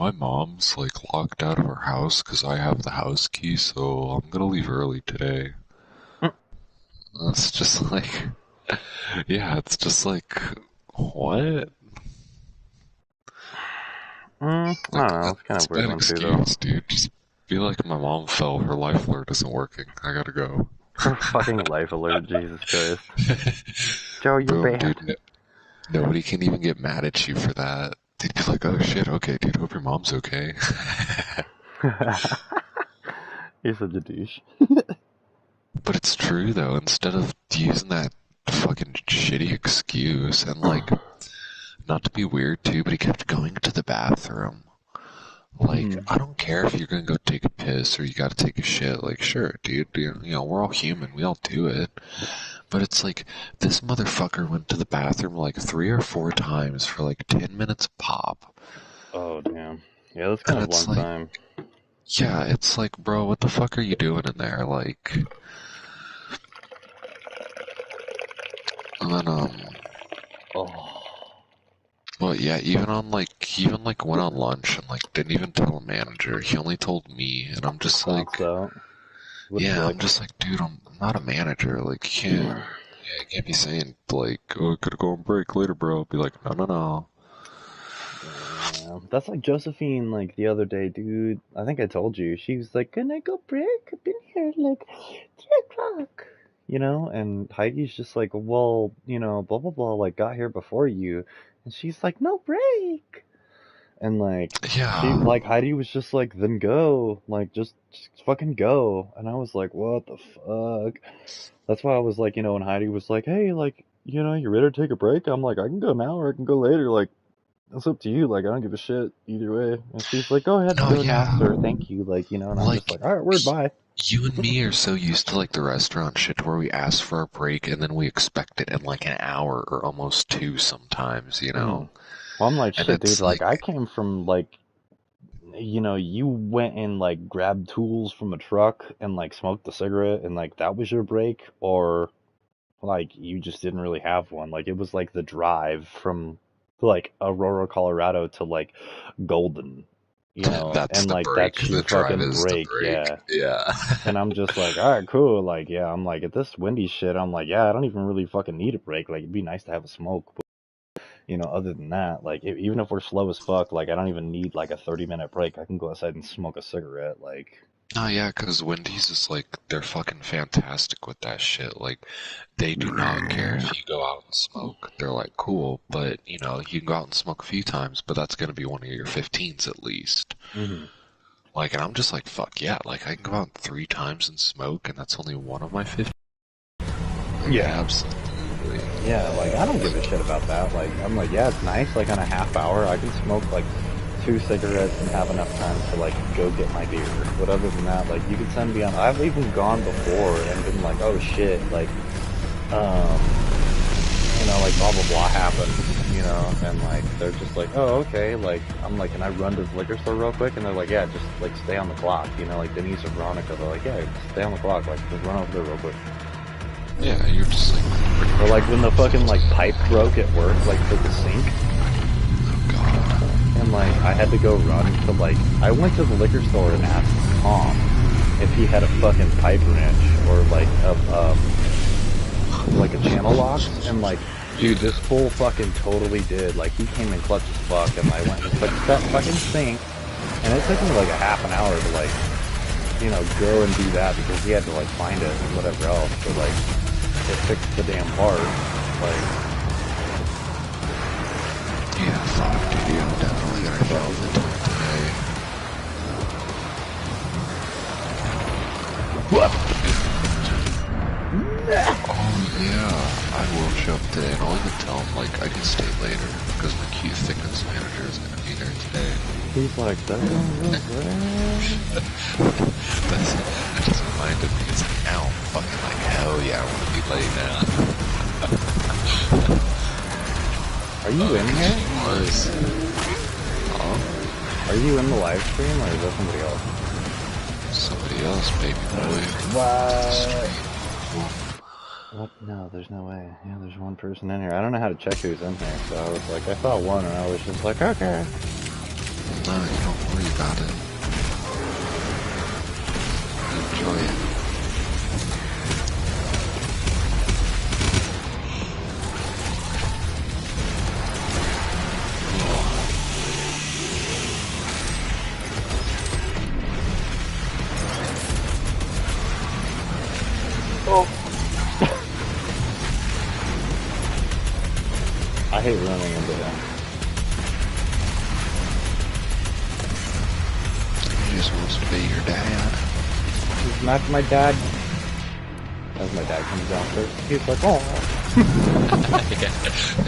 my mom's like locked out of her house because I have the house key, so I'm gonna leave early today. It's just like, yeah, it's just like, what? I don't Like, know. It's kind that's of a a weird bad one too, though. excuse, dude. Just be like, my mom fell, her life alert isn't working. I gotta go. Her fucking life alert, Jesus Christ. Joe, you're Boom, dude. banned. Nobody can even get mad at you for that. They'd be like, oh shit, okay, dude, hope your mom's okay. You're such a douche. But it's true though, instead of using that fucking shitty excuse and like, not to be weird too, but he kept going to the bathroom. Like, Hmm. I don't care if you're gonna go take a piss or you gotta take a shit. Like, sure, dude, we're all human, we all do it. But it's like, this motherfucker went to the bathroom like 3 or 4 times for like 10 minutes pop. Oh, damn. Yeah, that's kind And of a it's long like, time. yeah, it's like, bro, what the fuck are you doing in there? Like, and then, Oh. well, yeah, even like went on lunch and like didn't even tell a manager. He only told me, and I'm just Bounced like, out with a yeah, I'm brick. just like, dude, I'm not a manager. Like, you can't, yeah, you can't be saying like, oh, I gotta go on break later, bro. I'll be like, no, no, no. Yeah. That's like Josephine, like, the other day, dude. I think I told you. She was like, can I go break? I've been here like 3 o'clock. And Heidi's just like, well, blah, blah, blah, like, got here before you. And she's like, no break. And Yeah, Heidi was just like, then go, like just fucking go. And I was like, what the fuck? That's why I was like, when Heidi was like, hey, like, you ready to take a break? I'm like, I can go now or I can go later. Like, it's up to you. Like, I don't give a shit either way. And she's like, go ahead and no, go now, yeah, sir. Thank you. Like, and I'm just like like, all right, word, bye. you and me are so used to like the restaurant shit where we ask for a break and then we expect it in like an hour or almost two sometimes, Hmm. Well, I'm like, And shit, dude. it's Like, like, I came from like, you went and like grabbed tools from a truck and like smoked a cigarette and like that was your break, or like you just didn't really have one. Like it was like the drive from like Aurora, Colorado to like Golden, that's and the like break. that's your The drive fucking is the break, break. yeah. Yeah. And I'm just like, all right, cool. Like, yeah, I'm like, at this windy shit, I'm like, yeah, I don't even really fucking need a break. Like, it'd be nice to have a smoke. But, other than that, like, even if we're slow as fuck, like, I don't even need like a 30-minute break. I can go outside and smoke a cigarette. Like, Oh yeah, 'cause Wendy's is like, they're fucking fantastic with that shit. Like, they do not care if you go out and smoke. They're like, cool, but you can go out and smoke a few times, but that's gonna be one of your 15s at least. hmm Like, and I'm just like, fuck yeah, like I can go out 3 times and smoke, and that's only one of my 15. Like, yeah. absolutely. Yeah, like I don't give a shit about that. Like I'm like, yeah, it's nice. Like on a half hour, I can smoke like 2 cigarettes and have enough time to like go get my beer. But other than that, like you could send me on. I've even gone before and been like, oh shit, like um, like blah blah blah happened, and like they're just like, oh okay, like I'm like, can I run to the liquor store real quick? And they're like, yeah, just like stay on the clock, like Denise or Veronica, they're like, yeah, just stay on the clock, like just run over there real quick. Yeah, you're just like pretty Or much like when running the fucking themselves like over. pipe broke at work, like for the sink, Oh god. and like I had to go run to like I went to the liquor store and asked Tom if he had a fucking pipe wrench or like a channel locks, and like dude, Yeah. this fool fucking totally did. Like he came in clutch as fuck, and I went and fixed that fucking sink, and it took me like a half an hour to like go and do that because he had to like find it and whatever else. But like it fixed the damn part. Like Yeah, fuck, dude, I'm definitely gonna show the time today. what? Oh yeah, I will show up today, and I'll even tell him like I can stay later because my Q Thickness manager is gonna be there today. He's like, that don't look right. That just reminded me. It's like, ow, fucking like hell yeah, I want to be late now. Are you in 'Cause here? he was. Huh? Are you in the live stream or is that somebody else? Somebody else, baby boy. It's the What? stream. What? No, there's no way. Yeah, there's one person in here. I don't know how to check who's in here, so I was like, I saw one and I was just like, okay. No, you don't got it. Enjoy it. Oh. I hate running into him. He just wants to be your dad. He's not my dad. As my dad comes downstairs, he's like, oh. Yeah.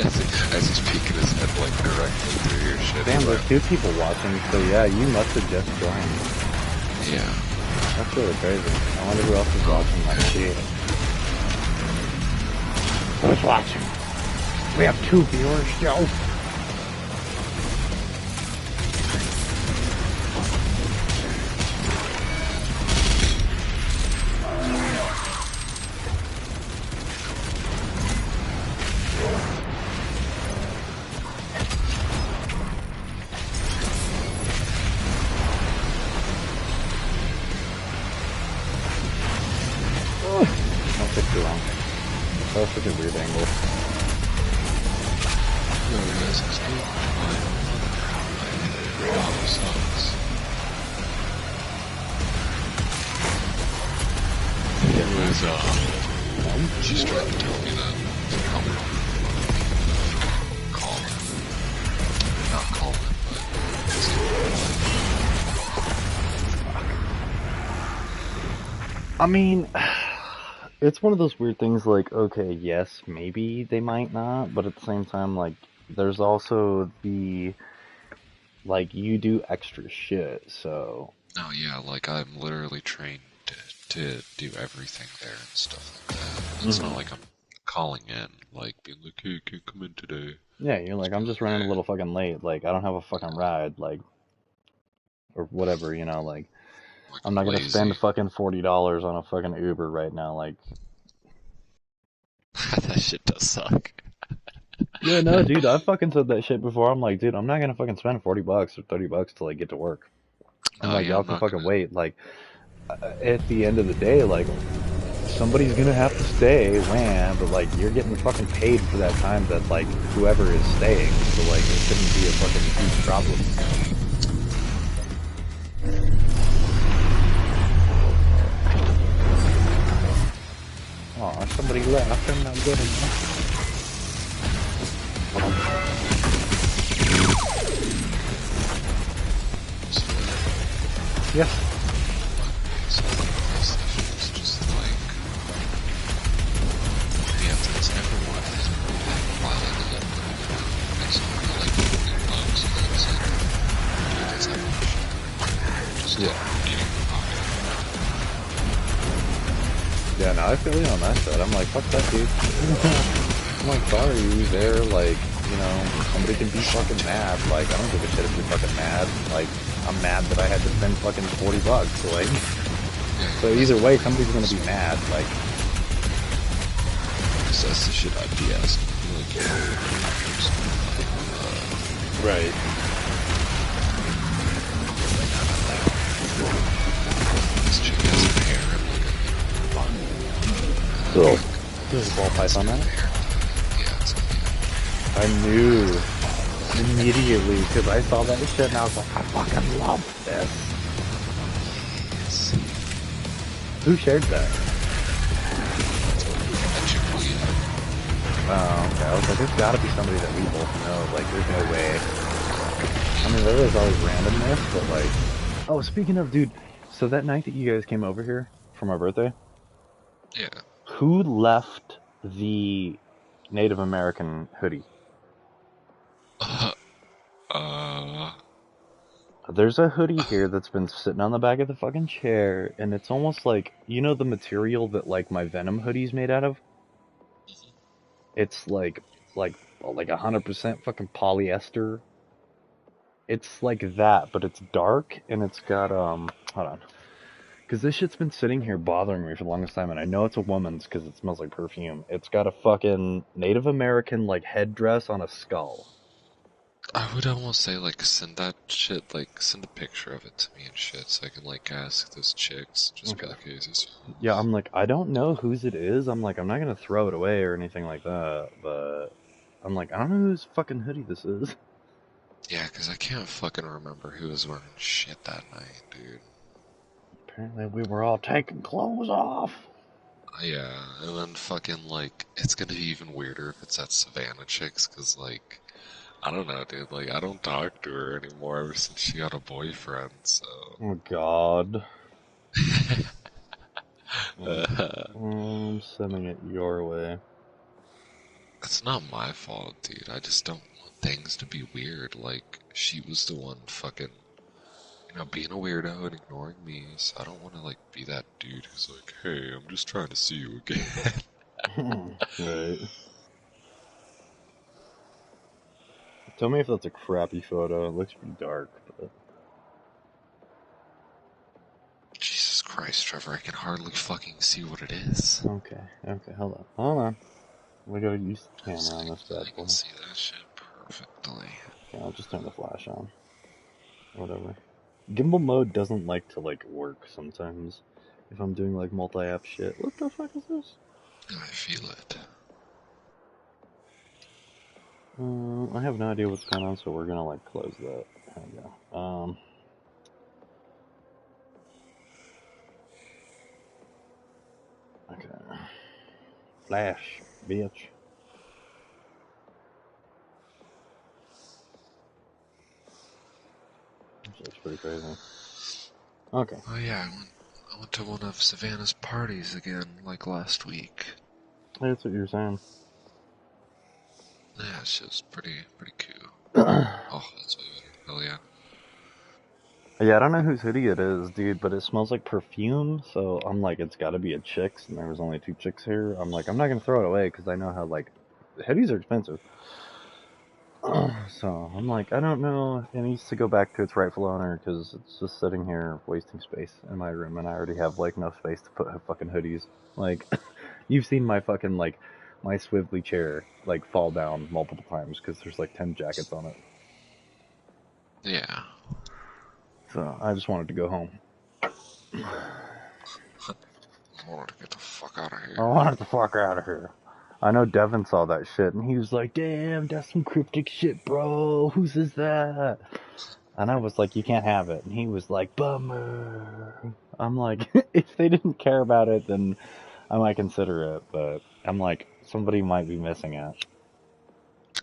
As he's peeking his head like directly through your shit. Damn, there's 2 people watching, so yeah, you must have just joined. Yeah. That's really crazy. I wonder who else is watching my shit. Who's watching? We have 2 viewers, Joe. Don't take too long. That was such a weird angle. Yo, guys, it's good. My dog sucks. It was, she's trying to tell me that to come call him. Not call him, I mean, it's one of those weird things like, okay, yes, maybe they might not, but at the same time, like, there's also the, like, you do extra shit, so. no, yeah, like, I'm literally trained to do everything there and stuff like that. It's not like I'm calling in, like, being like, hey, can you come in today? Yeah, you're like, I'm just running a little fucking late, like, I don't have a fucking ride, like, or whatever, you know, like, I'm not gonna spend fucking $40 on a fucking Uber right now, like. That shit does suck. Yeah, no, dude, I've fucking said that shit before. I'm like, dude, I'm not gonna fucking spend $40 or $30 to like get to work. I'm like, y'all can fucking wait. Like, at the end of the day, like, somebody's gonna have to stay, man, but like, you're getting fucking paid for that time that like whoever is staying. So like, it shouldn't be a fucking huge problem. Aw, somebody left. I'm not good enough. Yes. So it's just like, yeah, it's never one has been while I was up there. It's like new bugs, and it's like, dude, that's how much. Just getting the pocket. Yeah, no, I feel you on that side. I'm like, fuck that, dude. I'm like, sorry, there, like, you know, somebody can be fucking mad. Like, I don't give a shit if you're fucking mad. Like, I'm mad that I had to spend fucking $40. Like, so either way, somebody's gonna be mad. Like, That's the shit I'd be asking. Like, right. This chick has her hair in like a bun. So, there's a ball python on it? Yeah, it's I knew immediately because I saw that shit and I was like, I fucking love this. Who shared that? Oh, okay. I was like, there's gotta be somebody that we both know. Like, there's no way. I mean, there is always randomness, but like... Oh, speaking of, dude, so that night that you guys came over here for my birthday? Yeah. Who left the Native American hoodie? There's a hoodie here that's been sitting on the back of the fucking chair, and it's almost like, you know the material that, like, my Venom hoodie's made out of? It's like 100% fucking polyester. It's like that, but it's dark, and it's got, hold on. Because this shit's been sitting here bothering me for the longest time, and I know it's a woman's because it smells like perfume. It's got a fucking Native American, like, headdress on a skull. I would almost say, like, send that shit, like, send a picture of it to me and shit, so I can, like, ask those chicks. Just be Okay. like, hey, is this... Yeah, I'm like, I don't know whose it is. I'm like, I'm not gonna throw it away or anything like that, but I'm like, I don't know whose fucking hoodie this is. Yeah, because I can't fucking remember who was wearing shit that night, dude. Apparently we were all taking clothes off. Yeah, and then fucking, like, it's gonna be even weirder if it's that Savannah chicks, because, like, I don't know, dude, like, I don't talk to her anymore ever since she got a boyfriend, so... Oh god. Uh, I'm sending it your way. it's not my fault, dude, I just don't want things to be weird, like, she was the one fucking, you know, being a weirdo and ignoring me, so I don't want to, like, be that dude who's like, hey, I'm just trying to see you again. Right. Tell me if that's a crappy photo. It looks pretty dark, but... Jesus Christ, Trevor, I can hardly fucking see what it is. Okay, hold on. We gotta use the camera on this I bad boy. can see that shit perfectly. Okay, I'll just turn the flash on. Whatever. Gimbal mode doesn't like to, like, work sometimes. If I'm doing, like, multi-app shit. What the fuck is this? I feel it. I have no idea what's going on, so we're gonna, like, close that. There we go. Okay. Flash, bitch. This looks pretty crazy. Okay. Oh yeah, I went to one of Savannah's parties again, like last week. That's what you were saying. Yeah, it's just pretty cool. Oh, that's way better. Hell yeah. Yeah, I don't know whose hoodie it is, dude, but it smells like perfume, so I'm like, it's gotta be a chick's, and there was only 2 chicks here. I'm like, I'm not gonna throw it away, because I know how, like, hoodies are expensive. So, I'm like, I don't know, it needs to go back to its rightful owner, because it's just sitting here wasting space in my room, and I already have, like, no space to put fucking hoodies. Like, you've seen my fucking, like, my swivelly chair, like, fall down multiple times, because there's, like, 10 jackets on it. Yeah. So, I just wanted to go home. I wanted to get the fuck out of here. I wanted the fuck out of here. I know Devin saw that shit, and he was like, damn, that's some cryptic shit, bro. Whose is that? And I was like, you can't have it. And he was like, bummer. I'm like, if they didn't care about it, then I might consider it. But I'm like, somebody might be missing it.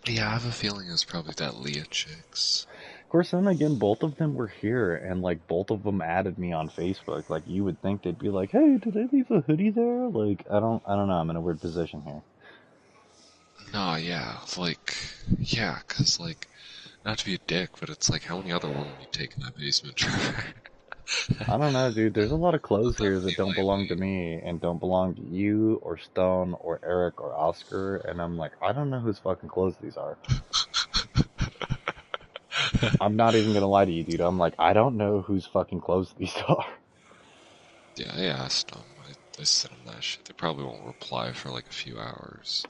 Yeah, I have a feeling it's probably that Leah chicks. Of course, then again, both of them were here, and, like, both of them added me on Facebook. Like, you would think they'd be like, hey, did I leave a hoodie there? Like, I don't know. I'm in a weird position here. No, yeah, like, yeah, cause, like, not to be a dick, but it's like, how many other women you take in that basement, Trevor? I don't know, dude. There's a lot of clothes here that don't belong to me and don't belong to you or Stone or Eric or Oscar. And I'm like, I don't know whose fucking clothes these are. I'm not even gonna lie to you, dude. I'm like, I don't know whose fucking clothes these are. Yeah, I asked them. I sent them that shit. They probably won't reply for like a few hours.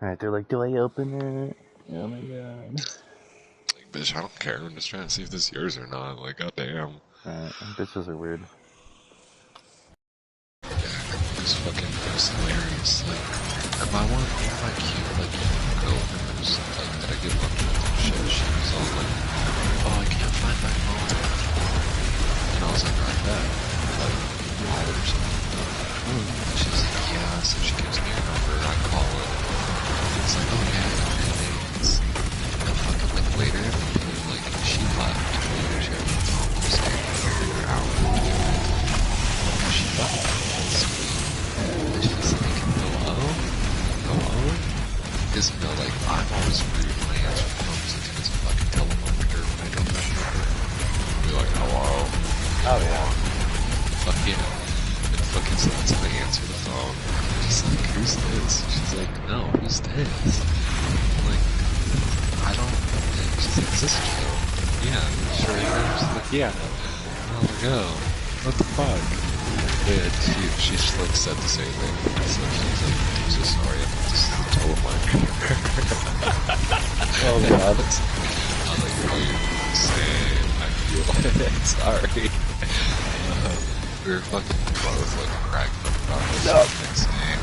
Alright, they're like, do I open it? Oh my god. Like, bitch, I don't care. I'm just trying to see if this is yours or not. Like, goddamn. Bitches are weird. Yeah, it's hilarious. Like, my cute, like, coworkers, like, that I get lunch with and shit, she was all like, oh, I can't find my phone. And I was like, I bet. Like, call it or something. She's like, yeah, so she gives me her number, I call it. It's like, oh yeah, it's and fucking like later in the day, like she left and she had almost stayed for an hour or two. And she fucking calls me and she's like, hello? Because you know, like I'm always rude when I answer the phone because it's a fucking telemarketer when I don't have number. I'll be like, hello? Oh yeah. Fuck yeah. And fucking so I answer the phone. She's like, who's this? She's like, no, who's this? I'm like, I don't. She's like, is this Joe? Yeah, sure is. She's like, yeah. And I'm like, oh, what the fuck? Yeah, she just like said the same thing. So she's like, I'm so sorry, I'm just a telemarketer. Oh god. Same. I feel it. Sorry. We were fucking both like cracking up about this next day.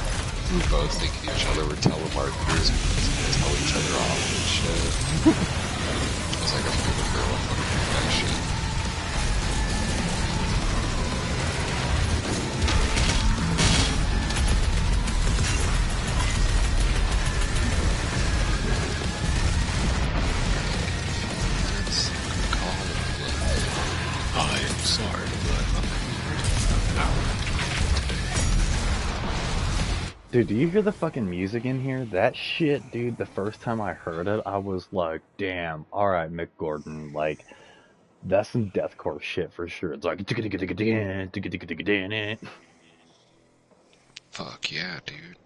We both think each other were telemarketers. We would tell each other off and shit. I was like, I'm gonna girl and fucking do that shit. I am sorry, but I'm Dude, do you hear the fucking music in here? That shit, dude, the first time I heard it, I was like, damn, alright, Mick Gordon, like, that's some deathcore shit for sure. It's like, fuck yeah, dude.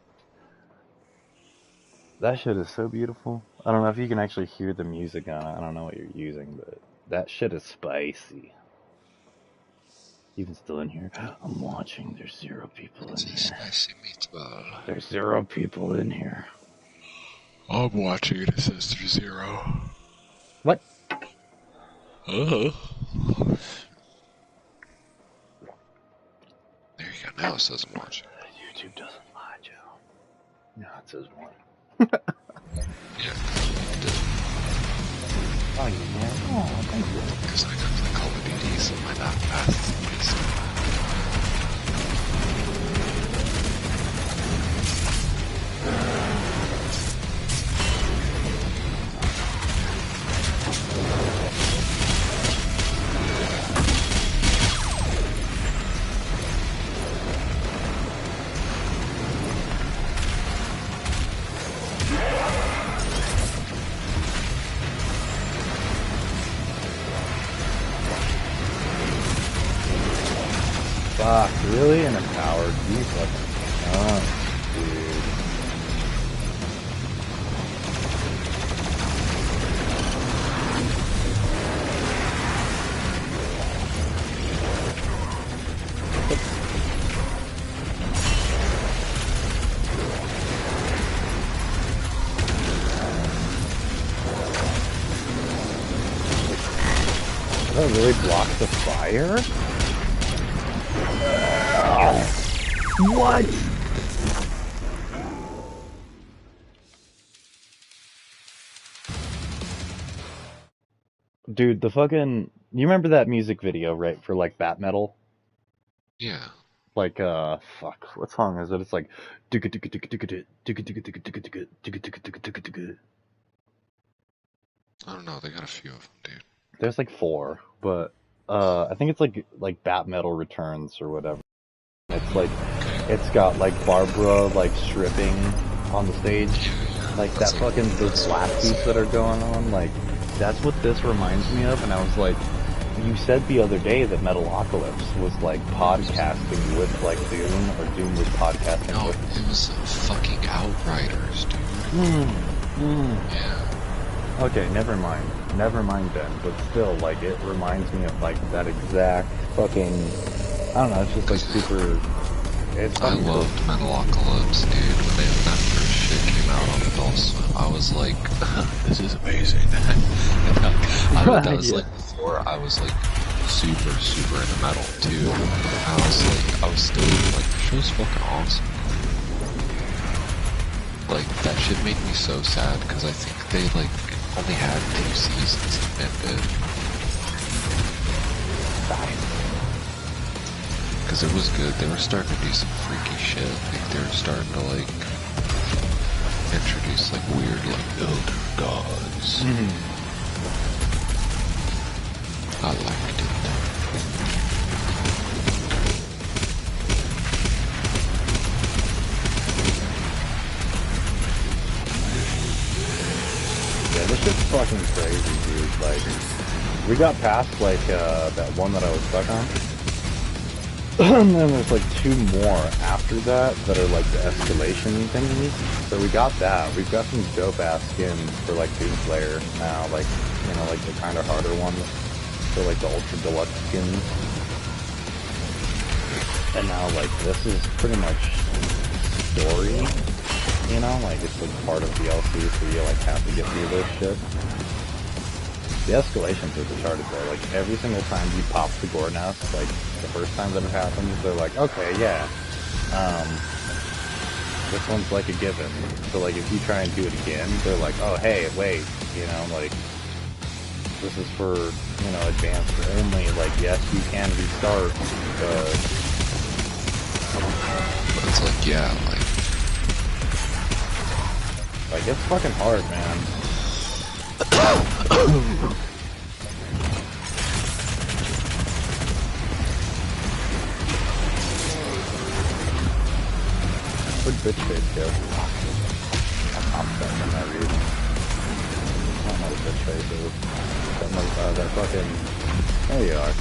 that shit is so beautiful. I don't know if you can actually hear the music on it. I don't know what you're using, but that shit is spicy. Even still in here, I'm watching. There's 0 people in here. Spicy meatball. There's 0 people in here. I'm watching it. It says there's 0. What? There you go. Now it says I'm watching. YouTube doesn't lie, Joe. No, it says 1. Yeah. Oh, yeah. Oh, thank you. Because I got the Call of Duty, so my not fast. Fuck, really? An empowered? You fucking cunt, dude. Did that really block the fire? What? Dude, the fucking... You remember that music video, right, for, like, Bat Metal? Yeah. Like, fuck, what song is it? It's like... I don't know. They got a few of them, dude. There's like 4, but, I think it's like Bat Metal Returns or whatever. It's like, it's got like Barbara like stripping on the stage, like that fucking those blast beats that are going on. Like that's what this reminds me of. And I was like, you said the other day that Metalocalypse was like podcasting with like Doom, or Doom was podcasting No, with. it was fucking Outriders, dude. Yeah. Okay, never mind. Never mind then. But still, like it reminds me of like that exact fucking. I don't know, it's just like super... It's I loved Metalocalypse, dude. When that first shit came out on Adult Swim, I was like, this is amazing. That was like before I was like super, super into metal too. I was still like, the show's fucking awesome. Like, that shit made me so sad, because I think they like only had 2 seasons and ended. Because it was good. They were starting to do some freaky shit. Like, they were starting to, like, introduce, like, weird, like, elder gods. I liked it. Yeah, this shit's fucking crazy, dude. Like, we got past, like, that one that I was stuck on. And then there's like 2 more after that are like the escalation thingies. So we got that. We've got some dope ass skins for like Doomslayer now, like, you know, like the kind of harder ones. So like the ultra deluxe skins. And now like this is pretty much story, you know, like it's like part of DLC, so you like have to get through this shit. The escalations are retarded though. Like every single time you pop the gore nest, like the first time that it happens, they're like, okay, yeah, this one's like a given. So like if you try and do it again, they're like, oh hey, wait, you know, like this is for, you know, advanced only. Like yes, you can restart, but it's like, yeah, like it's fucking hard, man. Where'd bitch face go? I'm stuck in that reason. I don't know what bitch face is. Something like that fucking... There you are.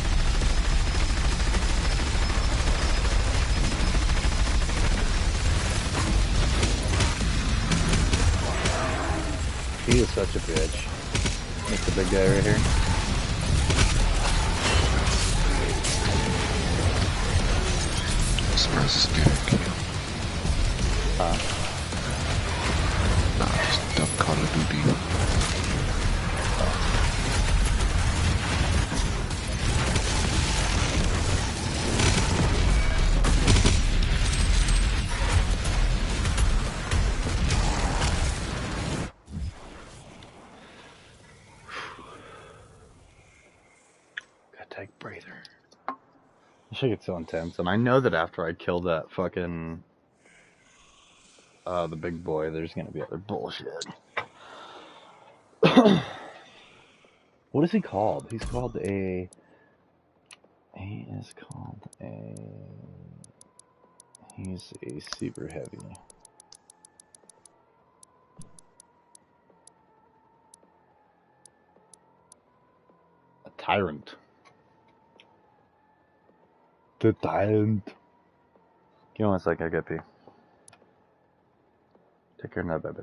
He is such a bitch. That's the big guy right here. I'm surprised this dude can't. Nah, just dumb Call of Duty. Gotta take a breather. This shit gets so intense, and I know that after I kill that fucking the big boy, there's gonna be other bullshit. What is he called? He's called a... He is called a... He's a super heavy. A tyrant. The tyrant. Give me 1 sec, I get pee. Take care now, baby.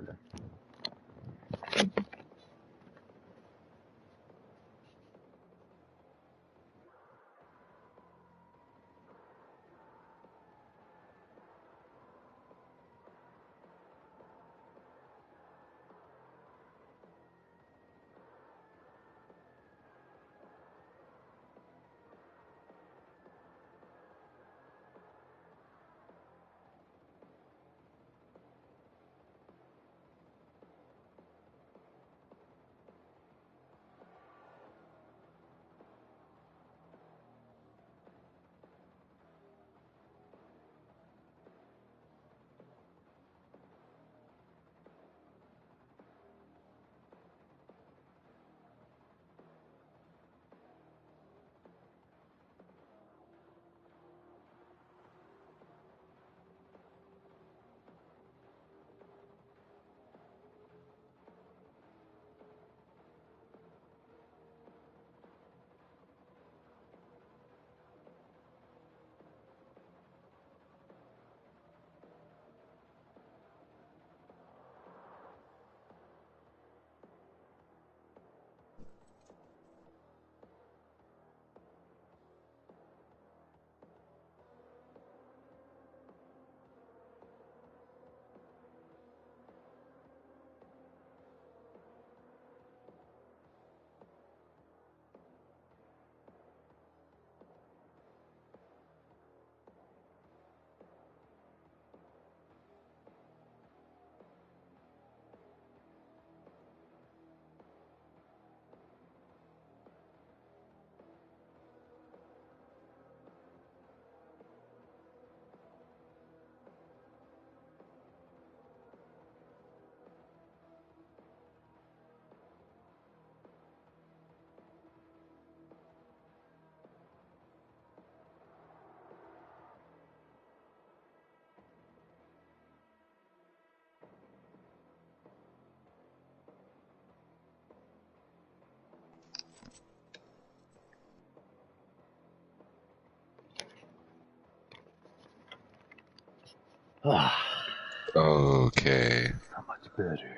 Okay. So much better.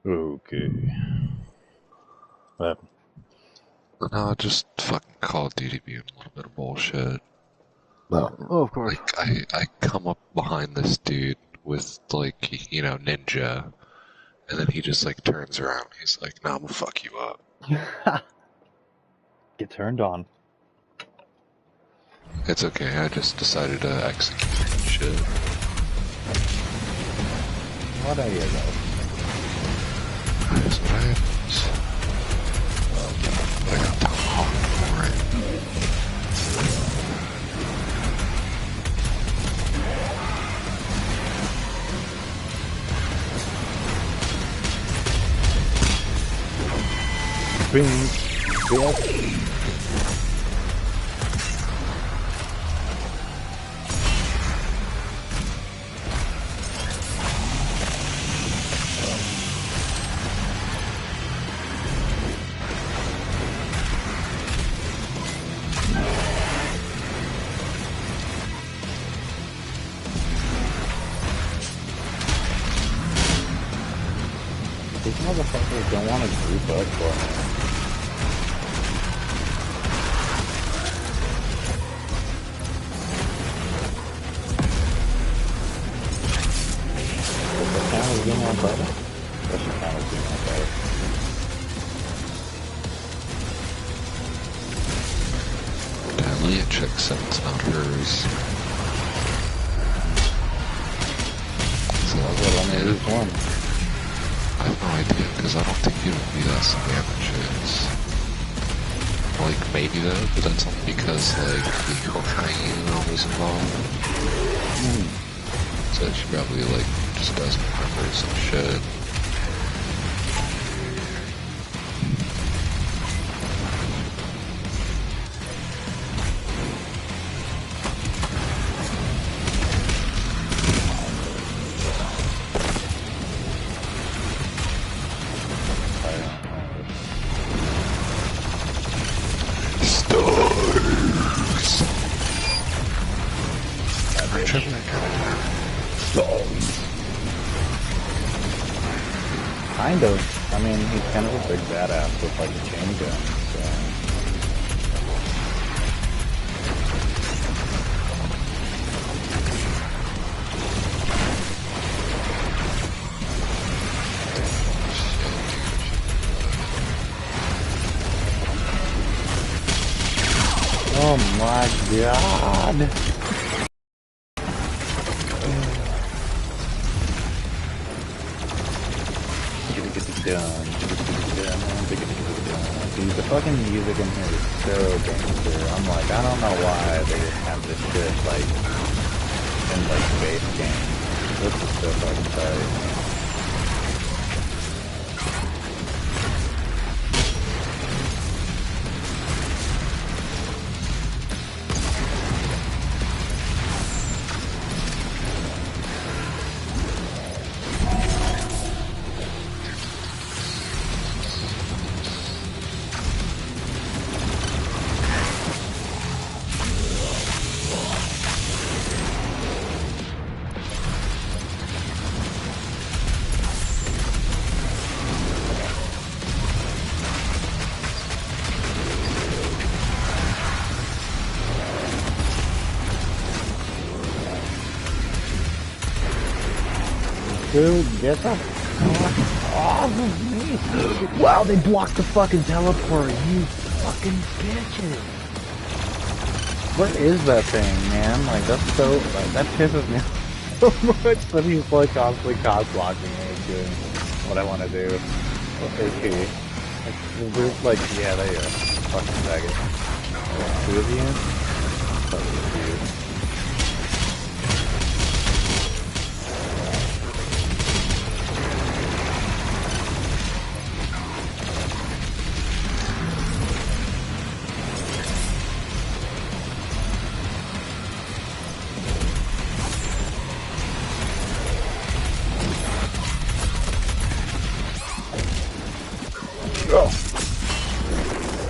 Okay. What happened? No, just fucking Call of Duty being a little bit of bullshit. Oh, of course. Like, I come up behind this dude with, like, you know, ninja, And then he just like turns around. He's like, "Nah, I'm gonna fuck you up." Get turned on. It's okay. I just decided to execute some shit. What are you though? That's what happens. I got tomahawk for it. Bing. Bitch. These motherfuckers don't want to group up for me. Does the camera zoom on better? Does the camera zoom on better? Apparently it checks that it's not hers. So Why would I only use one? I have no idea, because I don't think it would be that some damages. Like, maybe though, but that's only because, like, the cocaine was involved. So she probably, like, just doesn't remember some shit. Stars! Kind of. I mean, he's kind of a big badass with like a chain gun, so. Oh my god! Dude, the fucking music in here is so gangster. I'm like, I don't know why they have this shit like in like base games. This is so fucking tight. Dude, get the fuck off of me! Wow, they blocked the fucking teleport, you fucking bitches! What is that thing, man? Like, that's so, like, that pisses me off so much that he's like constantly cock blocking me and doing what I want to do. What is he? Like, we're like, yeah, there you go. Fucking faggot. Two of you? Fucking dude.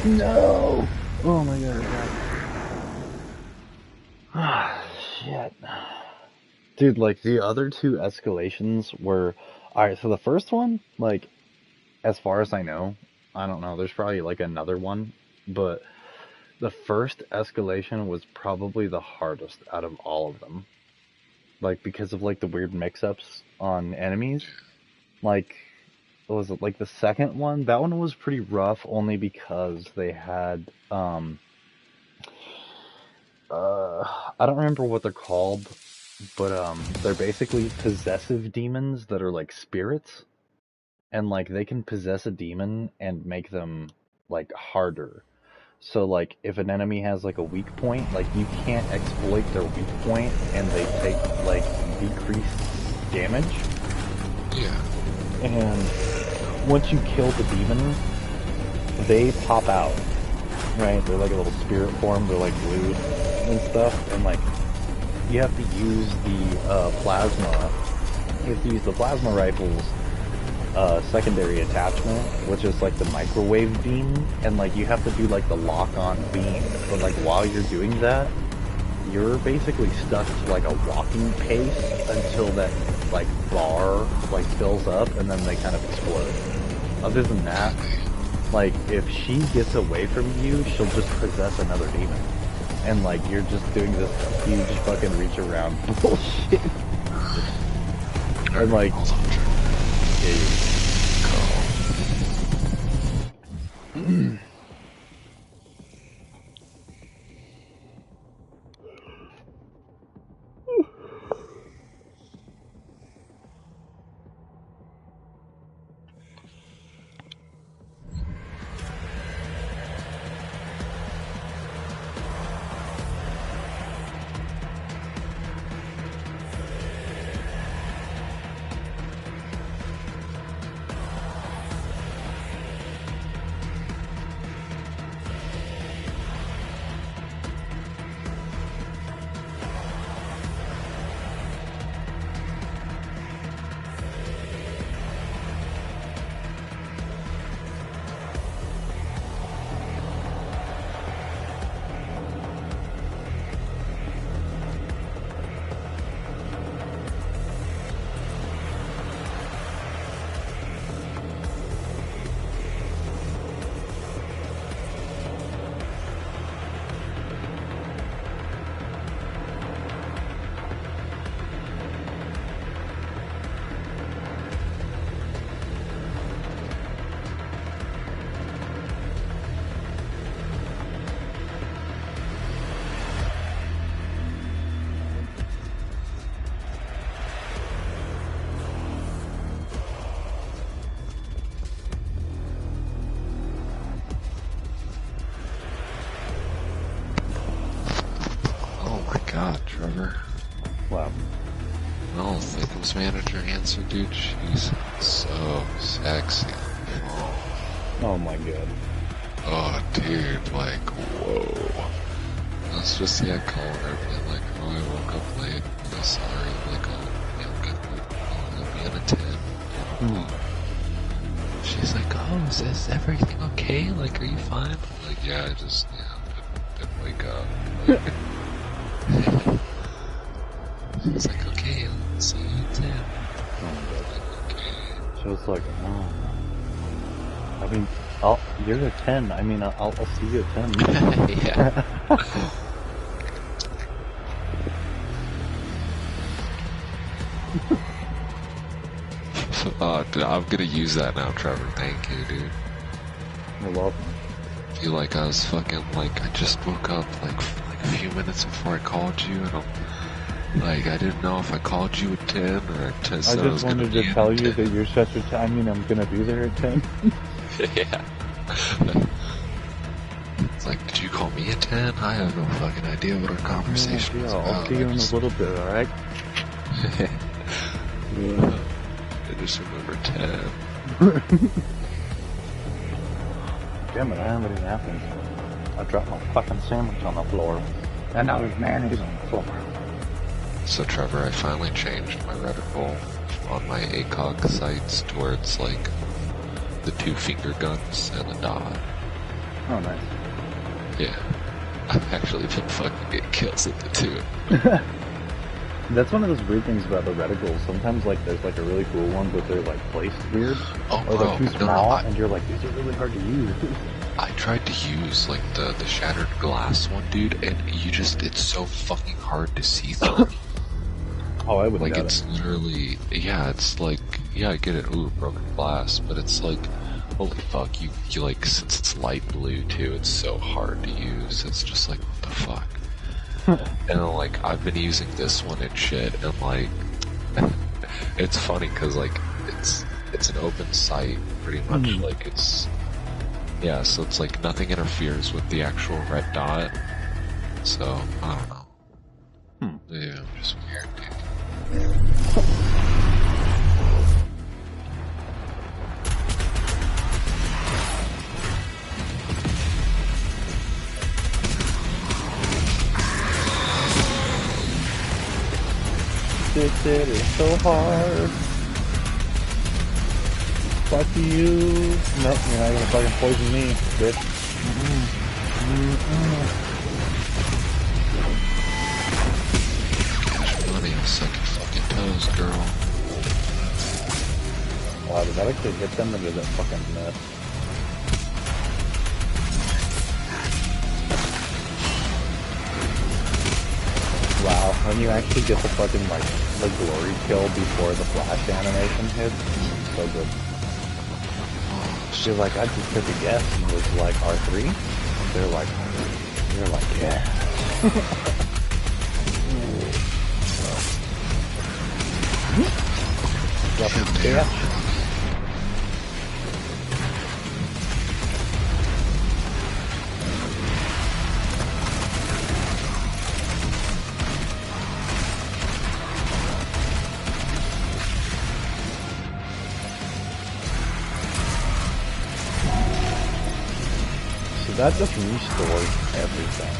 No! Oh my god. Ah, shit. Dude, like, the other two escalations were... Alright, so the first one, like, as far as I know, I don't know, there's probably, like, another one, but the first escalation was probably the hardest out of all of them. Like, because of, like, the weird mix-ups on enemies. Like, what was it, like the second one? That one was pretty rough only because they had, I don't remember what they're called, but they're basically possessive demons that are like spirits, and like they can possess a demon and make them like harder. So like if an enemy has like a weak point, like you can't exploit their weak point and they take like decreased damage. Yeah. And once you kill the demon, they pop out. Right? They're like a little spirit form, they're like blue and stuff, and like you have to use the plasma. You have to use the plasma rifle's secondary attachment, which is like the microwave beam, and like you have to do like the lock-on beam. But like while you're doing that, you're basically stuck to like a walking pace until that like bar like fills up, and then they kind of explode. Other than that, like if she gets away from you, she'll just possess another demon. And like you're just doing this huge fucking reach around bullshit. And like yeah, you God, Trevor. wow. No, Thickums manager answer, dude. She's so sexy. Oh my god. Oh, dude, like, whoa. I was just, calling her, being like, oh, I woke up late. I'm really sorry. Like, I'll be in a 10. She's like, oh, is everything okay? Like, are you fine? I'm like, yeah, I just, didn't wake up. She's like, okay, I'll see you at 10. Oh my god. Like, okay. She was like, oh. I mean, you're a 10. I mean, I'll see you at 10. Yeah. Dude, I'm gonna use that now, Trevor. Thank you, dude. You're welcome. I feel like I was fucking, like, I just woke up, like a few minutes before I called you, and I'm, like, I didn't know if I called you at 10, or at 10, I just wanted to tell you that you're such a 10. I mean, I'm gonna be there at 10. Yeah. It's like, did you call me at 10? I have no fucking idea what our conversation was about. I'll see you in a little bit, alright? Yeah. I just remember 10. Damn it, I haven't even happened. I dropped my fucking sandwich on the floor. And now there's mayonnaise on the floor. So Trevor, I finally changed my reticle on my ACOG sights towards, like, the 2 finger guns and a dot. Oh, nice. Yeah. I've actually been fucking getting kills with the 2. That's one of those weird things about the reticles. Sometimes, like, there's, like, a really cool one, but they're, like, placed weird. Oh, or they're too no, small, and you're like, these are really hard to use. I tried to use, like, the shattered glass one, dude, and it's so fucking hard to see through. Oh, I wouldn't Like, got it's it. literally, yeah, it's like, yeah, I get it. Ooh, broken glass, but it's like, holy fuck, you like, since it's light blue too, it's so hard to use. It's just like, what the fuck? And then, like, I've been using this one and shit, and like, it's funny because like, it's an open site, pretty much. Like, it's, yeah, so it's like nothing interferes with the actual red dot. So, I don't know. Yeah, I'm just weird, dude. This shit is so hard. Fuck you. Nope, you're not gonna fucking poison me, bitch. Money, I'll suck your fucking toes, girl. Wow, did that actually hit them or did that fucking miss? Wow, when you actually get the fucking, like, the glory kill before the flash animation hits, so good. She's like, I just took a guess and was like, R3? They're like, yeah. Dropping cash. So that just restores everything.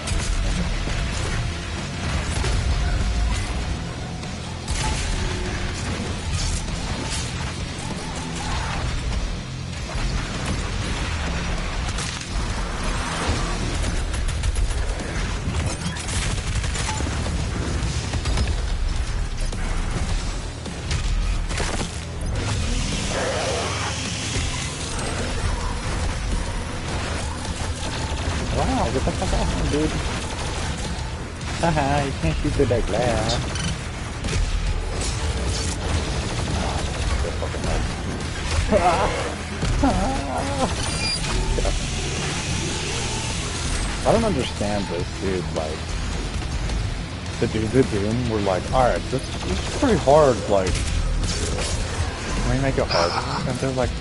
Wow, get the fuck off me, dude. Haha, you can't shoot through that glass. I don't understand this, dude. Like, the dudes at Doom were like, alright, this is pretty hard, like, can we make it harder? And they're like,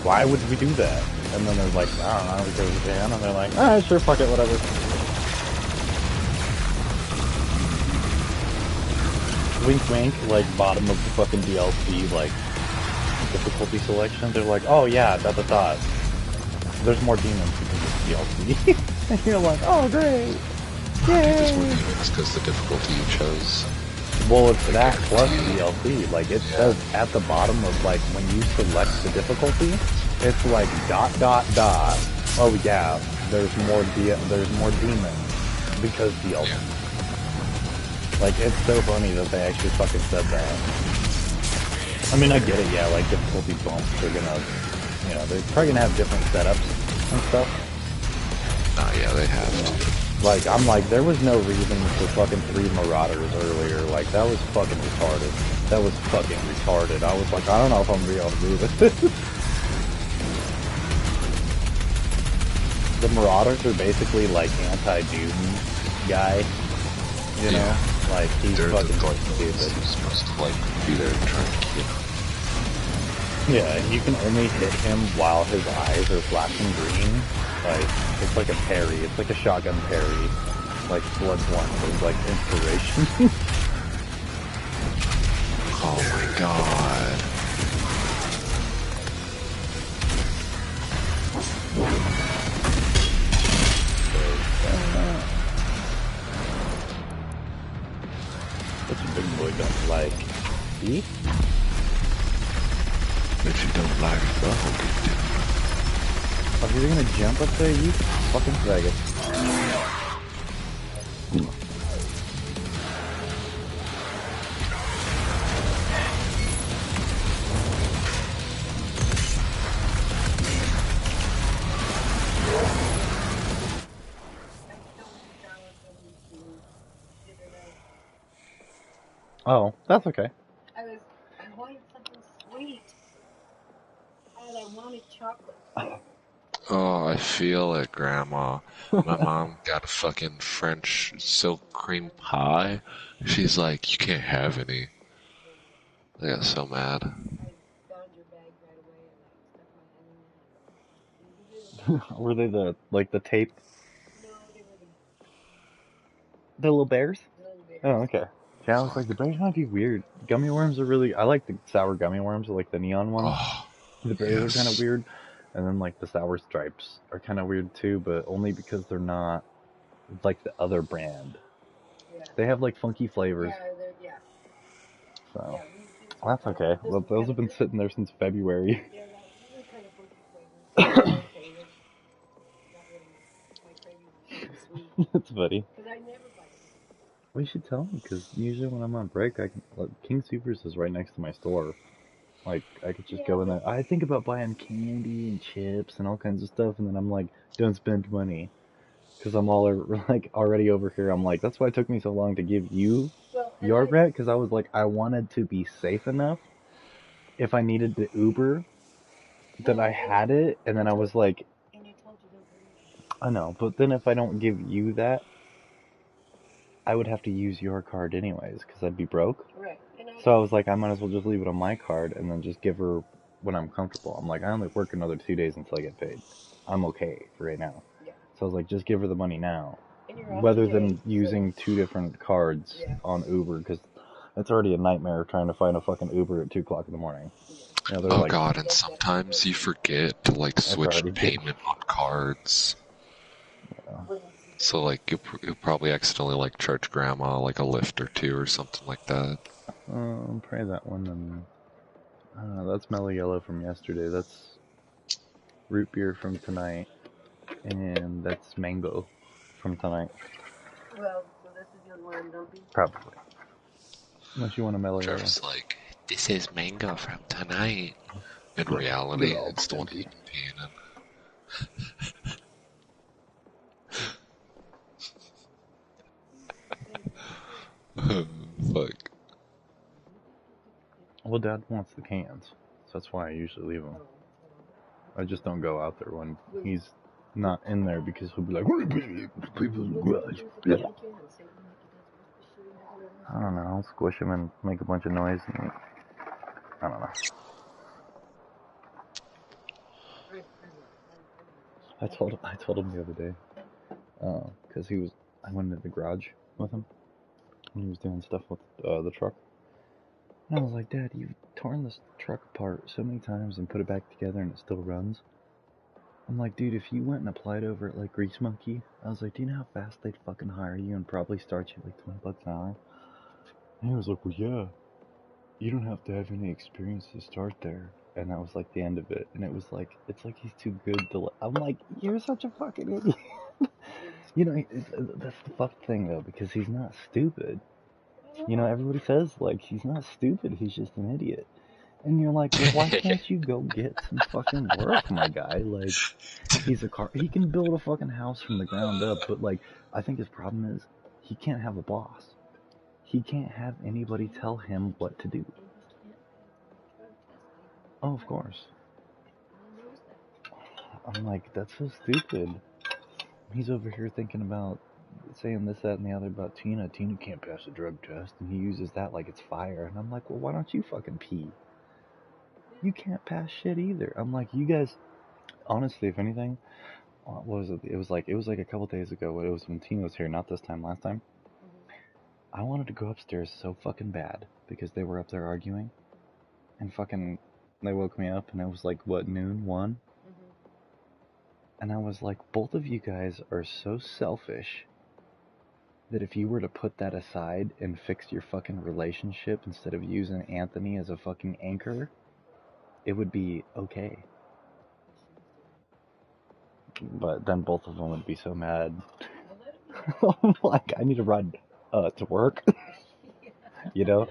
why would we do that? And then they're like, I don't know, because we can. And they're like, alright, sure, fuck it, whatever. Wink wink, like, bottom of the fucking DLC, like, difficulty selection. They're like, oh yeah, dot. There's more demons because of DLC. And you're like, oh great! There's more Yay! demons because the difficulty you chose. Well, it's that plus DLC. Like, it says at the bottom of, like, when you select the difficulty, it's like, dot. Oh yeah, there's more demons because DLC. Yeah. Like, it's so funny that they actually fucking said that. I mean, I get it, yeah, like, difficulty bumps are gonna, you know, they're probably gonna have different setups and stuff. Nah, yeah, they have to. Like, I'm like, there was no reason for fucking 3 Marauders earlier. Like, that was fucking retarded. That was fucking retarded. I was like, I don't know if I'm gonna be able to do this. The Marauders are basically, like, anti-Doom guy. You know? Like, he's They're fucking the stupid. He's supposed to, like, be there trying to kill him. Yeah, and you can only hit him while his eyes are flashing green. Like, it's like a parry. It's like a shotgun parry. Like Bloodborne was like inspiration. Oh my god. What your big boy don't like? See? If you don't like the I'll get to. Oh, you're gonna jump up there, you fucking faggot. Oh, that's okay. I wanted something sweet. feel it, Grandma. My mom got a fucking French silk cream pie. She's like, you can't have any. I got so mad. Were they the tape, the little bears? Oh, okay. Yeah, I was like, the bears might be weird. Gummy worms are really. I like the sour gummy worms, like the neon ones. Oh, The bears are kind of yes. weird, and then like the sour stripes are kind of weird too, but only because they're not like the other brand. They have like funky flavors, so that's okay. Well, those have been sitting there since February. That's funny. We should tell them because usually when I'm on break, I can. Like, King Supers is right next to my store. Like I could just go in there. I think about buying candy and chips and all kinds of stuff, and then I'm like, don't spend money because I'm all like already over here. I'm like, that's why it took me so long to give you your rent because I was like, I wanted to be safe enough if I needed the Uber that I had it, and then I was like, I know, but then if I don't give you that, I would have to use your card anyways because I'd be broke. So I was like, I might as well just leave it on my card and then just give her when I'm comfortable. I'm like, I only work another 2 days until I get paid. I'm okay for right now. So I was like, just give her the money now, rather than using two different cards on Uber because it's already a nightmare trying to find a fucking Uber at 2 o'clock in the morning. You know, they're Oh like, god, and sometimes you forget to like it's switch already due. payment on cards. So like you'll probably accidentally like charge grandma like a lift or two or something like that. Probably that one. And that's Mellow Yellow from yesterday. That's root beer from tonight, and that's mango from tonight. Probably. Unless you want a Mellow Yellow. Trevor's like, this is mango from tonight. In Look, look reality, at all it's the one he's empty. been peeing in. Fuck. Well, Dad wants the cans, so that's why I usually leave them. I just don't go out there when he's not in there because he'll be like, people's garage. I don't know. I'll squish him and make a bunch of noise. And, I don't know. I told him the other day, because I went into the garage with him and he was doing stuff with the truck. And I was like, Dad, you've torn this truck apart so many times and put it back together and it still runs. I'm like, dude, if you went and applied over it like Grease Monkey, I was like, do you know how fast they'd fucking hire you and probably start you like $20 an hour? And he was like, well, yeah, you don't have to have any experience to start there. And that was like the end of it. And it was like, it's like he's too good to. I'm like, you're such a fucking idiot. You know, that's the fucked thing though, because he's not stupid. You know, everybody says like he's not stupid, he's just an idiot. And you're like, well, why can't you go get some fucking work, my guy? Like, he can build a fucking house from the ground up, but like, I think his problem is he can't have a boss. He can't have anybody tell him what to do. Oh, of course. I'm like, that's so stupid. He's over here thinking about saying this, that, and the other about Tina. Tina can't pass a drug test, and he uses that like it's fire. And I'm like, well, why don't you fucking pee? You can't pass shit either. I'm like, you guys, honestly, if anything, what was it? It was like a couple days ago. It was when Tina was here, not this time, last time. I wanted to go upstairs so fucking bad because they were up there arguing, and fucking, they woke me up, and it was like what, noon, 1. And I was like, both of you guys are so selfish that if you were to put that aside and fix your fucking relationship instead of using Anthony as a fucking anchor, it would be okay. But then both of them would be so mad. I'm like, I need to run to work. You know?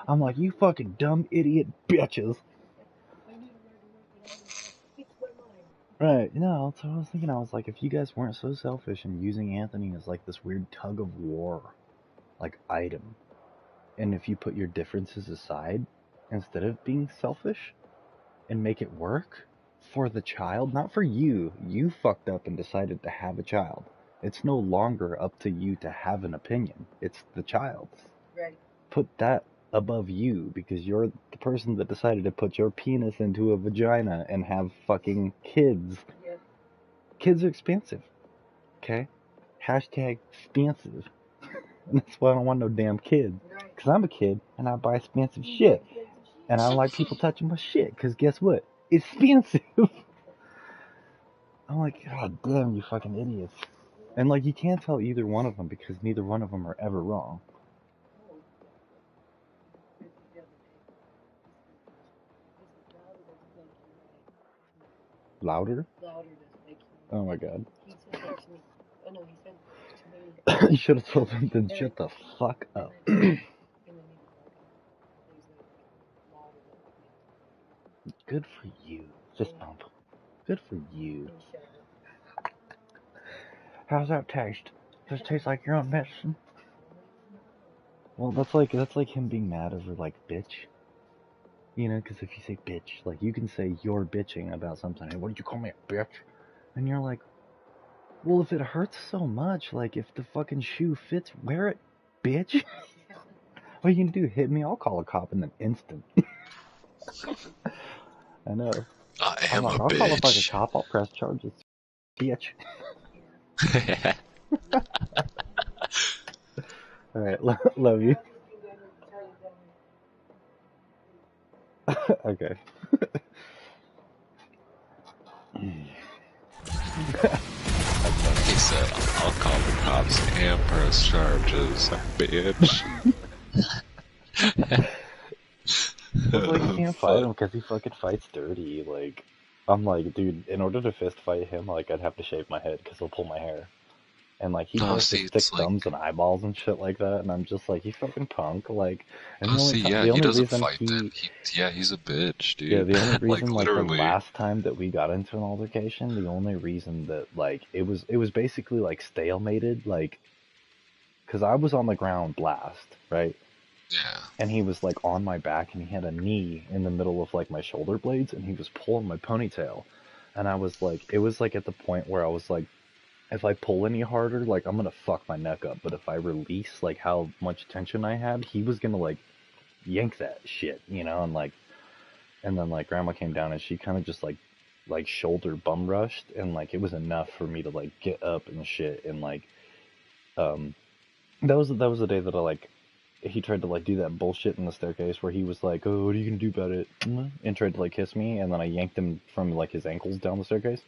I'm like, you fucking dumb idiot bitches. Right, you know, so I was thinking, I was like, if you guys weren't so selfish and using Anthony as like this weird tug of war, like item, and if you put your differences aside instead of being selfish and make it work, for the child, not for you. You fucked up and decided to have a child. It's no longer up to you to have an opinion. It's the child's. Right. Put that above you because you're the person that decided to put your penis into a vagina and have fucking kids. Yep. Kids are expensive. Okay? Hashtag expensive. And that's why I don't want no damn kid. Right. Because I'm a kid and I buy expensive shit. And I don't like people touching my shit because guess what? It's expensive. I'm like, God damn, you fucking idiots. And like, you can't tell either one of them because neither one of them are ever wrong. Louder? Louder doesn't make you Oh my god. He said that to me. Oh no, he said to me. You should have told him to shut the fuck up. Good for you. Fist bump. Good for you. How's that taste? Does it taste like your own medicine? Well, that's like him being mad over like bitch. You know, because if you say bitch, like you can say you're bitching about something. Hey, what did you call me a bitch? And you're like, well, if it hurts so much, like if the fucking shoe fits, wear it, bitch. What are you gonna do? Hit me? I'll call a cop in an instant. I know. I am like, a I'll call a fucking bitch. cop. I'll press charges, bitch. All right, love you. Okay. He said, I'll call the cops and press charges, bitch. Well, like, you can't fight him because he fucking fights dirty. Like, I'm like, dude, in order to fist fight him, like, I'd have to shave my head because he'll pull my hair. And, like, he tries to stick thumbs and eyeballs and shit like that, and I'm just like, you fucking punk. Like, and he doesn't fight that. He's a bitch, dude. Yeah, the only reason, like, the literally. last time that we got into an altercation, the only reason that, like, it was basically, like, stalemated, like, because I was on the ground last, right? Yeah. And he was like on my back and he had a knee in the middle of like my shoulder blades and he was pulling my ponytail. And I was like, it was like at the point where I was like, if I pull any harder, like I'm gonna fuck my neck up. But if I release like how much tension I had, he was gonna like yank that shit, you know? And then like grandma came down and she kind of just like shoulder bum rushed and like it was enough for me to like get up and shit and like, that was the day that I like, he tried to like do that bullshit in the staircase where he was like, oh, what are you gonna do about it? And tried to like kiss me, and then I yanked him from like his ankles down the staircase.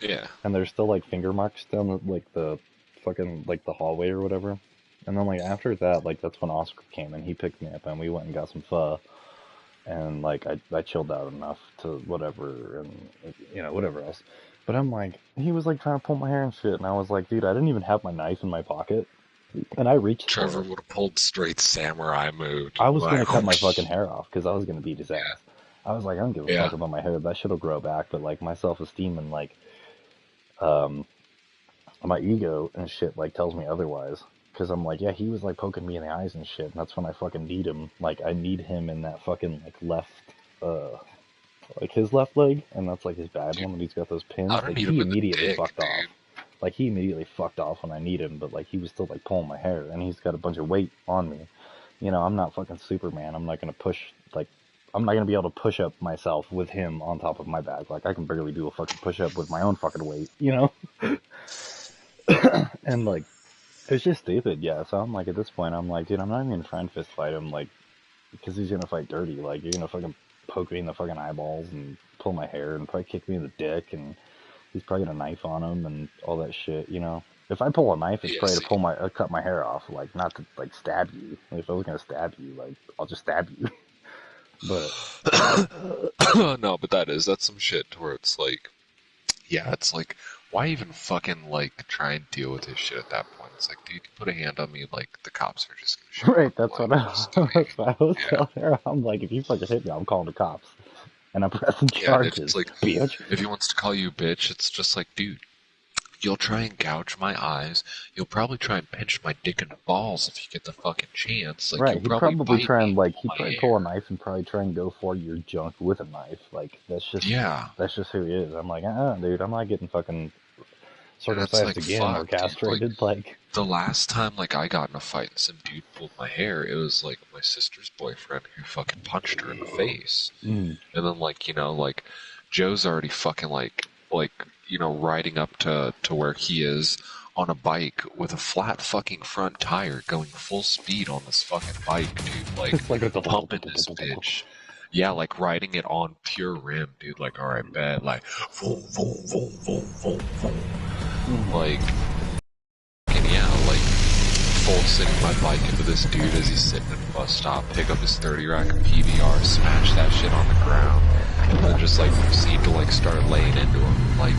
Yeah. And there's still like finger marks down the fucking like the hallway or whatever. And then like after that, like that's when Oscar came and he picked me up and we went and got some pho. And like I chilled out enough to whatever and you know whatever else. But I'm like, he was like trying to pull my hair and shit, and I was like, dude, I didn't even have my knife in my pocket. And I reached Trevor would have pulled straight samurai move. I was gonna cut my fucking hair off because I was gonna beat his ass. I was like, I don't give a fuck about my hair. That shit'll grow back. But like my self-esteem and like, my ego and shit like tells me otherwise. Because I'm like, yeah, he was like poking me in the eyes and shit. And that's when I fucking need him. Like I need him in that fucking like left, like his left leg, and that's like his bad one. And he's got those pins. Like he immediately fucked off. Like, he immediately fucked off when I need him, but, like, he was still, like, pulling my hair, and he's got a bunch of weight on me. You know, I'm not fucking Superman. I'm not gonna push, like, I'm not gonna be able to push up myself with him on top of my back. Like, I can barely do a fucking push-up with my own fucking weight, you know? And, like, it's just stupid, yeah. So I'm, like, at this point, I'm like, dude, I'm not even gonna try and fist fight him, like, because he's gonna fight dirty. Like, you're gonna fucking poke me in the fucking eyeballs and pull my hair and probably kick me in the dick and he's probably got a knife on him and all that shit, you know. If I pull a knife, it's probably to cut my hair off, like not to like stab you. If I was gonna stab you, like I'll just stab you. But no, but that's some shit to where it's like, yeah, it's like, why even fucking like try and deal with this shit at that point? It's like, dude, you put a hand on me, like the cops are just gonna show right. up. That's what I was telling her. I'm like, if you fucking hit me, I'm calling the cops. And I'm pressing charges, if it's like, bitch. If he wants to call you a bitch, it's just like, dude, You'll try and gouge my eyes. You'll probably try and pinch my dick and balls if you get the fucking chance. Like, Right, you'll he'd probably probably bite try me and and like pull he'd my probably pull a hair. knife and probably try and go for your junk with a knife. Like Yeah. that's just who he is. I'm like, dude, I'm not getting fucking And it's circumcised like, again or fuck, dude. Like, castrated. Like, the last time, like, I got in a fight and some dude pulled my hair, it was, like, my sister's boyfriend who fucking punched her in the face. mm, And then, like, like, Joe's already fucking, riding up to where he is on a bike with a flat fucking front tire going full speed on this fucking bike, dude. Like, it's like pumping this bitch. Yeah, like, riding it on pure rim, dude. Like, alright, bet. Like, vroom, vroom, vroom, vroom, vroom, vroom. Like, and yeah, like, full sitting my bike into this dude as he's sitting at the bus stop, pick up his 30 rack of PBR, smash that shit on the ground, and then just like proceed to like start laying into him. Like,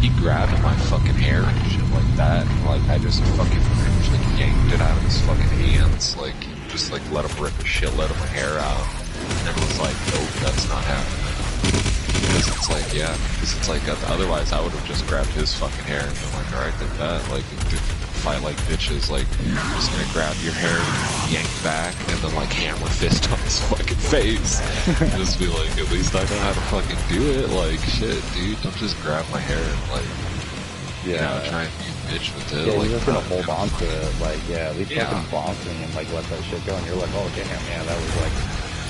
he grabbed my fucking hair and shit like that, and like I just fucking like yanked it out of his fucking hands, like just like let him rip his shit, let him hair out, and it was like, nope, that's not happening. Because it's like, yeah, because it's like, otherwise I would have just grabbed his fucking hair and been like, alright, then that, like, fight like bitches, like, I'm just gonna grab your hair, yank back, and then, like, hammer fist on his fucking face. Just be like, at least I know how to fucking do it, like, shit, dude, don't just grab my hair and, like, try and be a bitch with it. yeah, like, you're just gonna hold on to it. Like, yeah, at least Yeah. fucking bonk me and like let that shit go, and you're like, oh damn, yeah, that was like,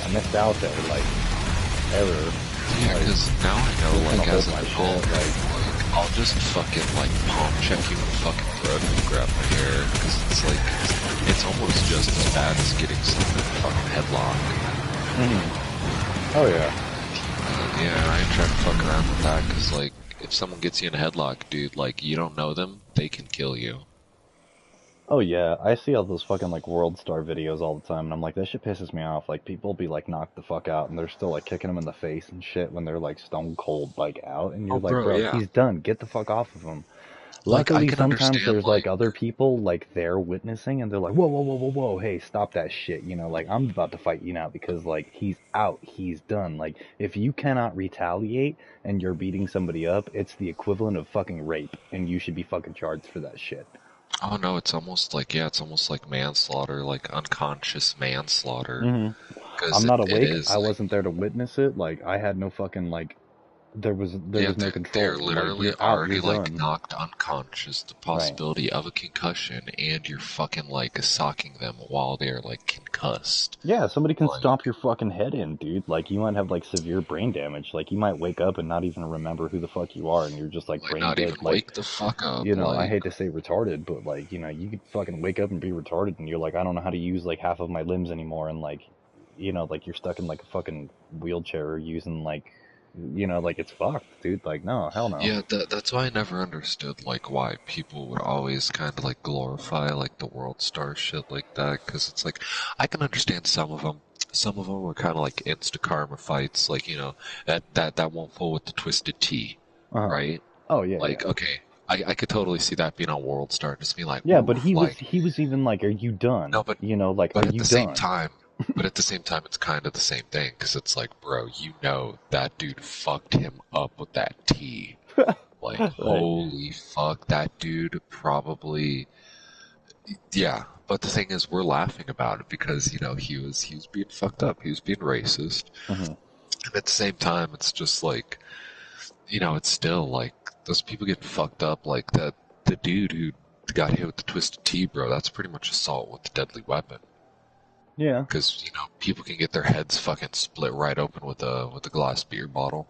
I missed out there, like, error. Yeah, Like, because now I know, just like, gonna as hold an my adult, shit, like, I'll just fucking, like, palm check you in the fucking throat and you grab my hair, because it's like, it's almost just as bad as getting someone in a fucking headlock. oh yeah. Yeah, I ain't trying to fuck around with that, because, like, if someone gets you in a headlock, dude, like, you don't know them, they can kill you. Oh yeah, I see all those fucking like World Star videos all the time, and I'm like, that shit pisses me off. Like, people be like knocked the fuck out, and they're still like kicking them in the face and shit when they're like stone cold like out, and you're Oh, like, bro, bro, yeah. he's done. Get the fuck off of him. Like, I Luckily, can sometimes understand, there's like like, other people like there witnessing, and they're like, whoa, whoa, whoa, whoa, whoa, hey, stop that shit. You know, like I'm about to fight you now because like he's out, he's done. Like if you cannot retaliate and you're beating somebody up, it's the equivalent of fucking rape, and you should be fucking charged for that shit. oh no, it's almost like, yeah, it's almost like manslaughter, like unconscious manslaughter, hmm because I'm not it awake. is, I like, wasn't there to witness it. Like I had no fucking like there yeah, was no they're control. Like literally you're out, already you're like done. knocked unconscious, the Right. possibility of a concussion, and you're fucking like socking them while they're like concussed. Yeah, somebody can Like, stomp your fucking head in, dude. Like you might have like severe brain damage. Like you might wake up and not even remember who the fuck you are, and you're just like might brain not even dead. Like wake the fuck up. you know, I Like, hate to say retarded, but like you know, you could fucking wake up and be retarded, and you're like, I don't know how to use like half of my limbs anymore, and like, you know, like you're stuck in like a fucking wheelchair using like, you know, like it's fucked, dude. Like no, hell no. yeah, that's why I never understood like why people would always kind of like glorify like the world star shit like that. Because it's like I can understand some of them. Some of them were kind of like insta karma fights, like that won't pull with the twisted T, Uh huh. right? Oh yeah, yeah. Like, okay, I could totally see that being on World Star, just being like, Yeah, but oof, like, he was even like, are you done? no, but You know, like, are but at you the same done? time, it's kind of the same thing, because it's like, bro, that dude fucked him up with that T. Like, Right. holy fuck, that dude probably, yeah. But the thing is, we're laughing about it because he was being fucked up, he was being racist, hmm and at the same time, it's just like, it's still like those people getting fucked up. Like the dude who got hit with the twisted T, bro. That's pretty much assault with a deadly weapon. Yeah. Because people can get their heads fucking split right open with a glass beer bottle.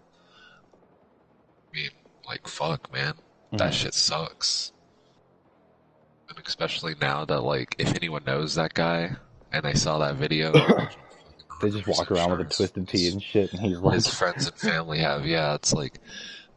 I mean, like fuck, man, that hmm shit sucks. And especially now that like if anyone knows that guy and they saw that video, which They I'm just walk 100% around with sure a twisted T and shit, and he's his like, friends and family have, yeah, it's like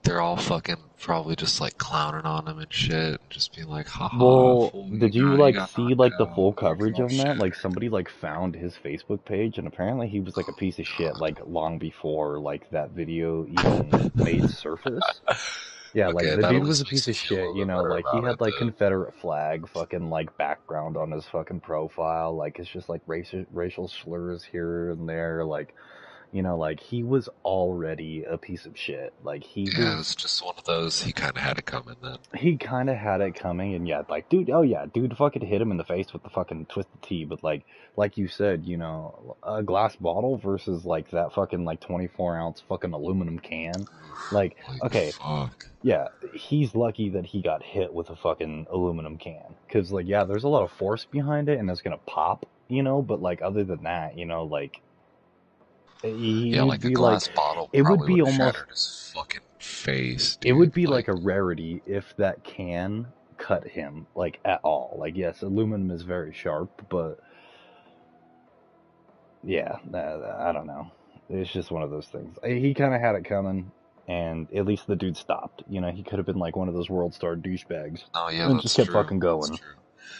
they're all fucking probably just like clowning on him and shit, and just being like, haha, well, fool, did you you like got see knocked like the full out, like, coverage oh on that? shit. Like somebody like found his Facebook page, and apparently he was like a piece of shit God. like long before like that video even made surface. Yeah, like Okay, the that at dude was a least makes piece you of feel a shit, little you bit know, better like he about had it, like dude. Confederate flag fucking like background on his fucking profile, like it's just like racial slurs here and there, like You know, like, he was already a piece of shit. Like, Yeah, it was just one of those. He kind of had it coming then. he kind of had it coming, and yeah, like, dude, oh yeah, dude fucking hit him in the face with the fucking Twisted Tea, but like you said, you know, a glass bottle versus, like, that fucking, like, 24-ounce fucking aluminum can. Like, okay, fuck. yeah, he's lucky that he got hit with a fucking aluminum can. Because, like, yeah, there's a lot of force behind it, and it's gonna pop, you know, but, like, other than that, you know, like, Yeah, he'd like a be glass like, bottle it would probably be would have almost, shattered his fucking face, it dude. would be like a rarity if that can cut him, like, at all. Like, yes, aluminum is very sharp, but yeah, I don't know. It's just one of those things. He kind of had it coming, and at least the dude stopped. You know, he could have been like one of those world star douchebags Oh yeah, and that's just kept true. fucking That's going. true.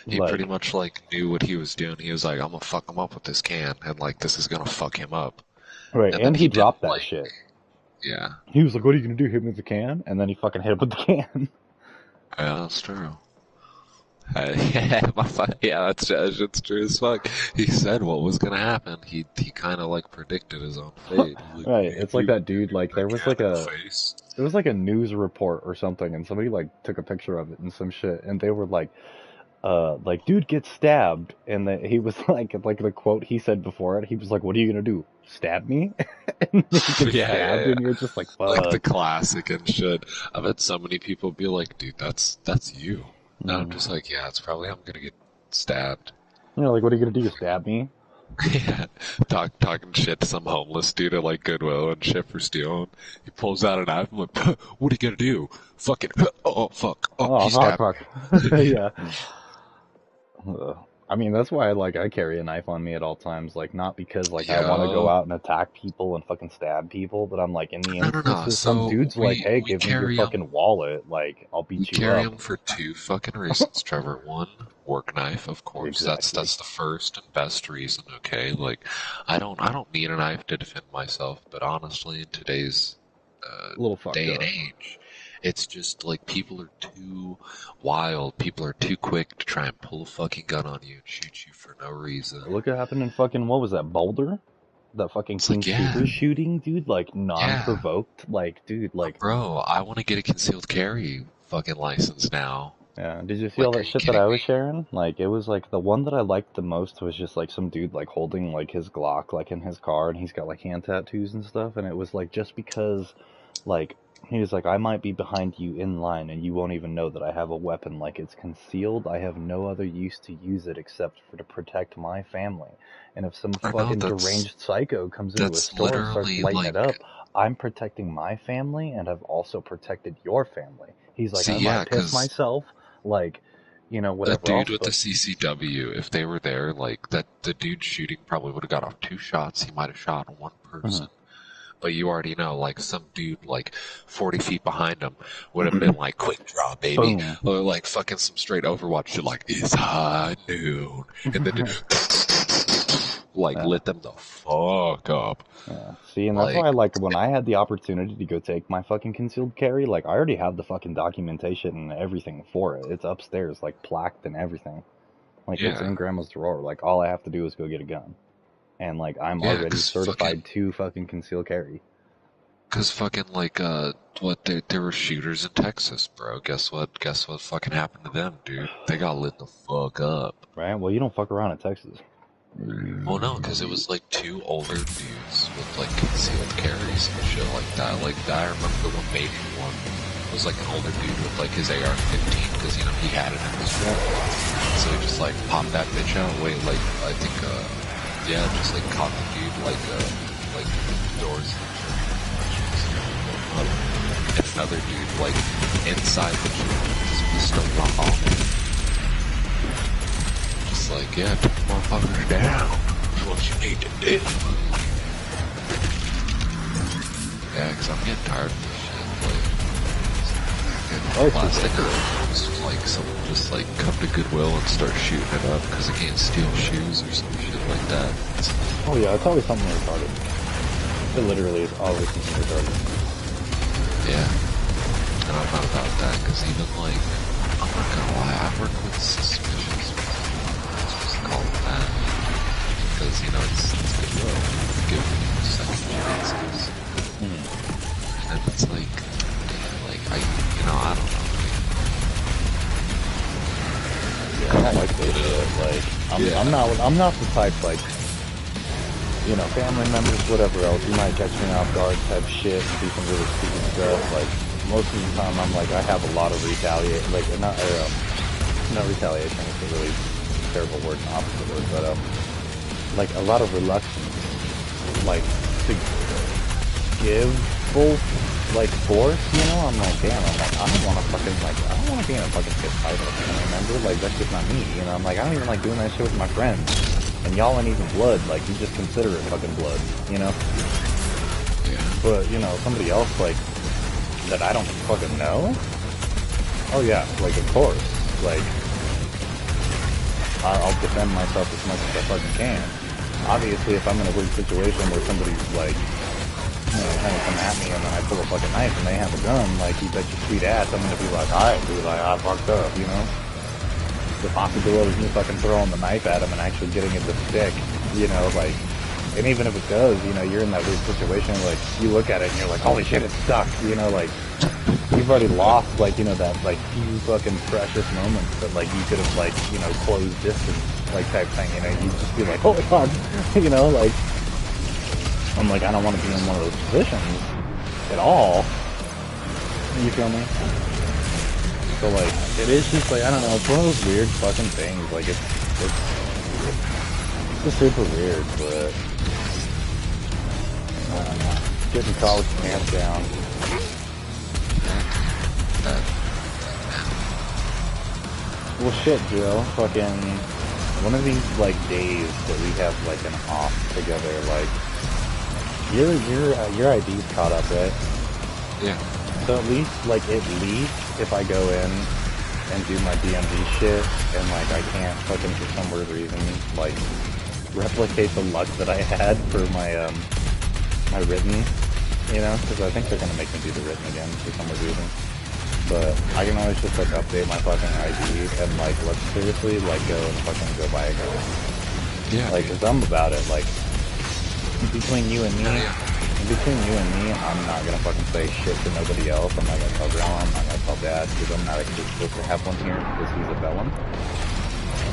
He Like, pretty much like knew what he was doing. He was like, I'm gonna fuck him up with this can, and like this is gonna fuck him up. right, And then and he didn't, dropped that like, shit. yeah. He was like, "What are you gonna do? Hit me with the can?" And then he fucking hit him with the can. Yeah, that's true. Yeah, that's true as fuck. He said what was gonna happen. He kind of like predicted his own fate. Like, Right, it's like that dude. Like, there was like a face. it was like a news report or something, and somebody like took a picture of it and some shit, and they were like, dude gets stabbed, and he was like the quote he said before it, he was like, "What are you gonna do? Stab me?" And he gets stabbed, and you're just like, "Fuck." Like the classic and shit. I've had so many people be like, "Dude, that's you." And I'm just like, "Yeah, it's probably I'm gonna get stabbed." You know, like, what are you gonna do? Stab me? Yeah, talking shit to some homeless dude at like Goodwill and shit for stealing. He pulls out a knife. I'm like, "What are you gonna do? Fucking oh fuck! Oh, he stabbed." Fuck. Yeah. I mean, that's why I carry a knife on me at all times. Like, not because like I want to go out and attack people and fucking stab people, but I'm like, in the instances, some dude's like, "Hey, give me your fucking wallet. Like, I'll beat you up." We carry them for two fucking reasons, Trevor. One, work knife, of course. Exactly. That's the first and best reason. Okay, like I don't need a knife to defend myself, but honestly, in today's day and age, it's just like people are too wild. People are too quick to try and pull a fucking gun on you and shoot you for no reason. Look what happened in fucking, what was that, Boulder? That fucking King Shooter shooting, dude? Like, non-provoked? Yeah. Like, dude, like... Bro, I want to get a concealed carry fucking license now. Yeah, did you see all that shit that I was sharing? Like, it was like, the one that I liked the most was just like some dude like holding like his Glock like in his car, and he's got like hand tattoos and stuff, and it was like, just because, like... He was like, I might be behind you in line and you won't even know that I have a weapon. Like, it's concealed. I have no other use to use it except for to protect my family. And if some fucking deranged psycho comes into a store and starts lighting it up, I'm protecting my family, and I've also protected your family. He's like, I might piss myself. Like, you know, whatever. The dude with the CCW, if they were there, like, the dude shooting probably would have got off 2 shots. He might have shot one person. Mm-hmm. But you already know, like, some dude, like, 40 feet behind him would have been like, quick draw, baby. Boom. Or, like, fucking some straight Overwatch shit, like, it's high noon. And then like, lit them the fuck up. Yeah. See, and that's why, like, when I had the opportunity to go take my fucking concealed carry, like, I already have the fucking documentation and everything for it. It's upstairs, like, plaqued and everything. Like, it's in Grandma's drawer. Like, all I have to do is go get a gun. And, like, I'm already certified to fucking conceal carry. Cause fucking, like, there were shooters in Texas, bro. Guess what fucking happened to them, dude? They got lit the fuck up. Right? Well, you don't fuck around in Texas. Well, no, cause it was, like, 2 older dudes with, like, concealed carries and shit like that. Like, I remember the one major one was, like, an older dude with, like, his AR-15, cause, you know, he had it in his room. So he just, like, popped that bitch out. Wait, like, I think, yeah, just like caught the dude like doors and another dude like inside the church, pistol off. Just like, yeah, put the motherfuckers down. That's what you need to do. Yeah, cause I'm getting tired of this shit. Like, last thing was like someone just like come to Goodwill and start shooting it up because they can't steal shoes or some shit like that. Oh yeah, it's always something retarded. It literally is always something retarded. Yeah, and I'm not about that because even like, I'm not gonna lie, I work with suspicious. Let's just call it that because you know it's Goodwill. Give me a second. like they do it. Like, Yeah. I'm not the type, like, you know, family members, whatever else, you might catch me off guard type shit, do some really stupid stuff. Like, most of the time, I'm like, I have a lot of retaliation, like, not retaliation, it's a really terrible word, an opposite word, but, like, a lot of reluctance, like, to give full, like, force, you know? I'm like, damn, I don't want to fucking, like, I don't want to be in a fucking fist fight with a family member, like, that's just not me, you know? I'm like, I don't even like doing that shit with my friends. And y'all ain't even blood, like, you just consider it fucking blood, you know? Yeah. But, you know, somebody else, like, that I don't fucking know? Oh yeah, like, of course. Like, I'll defend myself as much as I fucking can. Obviously, if I'm in a weird situation where somebody's, like, you know, trying to come at me and then I pull a fucking knife and they have a gun, like, you bet your sweet ass I'm gonna be like, alright, dude, like, I fucked up, you know? The possibility of me fucking throwing the knife at him and actually getting it to stick, you know, like, and even if it does, you know, you're in that weird situation, like, you look at it and you're like, holy shit, it's stuck, you know, like, you've already lost, like, you know, that, like, few fucking precious moments that, like, you could have, like, you know, closed distance, like, type thing, you know, you'd just be like, oh my god, you know, like, I'm like, I don't want to be in one of those positions at all, you feel me? So, like, it is just, like, I don't know, it's one of those weird fucking things, like, it's just super weird, but, I don't know, getting college pants down. Well, shit, Joe, fucking, one of these, like, days that we have, like, an off together, like, your ID's caught up, right? Yeah. So at least if I go in and do my DMV shit and like I can't fucking for some weird reason like replicate the luck that I had for my my written, you know, because I think they're gonna make me do the written again for some weird reason. But I can always just like update my fucking ID and like let's seriously like go and fucking go buy a gun. Yeah. Like, cause I'm about it. Like between you and me. Between you and me, I'm not gonna fucking say shit to nobody else. I'm not gonna tell grandma, I'm not gonna tell dad, because I'm not actually supposed to have one here because he's a felon.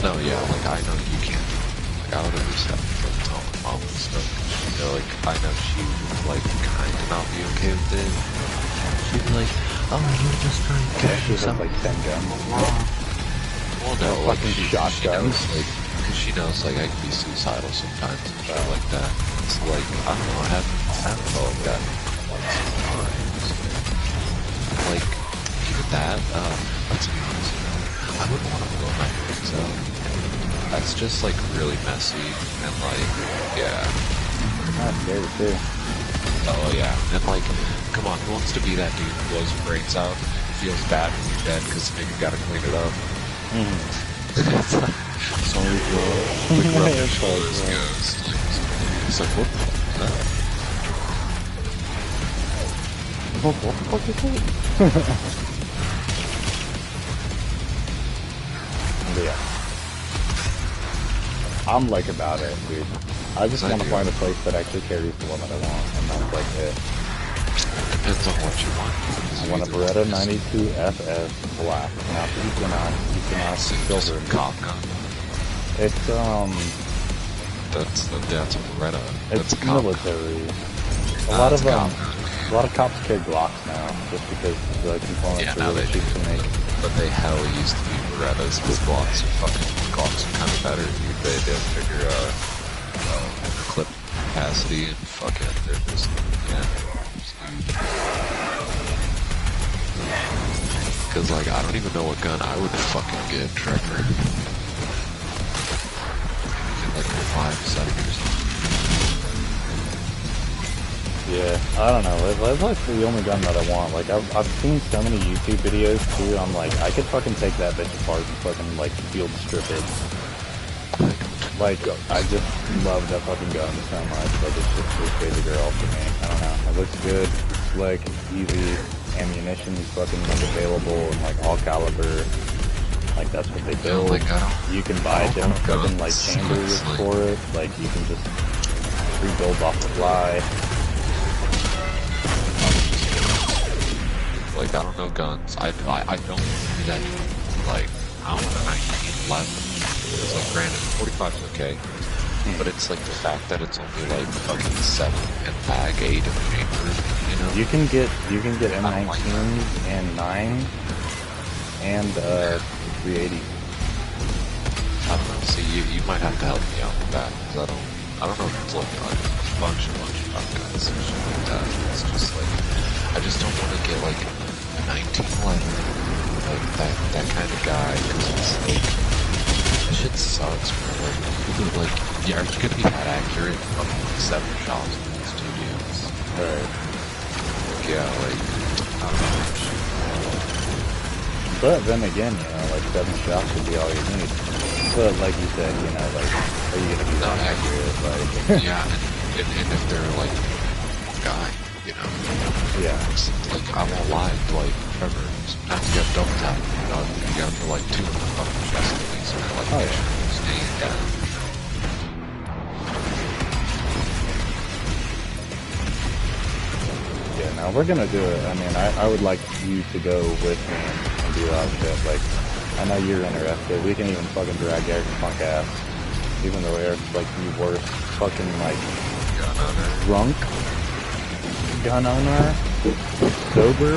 No, yeah, like, I know you can't. Like, I would understand, like, tell my mom and stuff. You know, like, I know she would, like, kind of not be okay with it. She'd be like, oh, you're just trying to Yeah, she has like 10 guns. Well, no, like, fucking shotguns. shotguns. Like, because she knows, like, I can be suicidal sometimes and shit like that. So, like, I don't know, I haven't felt that once sometimes. Like, even that, let's be honest, you know, I wouldn't want to blow my brains out. That's just, like, really messy, and, like, yeah. That's scary too. Oh, yeah, and, like, come on, who wants to be that dude who blows your brains out, feels bad when you're dead, because the nigga gotta clean it up. It's like, sorry, bro. Like, rub your shoulders, ghost. Like, it's like, what the fuck is that? What the fuck is that? Yeah. I'm like about it, dude. I just want to find a place that actually carries the one that I want, and that's like it. Depends on what you want. I want a Beretta 92 FS black, not the Equinox silver. Cop gun. It's That's a Beretta. it's That's a cop military. gun. A lot It's of a cop gun. a lot of cops carry Glocks now, just because the components Yeah, are now really they cheap to make. But they hell used to be Berettas because Glocks are kind of better, dude. They have bigger clip capacity and fucking they're just Because like I don't even know what gun I would fucking get, Trevor. Maybe like a 5.7 or something. Yeah, I don't know. That's like the only gun that I want. Like I've seen so many YouTube videos too. I'm like, I could fucking take that bitch apart and fucking like field strip it. Like I just love that fucking gun so much. Like it's just this baby girl for me. I don't know. It looks good, slick, easy. Ammunition's fucking available and like all caliber. Like that's what they build. Like, you can buy different fucking like guns. chambers Like- for it. Like you can just rebuild off the fly. Like, I don't know guns. I don't do that. Like, I don't know, 1911. Because, like, granted, 45 is okay, but it's like the fact that it's only like fucking 7 and bag 8 in the chamber, you know? You can get I don't like M19s and 9 and 380. I don't know. See, you might have to help me out with that, because I don't know if it's like a bunch of shotguns and shit like that. It's just like, I just don't want to get like a 1911, like that kind of guy, because it's like, that shit sucks, bro. Like, yeah, are you gonna be that accurate on like 7 shots with these 2 dudes? Right. Like, yeah, like, I don't know. But then again, you know, like 7 shots would be all you need. But like you said, you know, like, are you gonna be that accurate? Like, Yeah, and if they're like one guy, you know, yeah, it's like I won't lie, like Trevor, sometimes you have double tap, you know, you got to like 2 in the fucking chest at least, or like oh yeah. staying down. Yeah, no, we're gonna do it. I mean, I would like you to go with me and do that shit. Like, I know you're interested. We can even fucking drag Eric's punk ass. Even though Eric's like the worst fucking like Gun owner. drunk gun owner. Sober,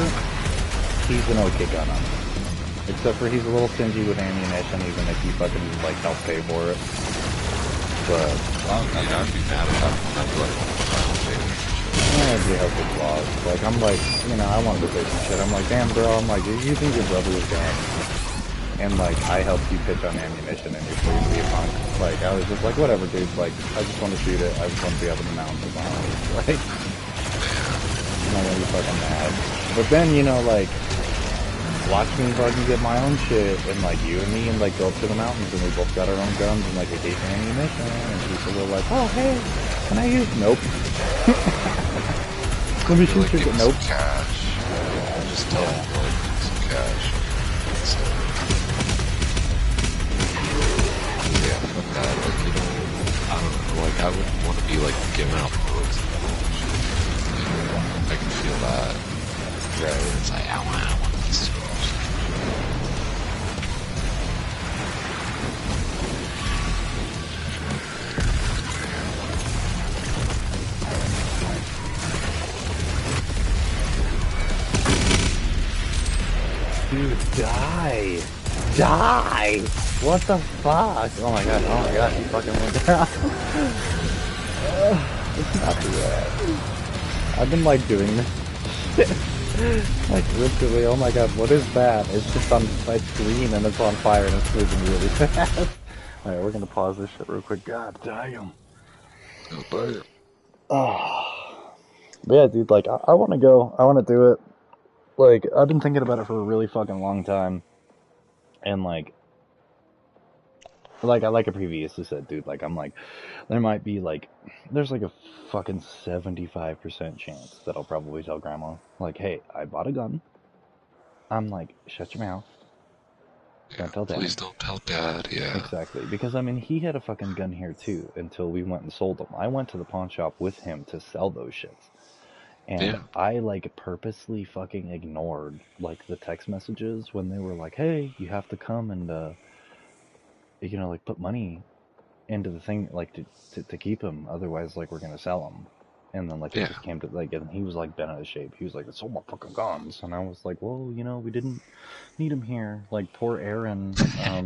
he's an okay gun owner. Except for he's a little stingy with ammunition, even if you fucking like help pay for it. But I'd be mad if I'd be like, they help with laws. Like, I'm like, you know, I wanted to say some shit. I'm like, damn, bro. I'm like, you think your brother was gun? And like, I helped you pitch on ammunition and you're supposed to be a punk. Like, I was just like, whatever, dude. Like, I just want to shoot it. I just want to be up in the mountains. Like, I'm not gonna be fucking mad. But then, you know, like, watch me fucking get my own shit, and like, you and me, and like, go up to the mountains, and we both got our own guns, and like, we gave ammunition, and people were like, oh, hey, can I use? Nope. Let me shoot you. Nope. Cash. Just tell him, like, some cash. So, yeah, fuck that. Like, you know, I don't know. Like, I wouldn't want to be, like, giving out bullets and bullshit. I can feel that. Right. It's like, I want this to Dude, die! Die! What the fuck? Oh my god, he fucking went down. Let's not do that. I've been like doing this. Like literally, oh my god, what is that? It's just on my screen and it's on fire and it's moving really fast. Alright, we're gonna pause this shit real quick. God damn. Oh. But yeah, dude, like, I wanna go. I wanna do it. Like, I've been thinking about it for a really fucking long time. And like I previously said, dude, like, I'm like, there might be like, there's like a fucking 75% chance that I'll probably tell grandma, like, hey, I bought a gun. I'm like, shut your mouth. Don't tell dad. Please don't tell dad, yeah. Exactly, because I mean, he had a fucking gun here too until we went and sold them. I went to the pawn shop with him to sell those shits. And Yeah. I like purposely fucking ignored like the text messages when they were like, hey, you have to come and you know, like, put money into the thing, like, to keep him, otherwise, like, we're gonna sell him. And then, like, it just came to, like, and he was, like, bent out of shape. He was like, it's all my fucking guns. And I was like, well, you know, we didn't need him here. Like, poor Aaron,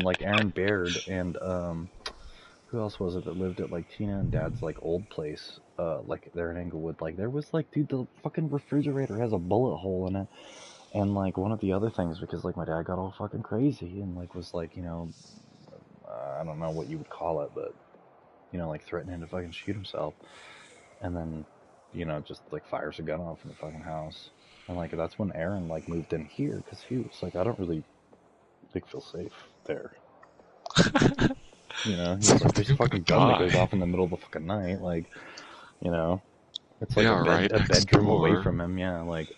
like, Aaron Baird, and, who else was it that lived at, like, Tina and Dad's, like, old place, like, there in Englewood. Like, there was, like, dude, the fucking refrigerator has a bullet hole in it. And, like, one of the other things, because, like, my dad got all fucking crazy and, like, was, like, you know, I don't know what you would call it, but, you know, like, threatening to fucking shoot himself. And then, you know, just, like, fires a gun off in the fucking house. And, like, that's when Aaron, like, moved in here, because he was like, I don't really, like, feel safe there. You know, he's like, there's a fucking gun that goes off in the middle of the fucking night, like, you know, it's like a bedroom away from him, yeah, like,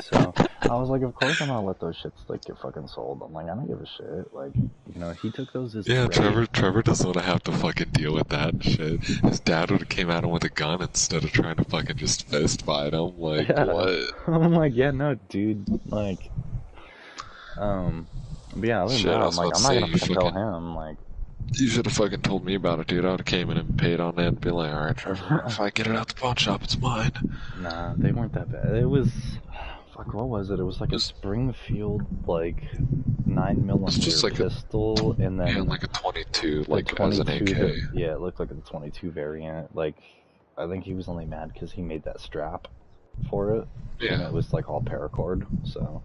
so, I was like, of course I'm gonna let those shits, like, get fucking sold. I'm like, I don't give a shit. Like, you know, he took those as Trevor doesn't want to have to fucking deal with that and shit. His dad would have came at him with a gun instead of trying to fucking just fist fight him. Like, yeah. What? I'm like, yeah, no, dude. Like, but yeah, other than that, I'm like, I'm not gonna fucking tell him. Like, You should have fucking told me about it, dude. I would have came in and paid on it and be like, alright, Trevor, if I get it out the pawn shop, it's mine. Nah, they weren't that bad. It was, fuck, what was it? It was like a It's, Springfield, like, 9 it's just millimeter like a, pistol, and yeah, then like a 22, the like as an 22, AK. yeah, it looked like a 22 variant. Like, I think he was only mad because he made that strap for it, and Yeah, it was, like, all paracord, so.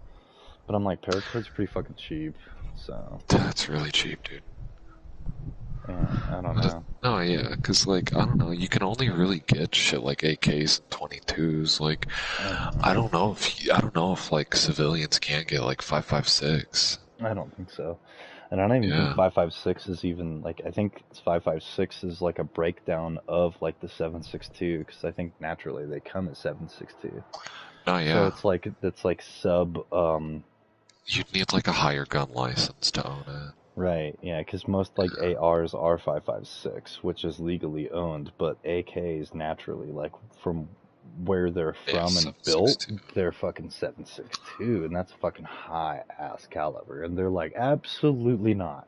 But I'm like, paracord's pretty fucking cheap, so, that's really cheap, dude. yeah, I don't know. No, yeah, because, like, I don't know, you can only really get shit like AKs and 22s. Like, I I don't know if, like, civilians can get, like, 5.56. don't think so. And I don't even think Yeah. 5.56 is even, like, I think 5.56 is like a breakdown of, like, the 7.62, because I think naturally they come at 7.62. No, So yeah. it's like sub, You'd need, like, a higher gun license to own it. right, yeah, because most, like, ARs are 5.56, which is legally owned, but AKs naturally, like, from where they're Yeah, from and built, 7.62. they're fucking 7.62, and that's a fucking high ass caliber, and they're like, absolutely not,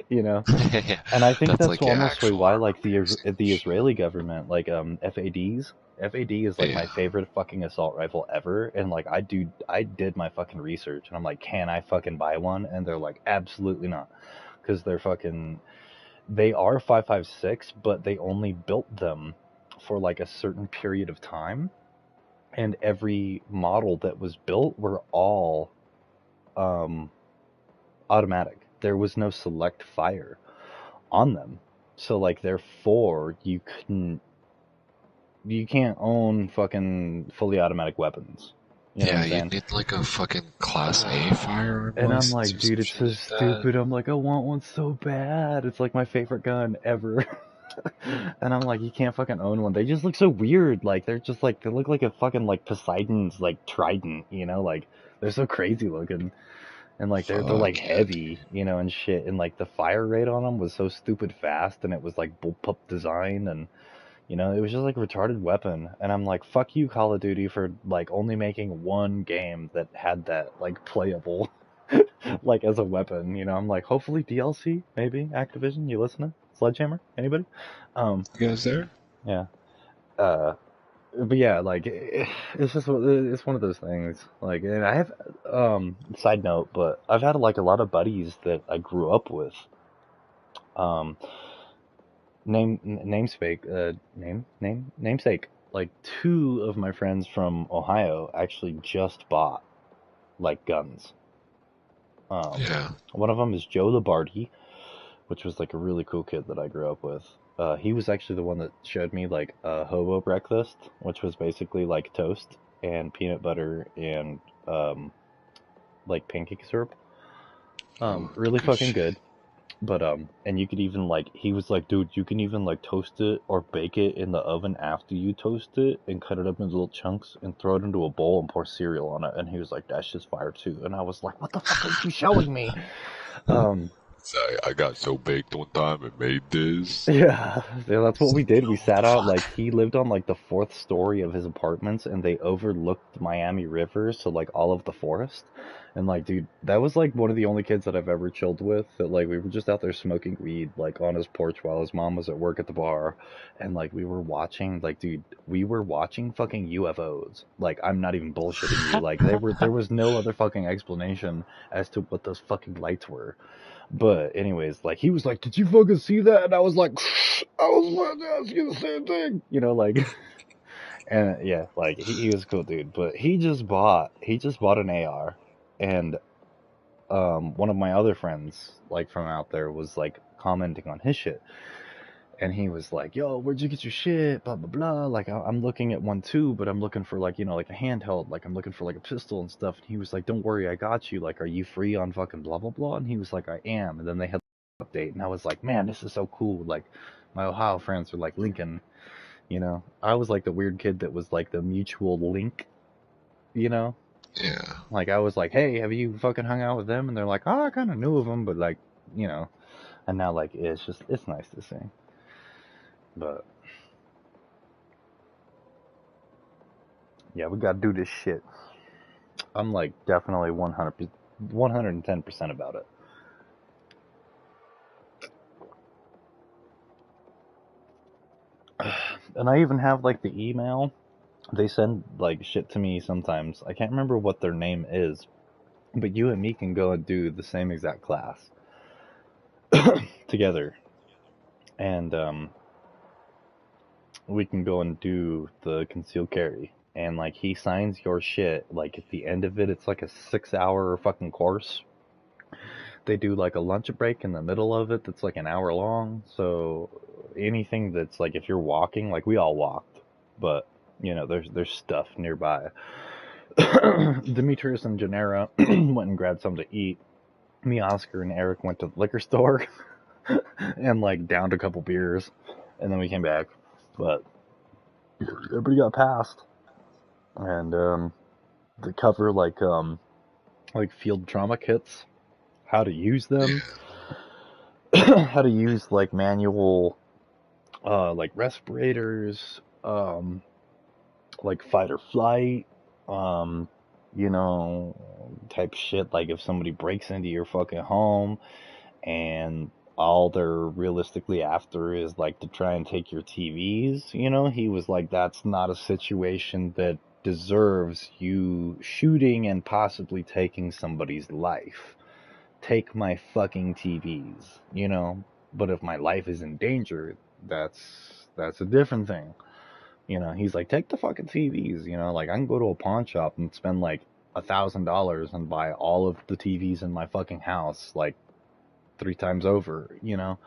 you know? Yeah, And I think that's that's like your honestly actual why, armor like, the usage. Israeli government, like, FADs, FAD is like my Yeah. favorite fucking assault rifle ever, and like I did my fucking research, and I'm like, can I fucking buy one? And they're like, absolutely not, because they are 5.56, but they only built them for like a certain period of time, and every model that was built were all um, automatic. There was no select fire on them, so like therefore you can't own fucking fully automatic weapons. You know what I'm Yeah, saying? you'd need like a fucking Class A firearm And I'm license like, or some dude, it's shit so like that. stupid. I'm like, I want one so bad. It's like my favorite gun ever. And I'm like, you can't fucking own one. They just look so weird. Like they're just like they look like a fucking like Poseidon's like trident, you know? Like they're so crazy looking. And like they're like Fuck yeah, dude. heavy, you know, and shit. And like the fire rate on them was so stupid fast, and it was like bullpup design, and you know, it was just like a retarded weapon. And I'm like, fuck you, Call of Duty, for like only making one game that had that like playable like as a weapon. You know, I'm like, hopefully DLC, maybe Activision. You listening? Sledgehammer? Anybody? Um, You guys there? yeah. Uh, but yeah, like it's just it's one of those things. Like, and I have side note, but I've had like a lot of buddies that I grew up with. Um, namesake. Like two of my friends from Ohio actually just bought like guns. Yeah. One of them is Joe Labarty, which was like a really cool kid that I grew up with. He was actually the one that showed me like a hobo breakfast, which was basically like toast and peanut butter and like pancake syrup. Oh, Really good fucking shit. good. But and you could even like he was like, dude, you can even like toast it or bake it in the oven after you toast it and cut it up into little chunks and throw it into a bowl and pour cereal on it. And he was like, that's just fire too. And I was like, what the fuck are you showing me? Um, So I got so baked one time and made this. yeah, yeah, that's what It's we like, did. yo, We what the sat out fuck? like he lived on like the fourth story of his apartments, and they overlooked the Miami River, so like all of the forest. And like, dude, that was like one of the only kids that I've ever chilled with. That like we were just out there smoking weed like on his porch while his mom was at work at the bar, and like we were watching like, dude, we were watching fucking UFOs. Like I'm not even bullshitting you. Like there was no other fucking explanation as to what those fucking lights were. But anyways, like he was like, "Did you fucking see that?" And I was like, "I was about to ask you the same thing." You know, like, and yeah, like he was a cool dude. But he just bought an AR, and one of my other friends, like from out there, was like commenting on his shit, and he was like, "Yo, where'd you get your shit?" Blah blah blah. Like I'm looking at one too, but I'm looking for like, you know, like a handheld. Like I'm looking for like a pistol and stuff. And he was like, "Don't worry, I got you. Like, are you free on fucking blah blah blah?" And he was like, "I am." And then they had the update, and I was like, "Man, this is so cool." Like my Ohio friends were like Lincoln. You know, I was like the weird kid that was like the mutual link. You know, Yeah. like I was like, "Hey, have you fucking hung out with them?" And they're like, "Oh, I kind of knew of them, but like, you know." And now like it's nice to see, but. Yeah, we gotta do this shit. I'm like definitely 110% about it. And I even have like the email. They send like shit to me sometimes. I can't remember what their name is, but you and me can go and do the same exact class together, and we can go and do the concealed carry. And like he signs your shit. Like at the end of it, it's like a 6-hour fucking course. They do like a lunch break in the middle of it that's like an hour long. So anything that's like if you're walking, like we all walked, but you know there's stuff nearby. Demetrius and Janera went and grabbed something to eat. Me, Oscar, and Eric went to the liquor store and like downed a couple beers, and then we came back. But everybody got passed, and they cover like field trauma kits, how to use them, how to use like manual like respirators, like fight or flight, you know, type shit. Like if somebody breaks into your fucking home and all they're realistically after is like to try and take your TVs, you know, he was like, that's not a situation that deserves you shooting and possibly taking somebody's life. Take my fucking TVs, you know. But if my life is in danger, that's a different thing. You know, he's like, take the fucking TVs, you know, like I can go to a pawn shop and spend like $1,000 and buy all of the TVs in my fucking house, like 3 times over, you know?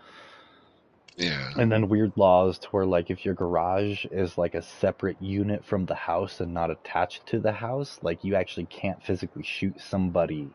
Yeah. And then weird laws to where like if your garage is like a separate unit from the house and not attached to the house, like you actually can't physically shoot somebody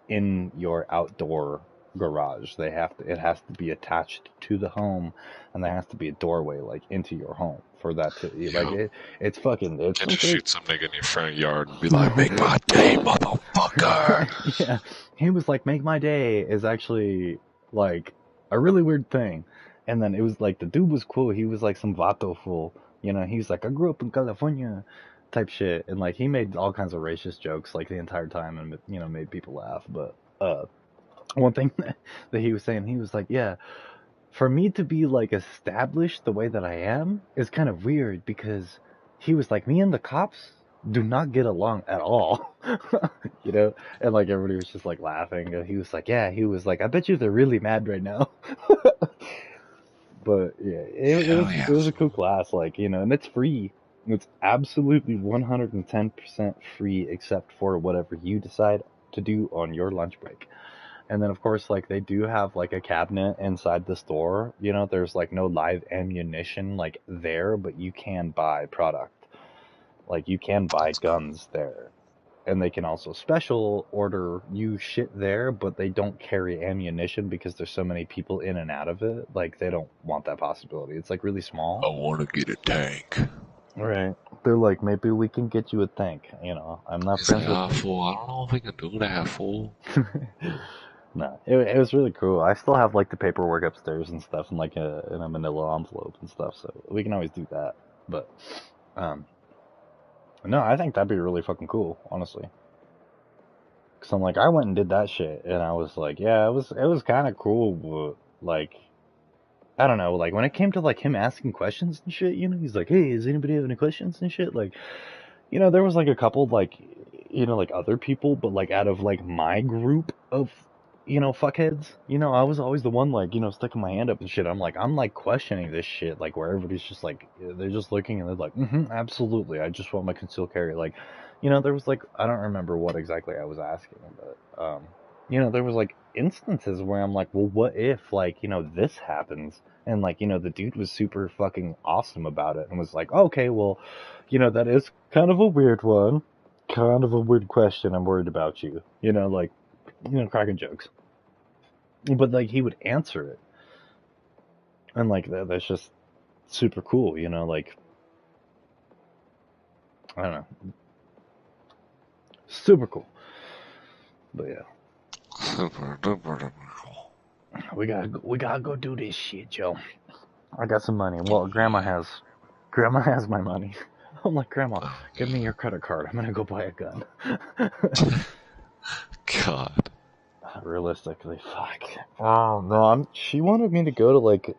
in your outdoor garage. It has to be attached to the home, and there has to be a doorway like into your home for that to like it's fucking it's Can't just crazy. shoot some nigga in your front yard and be like, make my day, motherfucker. Yeah, he was like, make my day is actually like a really weird thing. And then it was like the dude was cool. He was like some vato fool, you know. He was like, I grew up in California type shit, and like he made all kinds of racist jokes like the entire time, and you know made people laugh. But one thing that he was saying, he was like, yeah, for me to be like established the way that I am is kind of weird, because he was like, me and the cops do not get along at all. You know, and like everybody was just like laughing, and he was like, yeah, he was like, I bet you they're really mad right now. But yeah, it was a cool class, like, you know, and it's free. It's absolutely 110% free, except for whatever you decide to do on your lunch break. And then, of course, like, they do have, like, a cabinet inside the store. You know, there's, like, no live ammunition, like, there, but you can buy product. Like, you can buy guns there. And they can also special order you shit there, but they don't carry ammunition because there's so many people in and out of it. Like, they don't want that possibility. It's, like, really small. I want to get a tank. Right. They're like, maybe we can get you a tank. You know, I'm not He's friends like, with... fool, I don't know if we can do that, fool. No, it was really cool. I still have like the paperwork upstairs and stuff, and like in a manila envelope and stuff, so we can always do that. But no, I think that'd be really fucking cool, honestly. Cause I'm like, I went and did that shit, and I was like, yeah, it was kind of cool, but like, I don't know, like when it came to like him asking questions and shit, you know, he's like, hey, does anybody have any questions and shit? Like, you know, there was like a couple like, you know, like other people, but like out of like my group of, you know, fuckheads, you know, I was always the one like, you know, sticking my hand up and shit. I'm like questioning this shit, like where everybody's just like, they're just looking and they're like, absolutely, I just want my concealed carry. Like, you know, there was like, I don't remember what exactly I was asking, but, you know, there was like instances where I'm like, well, what if like, you know, this happens? And like, you know, the dude was super fucking awesome about it and was like, okay, well, you know, that is kind of a weird one. Kind of a weird question. I'm worried about you. You know, like, you know, cracking jokes. But like, he would answer it. And like, that's just super cool, you know, like, I don't know. Super cool. But yeah. Super duper duper cool. We gotta go do this shit, Joe. I got some money. Well, Grandma has my money. I'm like, Grandma, give me your credit card. I'm gonna go buy a gun. God. Realistically, fuck. Oh no, she wanted me to go to like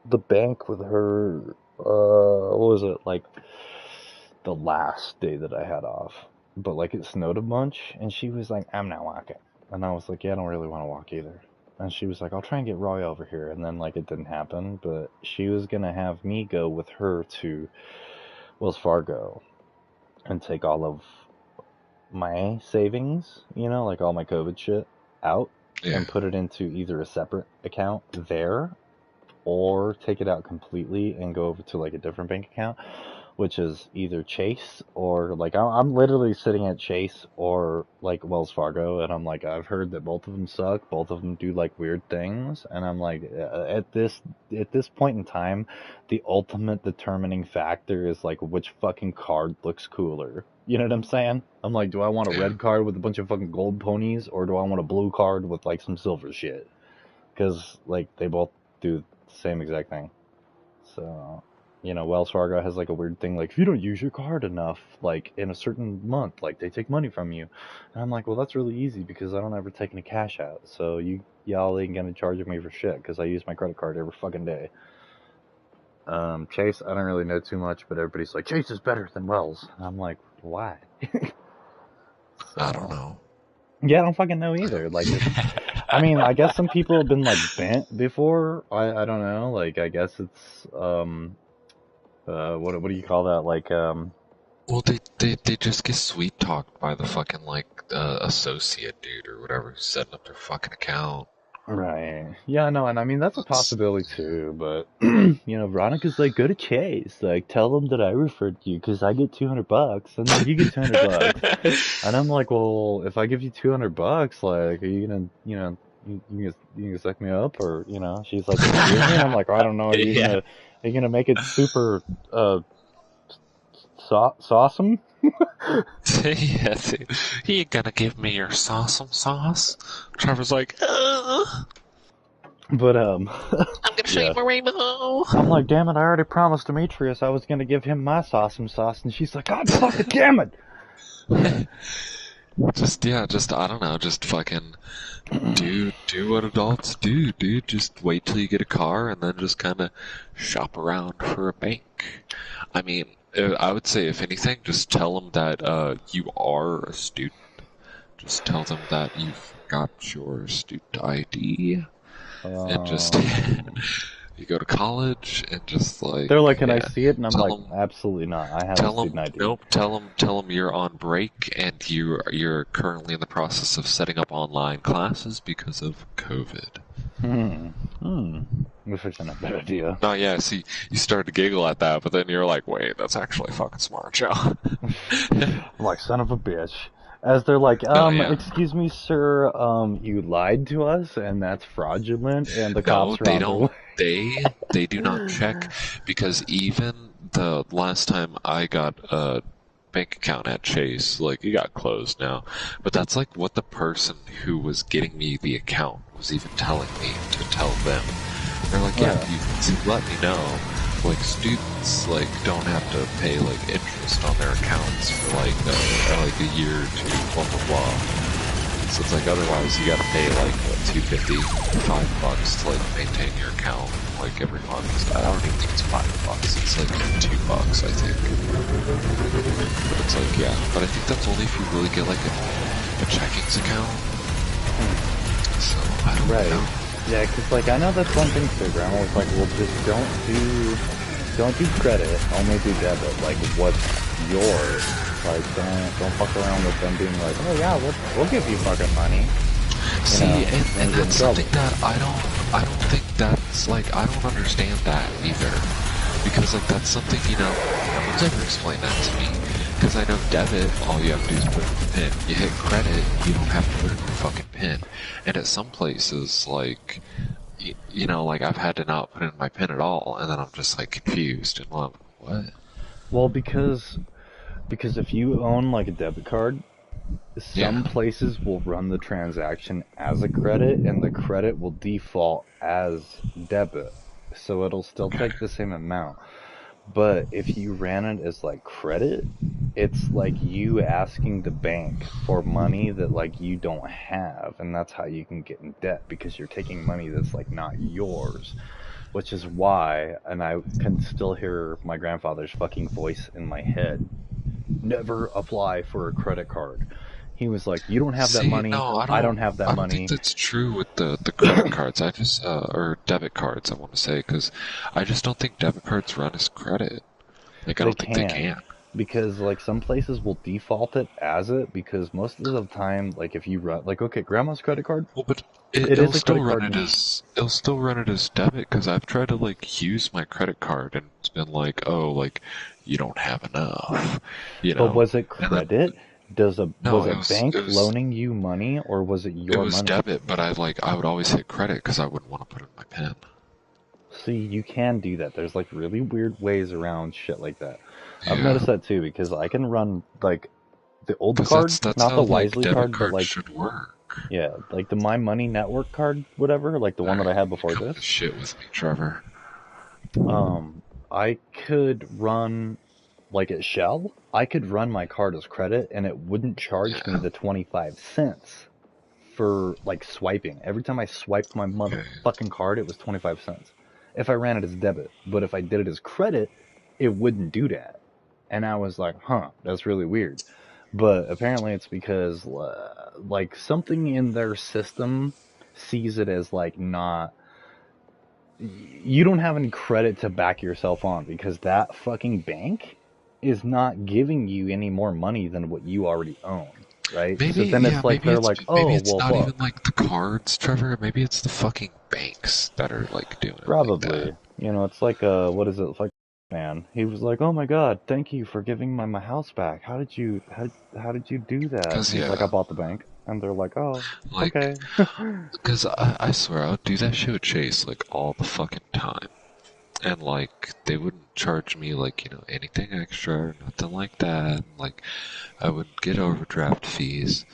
the bank with her what was it, like, the last day that I had off. But, like, it snowed a bunch, and she was like, I'm not walking. And I was like, yeah, I don't really want to walk either. And she was like, I'll try and get Roy over here. And then, like, it didn't happen, but she was gonna have me go with her to Wells Fargo and take all of my savings, like all my COVID shit, out Yeah. and put it into either a separate account there or take it out completely and go over to like a different bank account, which is either Chase or like I'm literally sitting at Chase or like Wells Fargo, and I'm like, I've heard that both of them suck, both of them do like weird things, and I'm like, at this point in time, the ultimate determining factor is like which fucking card looks cooler. You know what I'm saying? I'm like, do I want a Yeah. red card with a bunch of fucking gold ponies, or do I want a blue card with like some silver shit? Because like they both do the same exact thing. So, Wells Fargo has like a weird thing, like if you don't use your card enough, like in a certain month, like they take money from you. And I'm like, well, that's really easy because I don't ever take any cash out. So y'all ain't gonna charge me for shit because I use my credit card every fucking day. Chase, I don't really know too much, but everybody's like, Chase is better than Wells. And I'm like, why? I don't know. Yeah, I don't fucking know either. Like, I mean, I guess some people have been like bent before. I don't know. Like, I guess it's what do you call that? Like, Well, they just get sweet talked by the fucking like associate dude or whatever who's setting up their fucking account. right. Yeah, no, and I mean that's a possibility too. But Veronica's like, go to Chase. Like, tell them that I referred you because I get $200, and then you get $200. And I'm like, well, if I give you $200, like, are you gonna, you gonna suck me up, or She's like, excuse me. And I'm like, I don't know. Are you gonna make it super sauceum? Yeah, dude. You gonna give me your sauce? Trevor's like, But I'm gonna show you my rainbow. I'm like, damn it! I already promised Demetrius I was gonna give him my sauceum sauce, and she's like, God fucking damn it! Just I don't know, just fucking do what adults do, dude. Just wait till you get a car and then just kind of shop around for a bank. I mean, I would say if anything, just tell them that you are a student. Just tell them that you've got your student ID and just you go to college and just like they're like, can I see it? And I'm like, them, absolutely not. I have a student ID. Nope. Tell them you're on break and you're currently in the process of setting up online classes because of COVID. Which isn't a bad idea. Oh yeah, see, you started to giggle at that, but then you're like, wait, that's actually fucking smart, Joe. I'm like, son of a bitch. As they're like, excuse me, sir, you lied to us, and that's fraudulent, and the cops they don't. They do not check, because even the last time I got a bank account at Chase, like, it got closed now, but that's like what the person who was getting me the account was even telling me to tell them. They're like, yeah, you let me know. Like, students, like, don't have to pay, like, interest on their accounts for, like a year or two, blah, blah, blah. So it's like, otherwise you gotta pay, like, what, $2.50, $5 to, like, maintain your account, like, every month. I don't even think it's $5. It's, like, $2, I think. But it's like, yeah. But I think that's only if you really get, like, a checkings account. So, I don't know. Yeah, because, like, I know that's one thing too. Grandma was like, well, just don't do credit, only do debit. Like, what's yours? Like, don't fuck around with them being like, oh yeah, we'll give you fucking money. See, and that's something that I don't think that's, like, I don't understand that either. Because, like, that's something, no one's ever explained that to me. Because I know debit, all you have to do is put in your PIN. You hit credit, you don't have to put in your fucking PIN. And at some places, like, like I've had to not put in my PIN at all, and then I'm just, like, confused. And I'm like, what? Well, because if you own, like, a debit card, some places will run the transaction as a credit, and the credit will default as debit. So it'll still take the same amount. But if you ran it as, like, credit, it's like you asking the bank for money that, like, you don't have, and that's how you can get in debt, because you're taking money that's, like, not yours. which is why, and I can still hear my grandfather's fucking voice in my head. Never apply for a credit card. He was like, you don't have that See, money, no, I don't have that I don't think money. that's true with the credit cards. I just or debit cards. I want to say because I just don't think debit cards run as credit. Like I They don't think they can. can. Because like some places will default it as it because most of the time like if you run like okay grandma's credit card Well, but it it'll is a still credit run card it now. as debit because I've tried to like use my credit card and it's been like, oh, like you don't have enough, you But know. was it And then credit? no, Was a bank loaning you money or was it it your was money? debit, but I would always hit credit because I wouldn't want to put in my PIN. See, you can do that. There's like really weird ways around shit like that. I've Yeah, noticed that too because I can run like the old because card, that's not how the like Wisely debit card, but cards like should work. yeah, like the My Money Network card, whatever, like the one that I Alright, had you before come to this. shit with me, Trevor. I could run like at Shell, I could run my card as credit and it wouldn't charge me Yeah, the 25 cents for like swiping. Every time I swiped my okay. motherfucking card, it was 25 cents. If I ran it as debit, but if I did it as credit, it wouldn't do that. And I was like, huh, that's really weird. But apparently it's because like something in their system sees it as like not you don't have any credit to back yourself on because that fucking bank is not giving you any more money than what you already own, right? So Maybe, then yeah, it's like they're like, maybe "Oh, it's well, not even fuck." like the cards, Trevor. Maybe it's the fucking banks that are like doing it like that. Probably. You know, it's like what is it? It's like man. He was like, "Oh my god, thank you for giving my house back. How did you do that?" And Cause he's like, "I yeah, bought the bank." And they're like, "Oh, like, okay." cause I swear I would do that shit with Chase like all the fucking time, and like they wouldn't charge me like anything extra or nothing like that. Like I would get overdraft fees.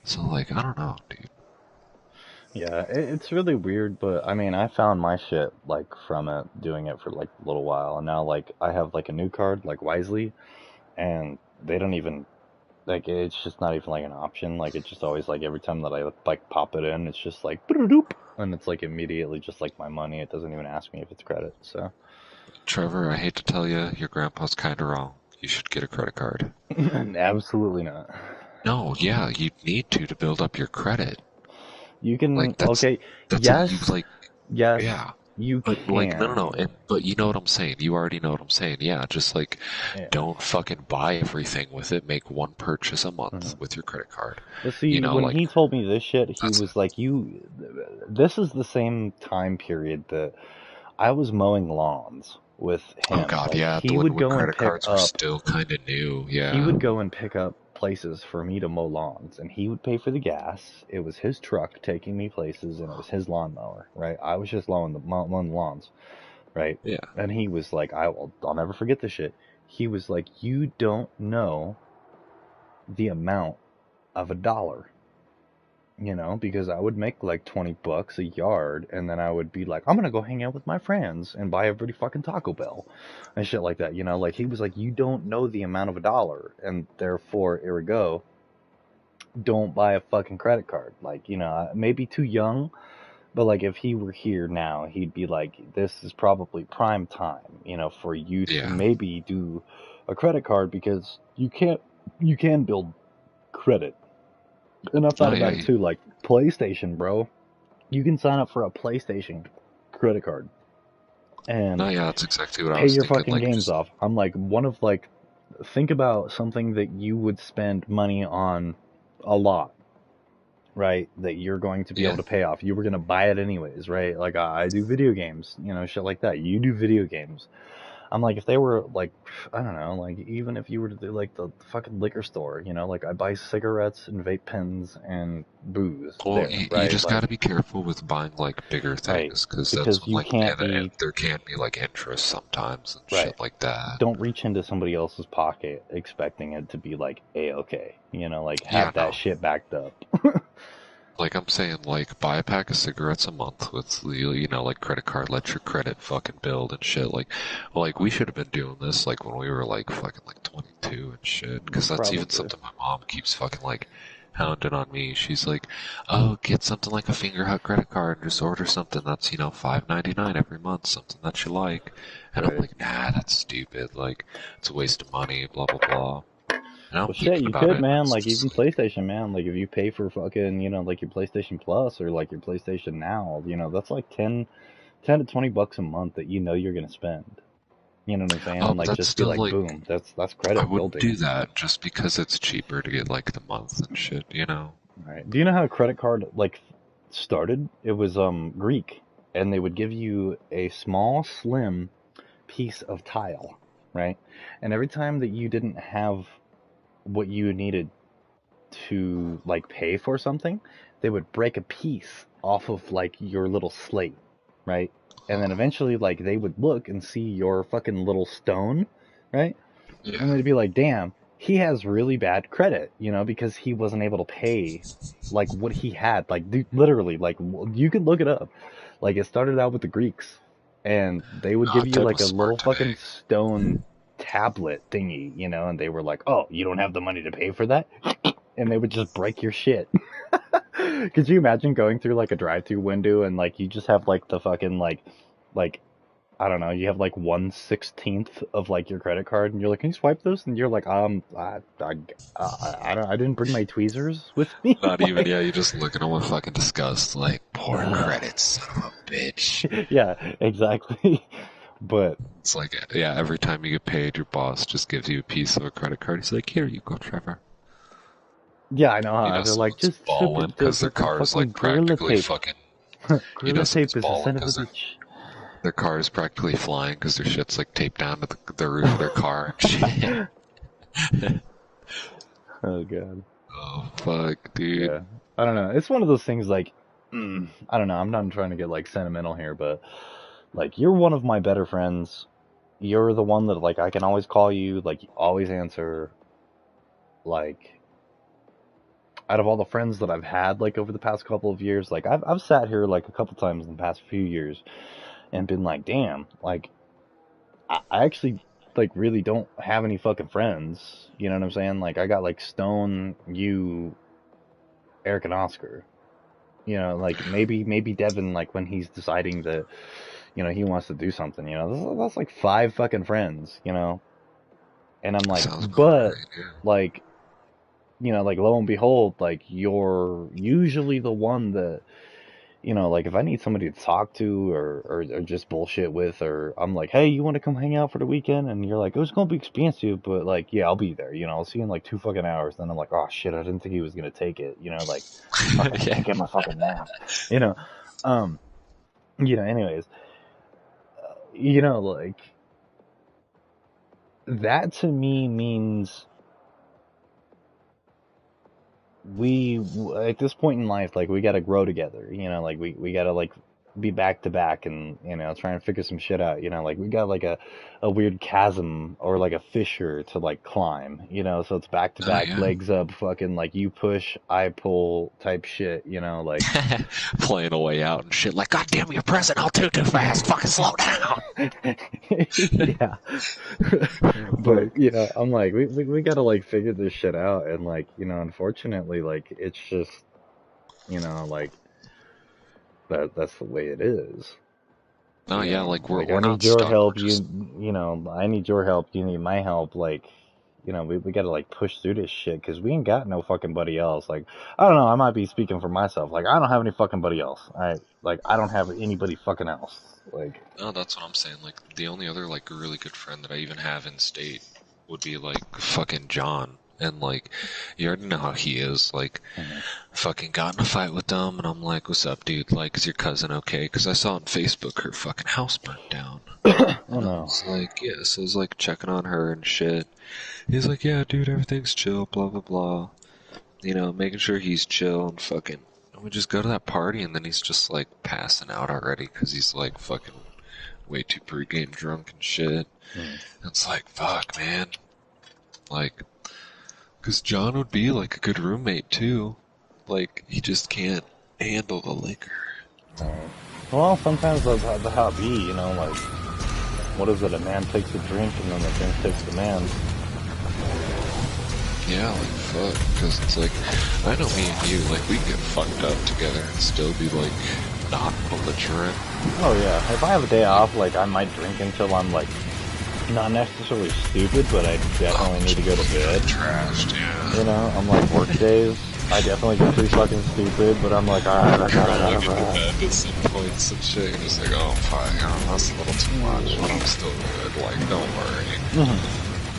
So like I don't know, dude. Yeah, it's really weird, but I mean, I found my shit like from it, doing it for like a little while, and now like I have like a new card, like Wisely, and they don't even like it's just not even like an option. Like it's just always like every time that I like pop it in, it's just like doop, and it's like immediately just like my money. It doesn't even ask me if it's credit. So Trevor, I hate to tell you, your grandpa's kind of wrong. You should get a credit card. absolutely not. No, yeah, you need to build up your credit. You can Like okay, that's a you yes, like yes, yeah. you But like no no no, can. but you know what I'm saying. You already know what I'm saying. Yeah, just like Yeah. don't fucking buy everything with it. Make one purchase a Mhm. month with your credit card. But see, when Like he told me this shit, he that's it. was like, "You." This is the same time period that I was mowing lawns with Oh him. God, Like yeah, he the would when go and credit pick cards were up. still kind of new. He Yeah, would go and pick up places for me to mow lawns, and he would pay for the gas. It was his truck taking me places, and it was his lawnmower. Right? I was just mowing the lawns. Right? yeah. And he was like, I'll never forget this shit. He was like, "You don't know the amount of a dollar." Because I would make like 20 bucks a yard and then I would be like, I'm gonna go hang out with my friends and buy everybody fucking Taco Bell and shit like that. Like he was like, you don't know the amount of a dollar and therefore, ergo, don't buy a fucking credit card. Like, maybe too young, but like if he were here now, he'd be like, this is probably prime time, for you to Yeah. maybe do a credit card because you can build credit. And I've Oh thought yeah. about it too, like PlayStation, bro. You can sign up for a PlayStation credit card and No, yeah, that's exactly what I pay was your thinking. fucking Like games just off. I'm like, think about something that you would spend money on a lot, right? That you're going to be able yeah. to pay off. You were going to buy it anyways, right? Like, I do video games, shit like that. You do video games. I'm like, if they were like, I don't know, like even if you were to do like the fucking liquor store, like I buy cigarettes and vape pens and booze Well, there, you right? just got Like, to be careful with buying like bigger right, things, because that's because when you like can't and be there can be like interest sometimes and right. shit like that. Don't reach into somebody else's pocket expecting it to be like a-okay. Like Yeah, have that no. shit backed up. Like I'm saying, like buy a pack of cigarettes a month with the like credit card, let your credit fucking build and shit. Like we should have been doing this like when we were like fucking like 22 and shit, because that's even Probably. something my mom keeps fucking like pounding on me. She's like, "Oh, get something like a Finger Hut credit card and just order something that's, $5.99 every month, something that you like." And I'm Right. like, "Nah, that's stupid. Like, it's a waste of money, blah, blah, blah." And I'm Well, shit, thinking you about could, it, and man. it's Like just even like, PlayStation, man. Like if you pay for fucking, like your PlayStation Plus or like your PlayStation Now, that's like 10 to 20 bucks a month that you're gonna spend. You know what I'm oh, saying? but Like that's just be still like, like, boom, that's I credit wouldn't building. do that just because it's cheaper to get like the month and shit, Right. Do you know how a credit card like started? It was Greek, and they would give you a small, slim piece of tile, right? And every time that you didn't have what you needed to like pay for something, they would break a piece off of like your little slate, right? And then eventually like they would look and see your fucking little stone, right? And Yeah. they'd be like, "Damn, he has really bad credit, because he wasn't able to pay like what he had." Like dude, literally, like you can look it up. Like it started out with the Greeks, and they would Oh, give you Ted like was a little smart fucking today. stone tablet thingy, and they were like, "Oh, you don't have the money to pay for that?" And they would just break your shit. Could you imagine going through like a drive-through window and like you just have like the fucking like I don't know, you have like 1/16 of like your credit card, and you're like, "Can you swipe this?" And you're like, I didn't bring my tweezers with me." Not even, Like, yeah, you just look at him with fucking disgust, like, poor credit, son of a bitch. yeah, exactly. But It's like, yeah, every time you get paid, your boss just gives you a piece of a credit card. He's like, here you go, Trevor. yeah, I know how they're like, Someone's just balling because their put the car is fucking like gorilla practically tape. fucking, Gorilla someone's tape is a balling son of a because bitch. their car is practically flying because their shit's like taped down to the roof of their car and shit. Oh god. Oh, fuck, dude. Yeah. I don't know. It's one of those things like, I don't know. I'm not trying to get like sentimental here, but like you're one of my better friends. You're the one that like I can always call you, like you always answer. Like out of all the friends that I've had like over the past couple of years, like I've sat here like a couple times in the past few years and been like, damn, like I actually like really don't have any fucking friends. You know what I'm saying? Like I got like Stone, you, Eric, and Oscar. Like maybe Devin, like when he's deciding that, he wants to do something, that's like five fucking friends, and I'm like, Sounds about but right, yeah. like, like lo and behold, like you're usually the one that, like if I need somebody to talk to or just bullshit with, or I'm like, hey, you want to come hang out for the weekend? And you're like, it was going to be expensive, but like, yeah, I'll be there. I'll see you in like 2 fucking hours. Then I'm like, oh shit, I didn't think he was going to take it. Like, fuck, I Yeah. can't get my fucking nap. Um, anyways, like that to me means we at this point in life, like we got to grow together, like we got to like be back to back and try and figure some shit out, like we got like a weird chasm or like a fissure to like climb, so it's back to Oh, back, yeah. legs up, fucking like you push I pull type shit, like Playing a way out and shit, like, God damn, you're pressing all too fast, fucking slow down. yeah. But I'm like we gotta like figure this shit out, and like unfortunately like it's just like that's the way it is. No, yeah, like Like I we're not need your stuck. We're help, just I need your help, you need my help, like we gotta like push through this shit because we ain't got no fucking buddy else. Like I don't know, I might be speaking for myself, like I don't have any fucking buddy else. Like I don't have anybody fucking else. Like no. That's what I'm saying. Like the only other like really good friend that I even have in state would be like fucking John. And like, you already know how he is. Like, fucking got in a fight with them, and I'm like, "What's up, dude? Like, is your cousin okay?" Because I saw on Facebook her fucking house burnt down. oh And I no. was like, yeah, so I was like checking on her and shit. He's like, yeah, dude, everything's chill, blah, blah, blah. Making sure he's chill and fucking. And we just go to that party and then he's just like passing out already because he's like fucking way too pregame drunk and shit. And it's like, fuck, man. Like, because John would be like a good roommate too. Like, he just can't handle the liquor. Well, sometimes that's how it be, like, what is it, a man takes a drink and then the drink takes the man. Yeah, like fuck, because it's like, I know me and you, like we get fucked up together and still be like not belligerent. Oh yeah, if I have a day Like, off, like I might drink until I'm like not necessarily stupid, but I oh, definitely need to go to bed. trashed, yeah. You know, I'm like work days. I definitely get pretty fucking stupid, but I'm like, alright, I Trying to gotta get to go. bed at some points and shit, you're just like, oh fuck, that's a little too much, but I'm still good, like, don't worry.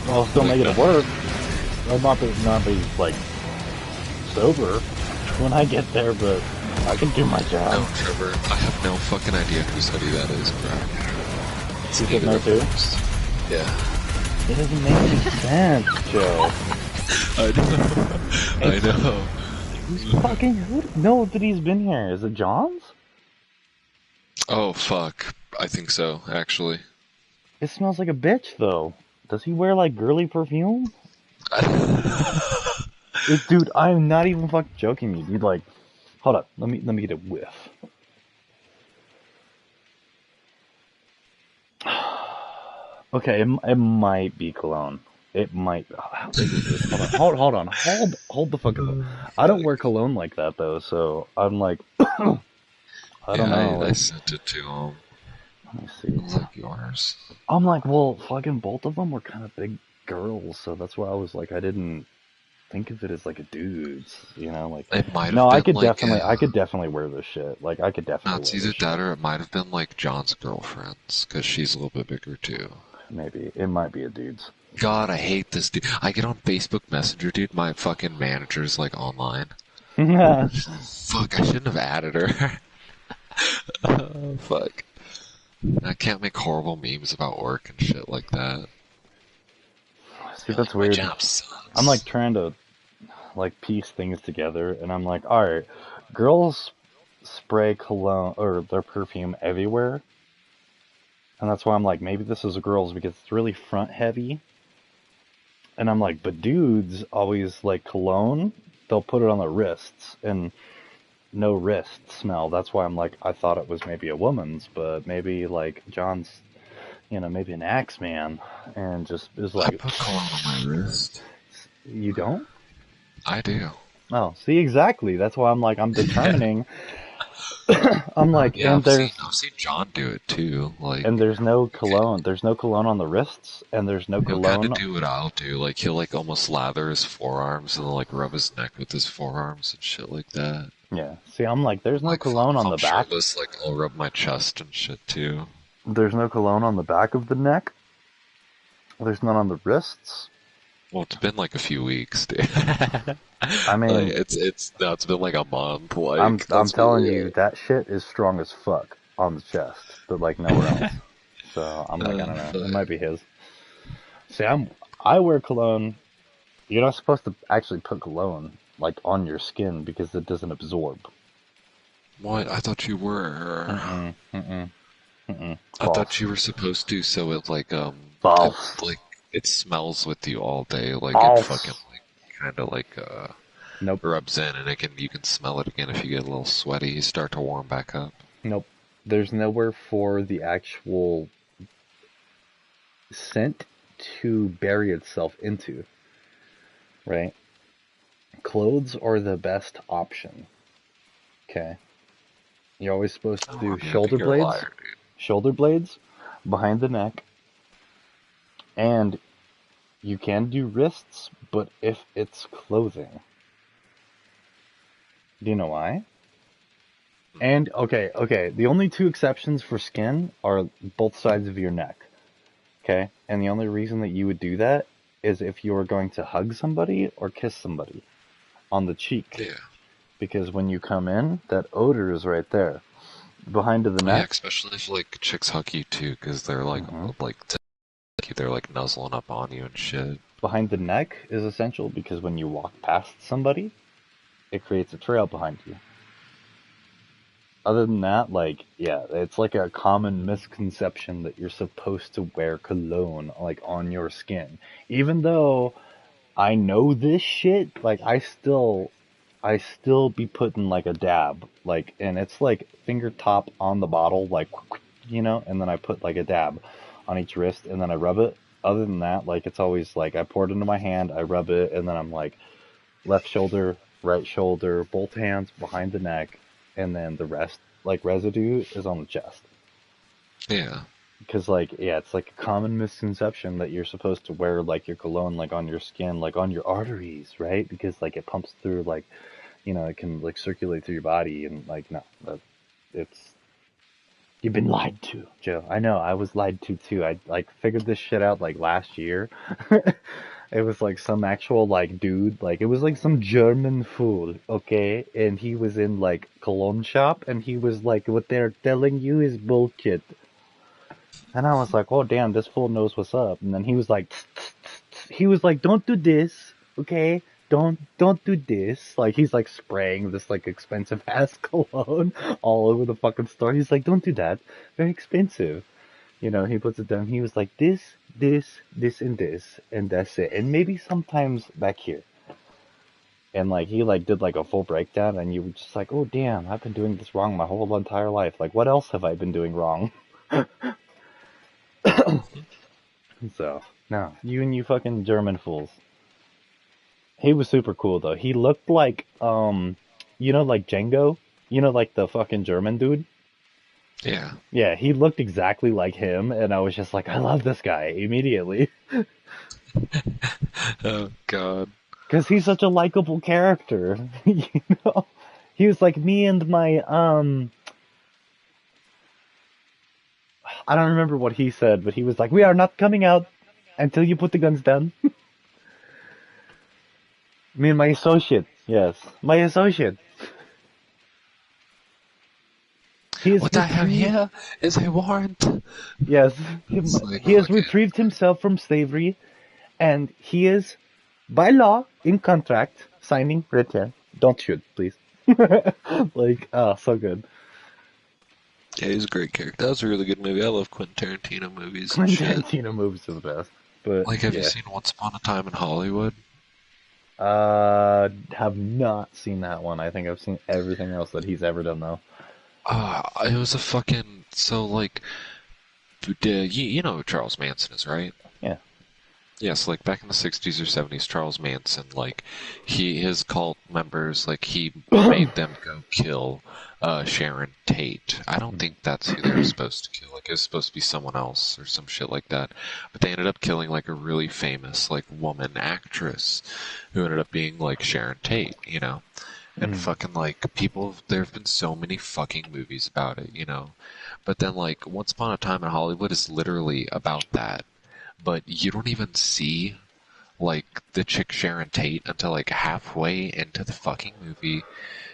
I'll still Like, make it no, to work. I'll not be like sober when I get there, but I can do my job. no, Trevor, I have no fucking idea whose hoodie that is, bro. It's You said neither no of too? ours. Yeah. It doesn't make any sense, Joe. I know. I know. Who's fucking who? No, that he's been here. Is it John's? Oh, fuck. I think so, actually. It smells like a bitch, though. Does he wear like girly perfume? Dude, I'm not even fucking joking you. Dude, like, hold up. Let me get a whiff. Okay, it might be cologne. It might. How big is this? Hold on. Hold the fuck up. I don't wear cologne like that though, so I'm like, I don't know. I Like, sent it to him. let me It was see. like yours. I'm like, well, fucking both of them were kind of big girls, so that's why I was like, I didn't think of it as like a dude's, you know, like. It might No, have I been could like, definitely, I could definitely wear this shit. Like, I could no, definitely it's wear either this that shit. or it might have been like John's girlfriend's, because she's a little bit bigger too. Maybe it might be a dude's. God, I hate this dude. I get on Facebook Messenger, dude. My fucking manager's like online. Fuck, I shouldn't have added her. Oh, fuck. I can't make horrible memes about work and shit like that. See, You're that's like, my weird. job sucks. I'm like trying to like piece things together, and I'm like, all right, girls spray cologne or their perfume everywhere, and that's why I'm like, maybe this is a girls because it's really front heavy. And I'm like, but dudes always like cologne. They'll put it on their wrists and no wrist smell. That's why I'm like, I thought it was maybe a woman's, but maybe like John's, you know, maybe an axe man, and just is I like, put cologne on my wrist. you don't? I do. Oh, see, exactly. That's why I'm like, I'm determining. I'm like, Yeah, and I've seen John do it too. Like, there's no cologne. There's no cologne on the wrists, and there's no he'll kind cologne. of do what I'll do. Like, he'll like almost lather his forearms and then like rub his neck with his forearms and shit like that. Yeah. See, I'm like, there's no Like, cologne if on I'm the back. shirtless, like I'll rub my chest and shit too. There's no cologne on the back of the neck. There's none on the wrists. Well, it's been like a few weeks, dude. I mean, like, it's been like a month. Like, I'm let's be telling real. you, that shit is strong as fuck on the chest, but like nowhere else. So I'm like, I don't know. It might be his. See, I wear cologne. You're not supposed to actually put cologne like on your skin because it doesn't absorb. What? I thought you were. Mm-mm. I False. thought you were supposed to, so it like False. it smells with you all day, like False. it fucking like kind of like Nope. rubs in, and you can smell it again if you get a little sweaty. You start to warm back up. Nope. There's nowhere for the actual scent to bury itself into. Right? Clothes are the best option. Okay. You're always supposed to do shoulder You're a blades. liar, dude. Shoulder blades behind the neck. And you can do wrists, but if it's clothing. Do you know why? And okay, the only two exceptions for skin are both sides of your neck. Okay? And the only reason that you would do that is if you were going to hug somebody or kiss somebody on the cheek. Yeah. Because when you come in, that odor is right there. Behind of the Yeah, neck. especially if like chicks hug you too, because they're like they're like nuzzling up on you and shit. Behind the neck is essential because when you walk past somebody, it creates a trail behind you. Other than that, like, yeah, it's like a common misconception that you're supposed to wear cologne, like, on your skin. Even though I know this shit, like, I still be putting, like, a dab, like, and it's, like, finger top on the bottle, like, you know, and then I put, like, a dab on each wrist, and then I rub it other than that, like, it's always like I pour it into my hand, I rub it, and then I'm like left shoulder, right shoulder, both hands behind the neck, and then the rest, like residue, is on the chest. Yeah. Because, like, yeah, it's like a common misconception that you're supposed to wear like your cologne like on your skin, like on your arteries, right? Because like it pumps through, like, it can like circulate through your body, and like no, it's you've been lied to, Joe. I know, I was lied to too. I like figured this shit out like last year. It was like some actual like dude, like it was like some German fool, okay? And he was in like cologne shop, and he was like, what they're telling you is bullshit. And I was like, oh damn, this fool knows what's up. And then he was like, "Tsk, tsk, tsk, tsk." He was like, don't do this, okay? Don't do this. Like he's like spraying this like expensive ass cologne all over the fucking store. He's like, don't do that. Very expensive. He puts it down. He was like, this, and this, and that's it. And maybe sometimes back here. And like he like did like a full breakdown, and you were just like, oh damn, I've been doing this wrong my whole entire life. Like what else have I been doing wrong? So, no, you and you fucking German fools. He was super cool though. He looked like, like Django? Like the fucking German dude? Yeah. Yeah, he looked exactly like him, and I was just like, I love this guy immediately. Oh God. Because he's such a likable character, He was like me and my, I don't remember what he said, but he was like, we are not coming out until you put the guns down. Me and my associate. Yes, my associate. What I have here is a warrant. Yes, like, he has okay. retrieved himself from slavery, and he is, by law, in contract, signing right here. Don't shoot, please. Like, oh, so good. Yeah, he's a great character. That was a really good movie. I love Quentin Tarantino movies. Quentin and shit. Tarantino movies are the best. But Like, have yeah. you seen Once Upon a Time in Hollywood? Have not seen that one. I think I've seen everything else that he's ever done, though. It was a fucking like, you know who Charles Manson is, right? Yeah. Yes, like back in the 60s or 70s, Charles Manson, like, his cult members, like, he made them go kill Sharon Tate. I don't think that's who they were supposed to kill. Like, it was supposed to be someone else or some shit like that. But they ended up killing, like, a really famous, like, woman actress who ended up being, like, Sharon Tate, And fucking, like, there have been so many fucking movies about it, But then, like, Once Upon a Time in Hollywood is literally about that. But you don't even see, like, the chick Sharon Tate until, like, halfway into the fucking movie.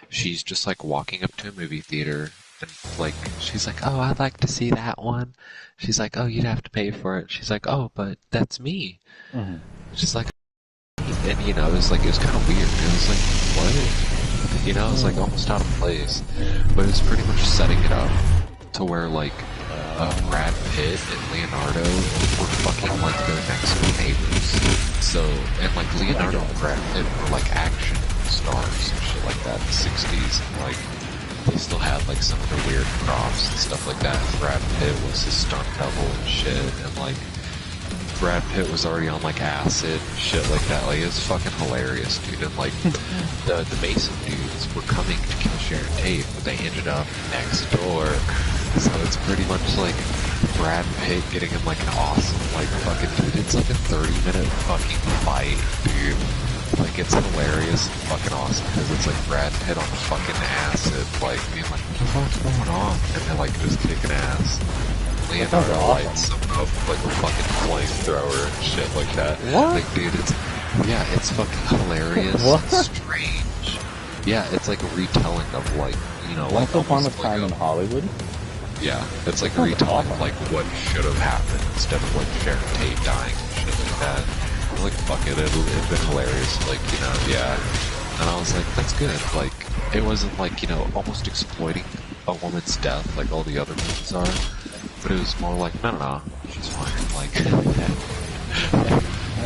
She's just, like, walking up to a movie theater, and, like, she's like, oh, I'd like to see that one. She's like, oh, you'd have to pay for it. She's like, oh, but that's me. Mm-hmm. She's like, and, it was kind of weird. It was like, what? It was, like, almost out of place. But it was pretty much setting it up to where, like, Brad Pitt and Leonardo were fucking like their next door neighbors. So, and like Leonardo and Brad Pitt were like action stars and shit like that in the 60s. And like, they still had like some of their weird props and stuff like that. Brad Pitt was his stunt double and shit. And like, Brad Pitt was already on like acid and shit like that. Like, it's fucking hilarious, dude. And like, the Mason dudes were coming to kill Sharon Tate, but they ended up next door. So it's pretty much like Brad Pitt getting in like an awesome, like, fucking, dude, it's like a 30-minute fucking fight, dude. Like, it's hilarious and fucking awesome because it's like Brad Pitt on fucking acid, like, being like, what the fuck's going on? And then, like, just kicking ass. Leonardo lights him up with, like, a fucking flamethrower and shit like that. What? Like, dude, it's fucking hilarious What? and strange. Yeah, it's like a retelling of, like, Once like, Upon a almost like Time in Hollywood? Yeah, it's like a Sounds retelling awful. of like what should have happened instead of like Sharon Tate dying and shit like that. I'm like, fuck it, it'd been hilarious. Like, yeah. And I was like, that's good. Like, it wasn't like, almost exploiting a woman's death like all the other movies are. But it was more like, no, she's fine. Like,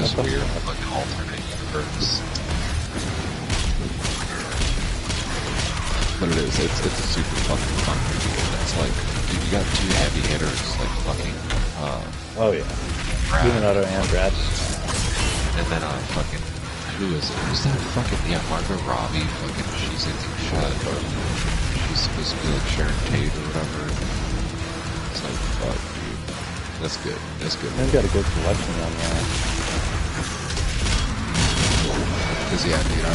this weird, like, alternate universe. But it's a super fucking fun movie. And it's like, dude, you got two heavy hitters, like fucking Oh yeah. Brad, Leonardo and Brad. and then fucking who is it? Who's that fucking Margot Robbie? Fucking she's I think she's supposed to be like Sharon Tate or whatever. It's like fuck, dude. That's good. That's good. They've got a good selection on there. Because yeah, dude,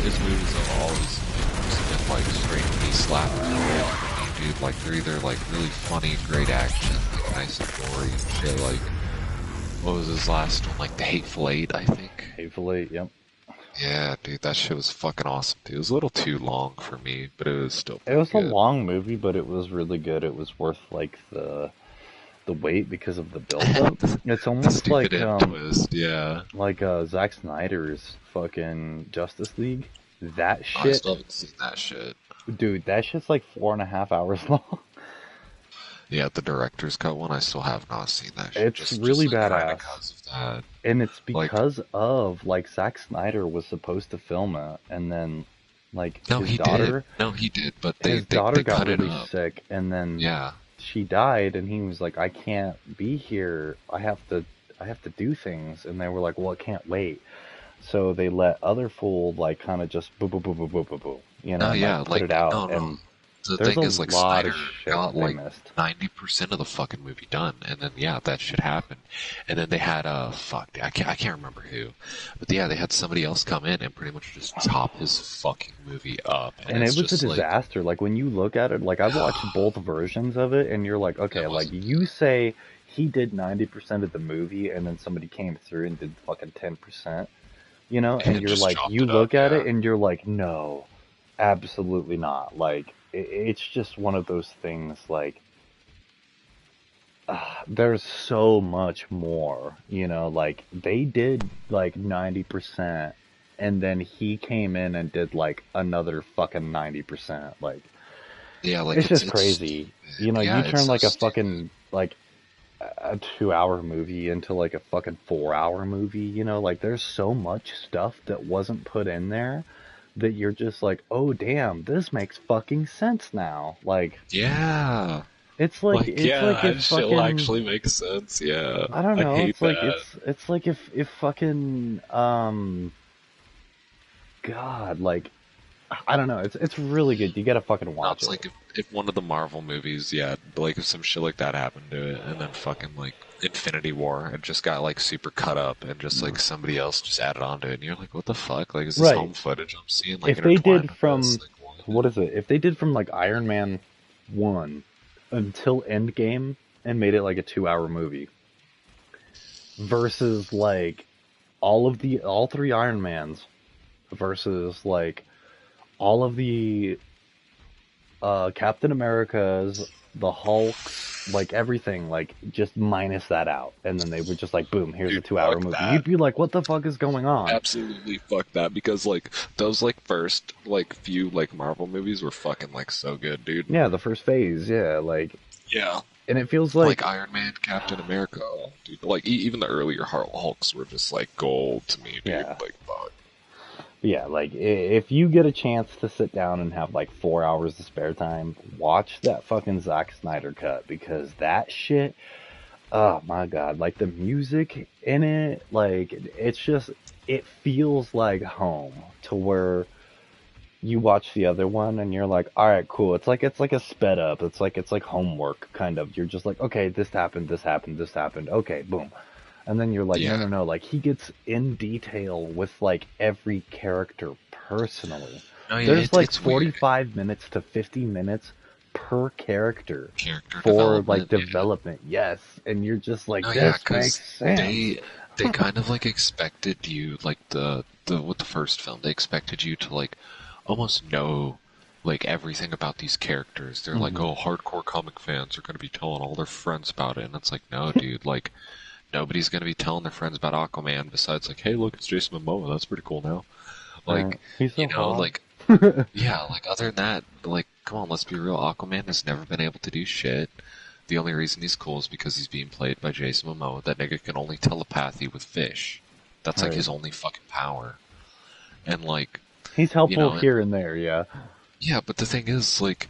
his movies have always been like straight knee slapping. Dude, like they're either like really funny, great action, like nice and gory and shit. Like what was his last one? Like The Hateful Eight, I think. Hateful Eight, yep. Yeah, dude, that shit was fucking awesome. Dude, it was a little too long for me, but it was still. It was good. a long movie, but it was really good. It was worth like the wait because of the build-up. It's almost like twist, yeah. Like Zack Snyder's fucking Justice League. That shit. I still haven't seen that shit. Dude, that shit's like 4.5 hours long. Yeah, the director's cut one, I still have not seen that shit. It's really like, badass. Because of that. And it's because of like Zack Snyder was supposed to film it, and then like his daughter. No, he did, but his daughter got really sick, and then yeah, she died, and he was like, "I can't be here. I have to do things." And they were like, "Well, it can't wait." So they let other fool like kind of just boo boo boo boo boo boo boo, you know, put it out, and the thing is, like, Snyder got like missed. 90% of the fucking movie done, and then yeah, that shit happened, and then they had I can't remember who, but yeah, they had somebody else come in and pretty much just top his fucking movie up, and it was a disaster. Like when you look at it, like I've watched both versions of it, and you're like, okay, like you say he did 90% of the movie, and then somebody came through and did fucking 10%, you know, and you're like, you look at it and you're like, no, absolutely not, like. It's just one of those things, like, there's so much more, you know, like, they did, like, 90%, and then he came in and did, like, another fucking 90%, like, yeah, like, it's just crazy, you know, you turn, like, a fucking, like, a 2-hour movie into, like, a fucking 4-hour movie, you know, like, there's so much stuff that wasn't put in there, that you're just like, oh damn, this makes fucking sense now. Like, yeah, it's like if fucking actually makes sense. Yeah, I don't know. It's like it's like if fucking God, like I don't know. It's really good. You gotta fucking watch it. It's like if one of the Marvel movies, yeah, like if some shit like that happened to it, and then fucking like Infinity War, it just got like super cut up, and just like somebody else just added onto it, and you're like, what the fuck? Like, is this home footage I'm seeing? Like, if they did from what is it? If they did from like Iron Man 1 until Endgame and made it like a 2-hour movie, versus like all 3 Iron Mans, versus like all of the Captain Americas, the Hulks, like everything, like just minus that out, and then they would just like, boom, here's a 2-hour movie. You'd be like, what the fuck is going on? Absolutely fuck that, because like those like first like few like Marvel movies were fucking like so good, dude. Yeah, the first phase, yeah, like yeah, and it feels like Iron Man, Captain America, dude. Like even the earlier Hulks were just like gold to me, dude. Yeah. Like fuck. Yeah, like, if you get a chance to sit down and have, like, 4 hours of spare time, watch that fucking Zack Snyder cut, because that shit, oh my god, like, the music in it, like, it's just, it feels like home, to where you watch the other one, and you're like, alright, cool, it's like a sped up, it's like homework, kind of, you're just like, okay, this happened, okay, boom. And then you're like, no, like, he gets in detail with, like, every character personally. There's, like, 45 weird. Minutes to 50 minutes per character for, like, development. Yes. And you're just like, this makes sense. They kind of, like, expected you, like, with the first film, they expected you to, like, almost know, like, everything about these characters. They're like, oh, hardcore comic fans are going to be telling all their friends about it. And it's like, no, dude, like... Nobody's gonna be telling their friends about Aquaman besides like, hey, look, it's Jason Momoa. That's pretty cool now. Like, he's so you know, hot. like, yeah, like other than that, like, come on, let's be real. Aquaman has never been able to do shit. The only reason he's cool is because he's being played by Jason Momoa. That nigga can only telepathy with fish. That's like his only fucking power. And like, he's helpful here and there, yeah. Yeah, but the thing is, like,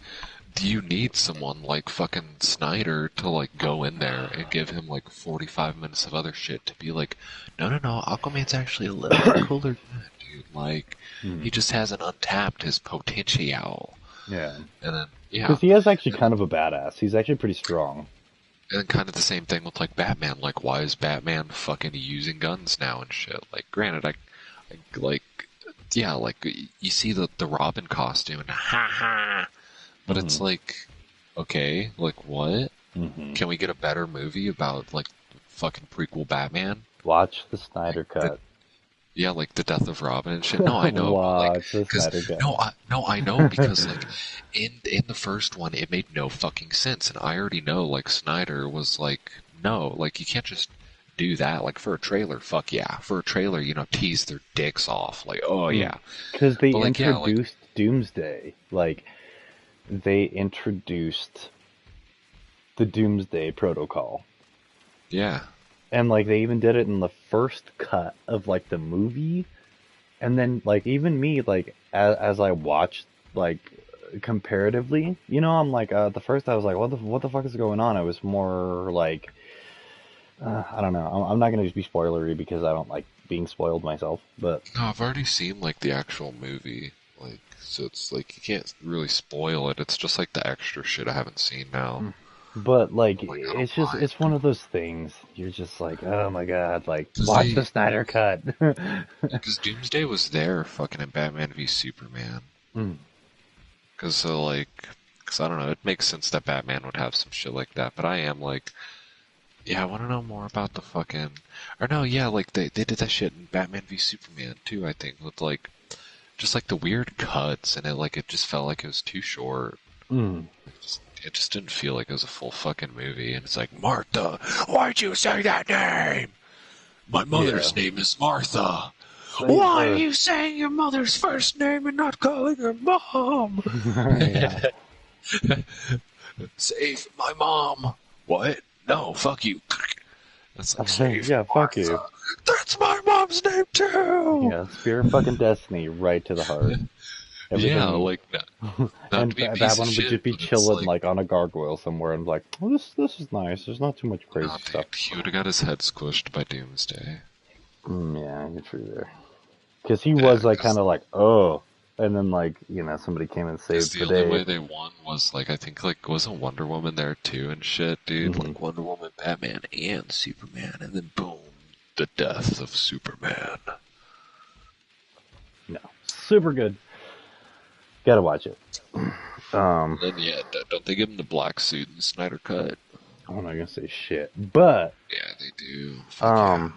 you need someone like fucking Snyder to like go in there and give him like 45 minutes of other shit to be like, no, no, no, Aquaman's actually a little bit cooler than that, dude. Like, he just hasn't untapped his potential. Yeah. And then, yeah. Because he is actually kind of a badass. He's actually pretty strong. And then kind of the same thing with like Batman. Like, why is Batman fucking using guns now and shit? Like, granted, I like, yeah, like you see the Robin costume and ha ha, but it's like, okay, like what? Can we get a better movie about like fucking prequel Batman? Watch the Snyder Cut. Yeah, like the death of Robin and shit. No, I know. Watch the 'cause- Snyder Cut. no, I know because like in the first one, it made no fucking sense, and I already know like Snyder was like, no, like you can't just do that. Like for a trailer, fuck yeah, for a trailer, tease their dicks off, like oh yeah, Because they But, like, yeah, like- introduced Doomsday. Like, they introduced the Doomsday Protocol. yeah. And, like, they even did it in the first cut of, like, the movie. And then, like, even me, like, as I watched, like, comparatively, I'm like, the first I was like, what the fuck is going on? It was more like, I don't know. I'm not going to just be spoilery because I don't like being spoiled myself. But No, I've already seen like the actual movie, like so it's like you can't really spoil it. It's just like the extra shit I haven't seen now. like, Like, I don't it's just, mind. it's one of those things. You're just like, oh my god, like, Does watch he- the Snyder Cut. Because Doomsday was there, fucking in Batman v Superman. Mm. Because I don't know, it makes sense that Batman would have some shit like that. But I am like, yeah, I want to know more about the fucking, or no, yeah, like they did that shit in Batman v Superman too. I think with like, just like the weird cuts, and it just felt like it was too short. Mm. It just didn't feel like it was a full fucking movie. And it's like, Martha, why'd you say that name? My mother's name is Martha. Why are you saying your mother's first name and not calling her mom? Yeah. Save my mom. What? No, fuck you. That's like, save Yeah, fuck Martha. you. That's my mom's name too. Yeah, Spear of fucking Destiny right to the heart. Yeah, like not and to be a that piece one of would shit, just be but it's chilling like on a gargoyle somewhere, and like, well, this is nice. There's not too much crazy oh, stuff. dude, he would have got his head squished by Doomsday. Yeah, you're true there. Because he was like 'cause- kind of like, oh, and then like somebody came and Because saved the the only way day. they won was like I think like wasn't Wonder Woman there too and shit, dude. Mhm. Like Wonder Woman, Batman, and Superman, and then boom, the death of Superman. No, super good. Gotta watch it. And then yeah, don't they give him the black suit in the Snyder cut? I'm not gonna say shit, but Yeah, they do. Fuck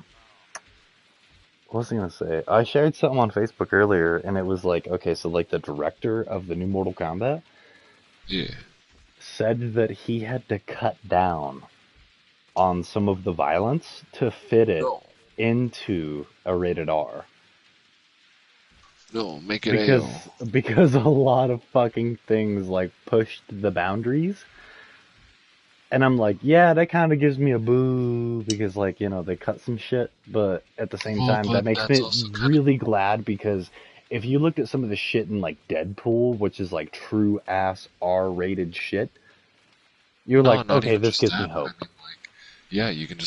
what was I gonna say? I shared something on Facebook earlier, and it was like, okay, so like the director of the new Mortal Kombat yeah. said that he had to cut down on some of the violence to fit it No, into a rated R. no, make it Because a lot of fucking things like pushed the boundaries. And I'm like, yeah, that kind of gives me a boo because like, they cut some shit, but at the same Well, time but that makes that's me also kinda- really glad because if you looked at some of the shit in like Deadpool, which is like true ass R-rated shit, you're No, like, not okay, even this just gives that, me but hope. I mean, like, yeah, you can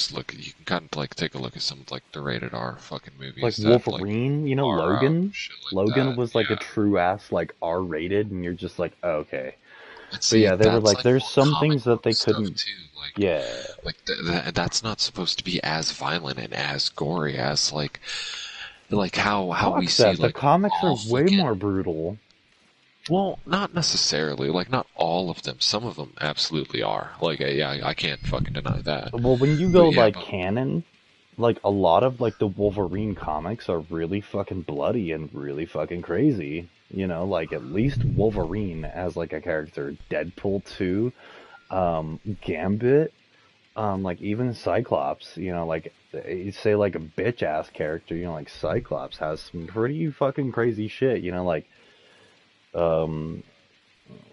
kind of like take a look at some of like the rated R fucking movies. Like that, Wolverine, are out Logan. and shit like Logan that, was like yeah. a true ass like R-rated, and you're just like, oh, okay. And But see, yeah, they were that's, like, there's more some comic things that they book stuff, couldn't. too. Like, Yeah, like that's not supposed to be as violent and as gory as like how we fuck see that. like The comics are all way fucking- more brutal. Well, not necessarily. Like not all of them. Some of them absolutely are. Like yeah, I can't fucking deny that. Well, when you go But yeah, like but- canon, like a lot of like the Wolverine comics are really fucking bloody and really fucking crazy. Like at least Wolverine as like a character, Deadpool 2, Gambit, like even Cyclops, like you say like a bitch ass character, like Cyclops has some pretty fucking crazy shit, like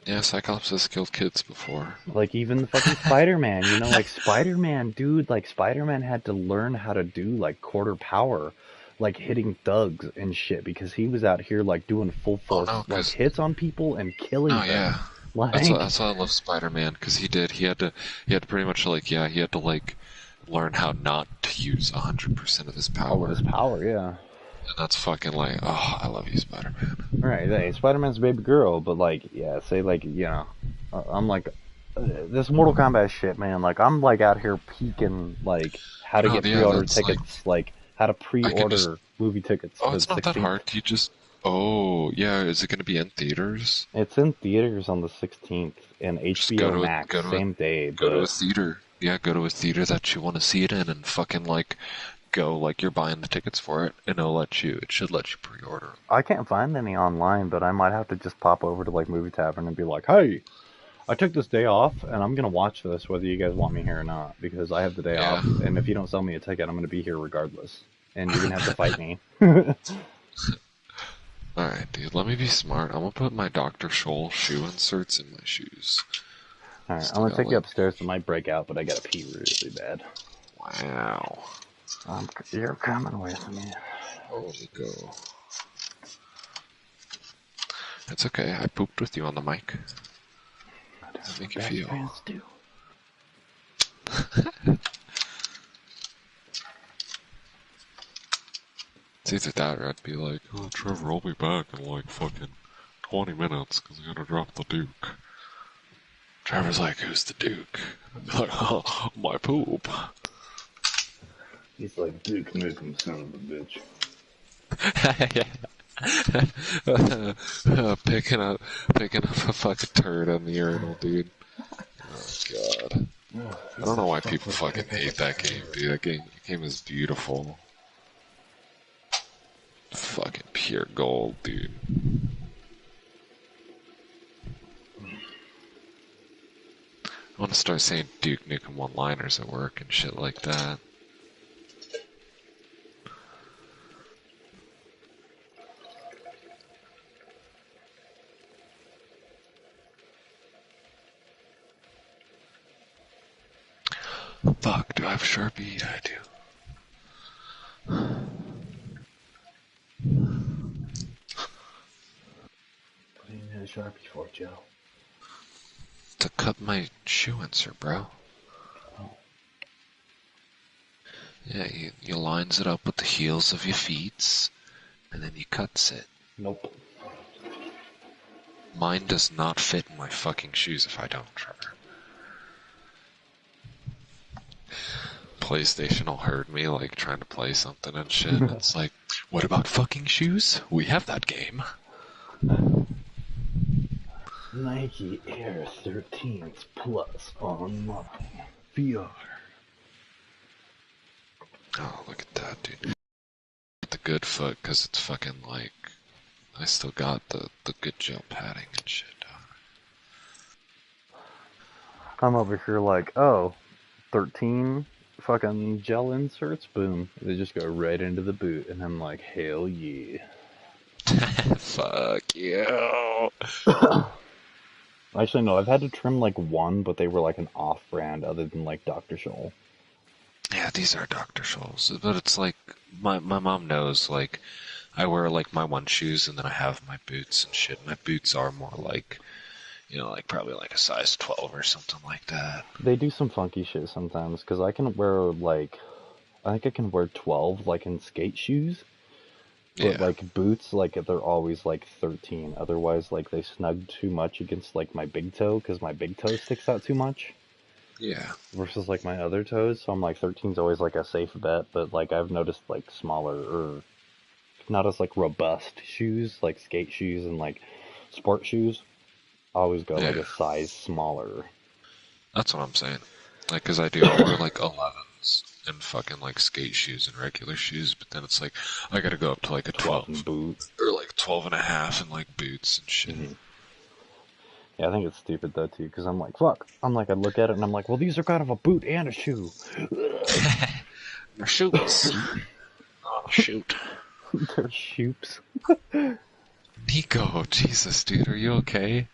Yeah, Cyclops has killed kids before. like even the fucking Spider-Man, like Spider-Man, dude, like Spider-Man had to learn how to do like quarter power, like hitting thugs and shit because he was out here like doing full force no, like 'cause- hits on people and killing Oh them. yeah. Like, That's why I love Spider-Man, because he had to pretty much like, yeah, he had to like learn how not to use 100% of his oh, power. his power, yeah. And that's fucking like, oh, I love you, Spider-Man. Right, hey, Spider-Man's a baby girl, but like, yeah, say like, I'm like, this Mortal Kombat shit, man. Like, I'm like out here peeking like how to No, get yeah, pre-order that's tickets, like how to I can just. pre-order movie tickets Oh, for it's the not that 16th. hard. You just. Oh, yeah. Is it gonna be in theaters? It's in theaters on the 16th and Just HBO Max same day, go to a but theater. Yeah, go to a theater that you want to see it in, and fucking like go like you're buying the tickets for it, and it should let you pre-order 'em. I can't find any online. But I might have to just pop over to like Movie Tavern and be like, hey, I took this day off and I'm gonna watch this whether you guys want me here or not because I have the day Yeah. off. And if you don't sell me a ticket, I'm gonna be here regardless, and you're gonna have to fight me. All Alright, dude, let me be smart. I'm gonna put my Dr. Scholl shoe inserts in my shoes. right, I'm Still gonna got, take you like, upstairs. It might break out, but I gotta pee really bad. wow. You're coming with me. Holy go. It's okay, I pooped with you on the mic. How does it make you feel? Fans do. It's either that or I'd be like, oh, Trevor, I'll be back in like fucking 20 minutes because I gotta drop the Duke. Trevor's like, who's the Duke? I'd be like, oh, my poop. He's like Duke Nukem, son of a bitch. picking up a fucking turd on the urinal, dude. Oh god. I don't know why people fucking hate that game, dude. That game is beautiful. Fucking pure gold, dude. I want to start saying Duke Nukem one-liners at work and shit like that. Fuck, do I have a Sharpie? Yeah, I do. What do you need a Sharpie for, Joe? To cut my shoe insert, bro. Oh. Yeah, you lines it up with the heels of your feet, and then you cuts it. Nope. Mine does not fit in my fucking shoes if I don't, Trevor. PlayStation will hurt me, like, trying to play something and shit. It's like, what about fucking shoes? We have that game. Nike Air 13s Plus online. VR. Oh, look at that, dude. The good foot, because it's fucking, like, I still got the good gel padding and shit. I'm over here like, oh, 13 fucking gel inserts, boom. They just go right into the boot, and I'm like, hell yeah. Fuck you. Actually, no, I've had to trim like one, but they were like an off-brand other than like Dr. Scholl. Yeah, these are Dr. Scholl's, but it's like, my mom knows, like, I wear like my one shoes and then I have my boots and shit. My boots are more like, you know, like probably like a size 12 or something like that. They do some funky shit sometimes, because I can wear like, I think I can wear 12 like in skate shoes, but Yeah. like boots, like they're always like 13. Otherwise, like they snug too much against like my big toe, because my big toe sticks out too much. Yeah. Versus like my other toes, so I'm like 13's always like a safe bet, but like I've noticed like smaller or not as like robust shoes, like skate shoes and like sport shoes, always go like Yeah. a size smaller. That's what I'm saying. Like, cause I wear like 11s and fucking like skate shoes and regular shoes, but then it's like, I gotta go up to like a 12 and boot. or like 12 and a half and like boots and shit. Mhm. Yeah, I think it's stupid though too, because I'm like, fuck. I'm like, I look at it and I'm like, well, these are kind of a boot and a shoe. My shoes. Oh, shoot. They're shoes. Nico, Jesus, dude, are you okay?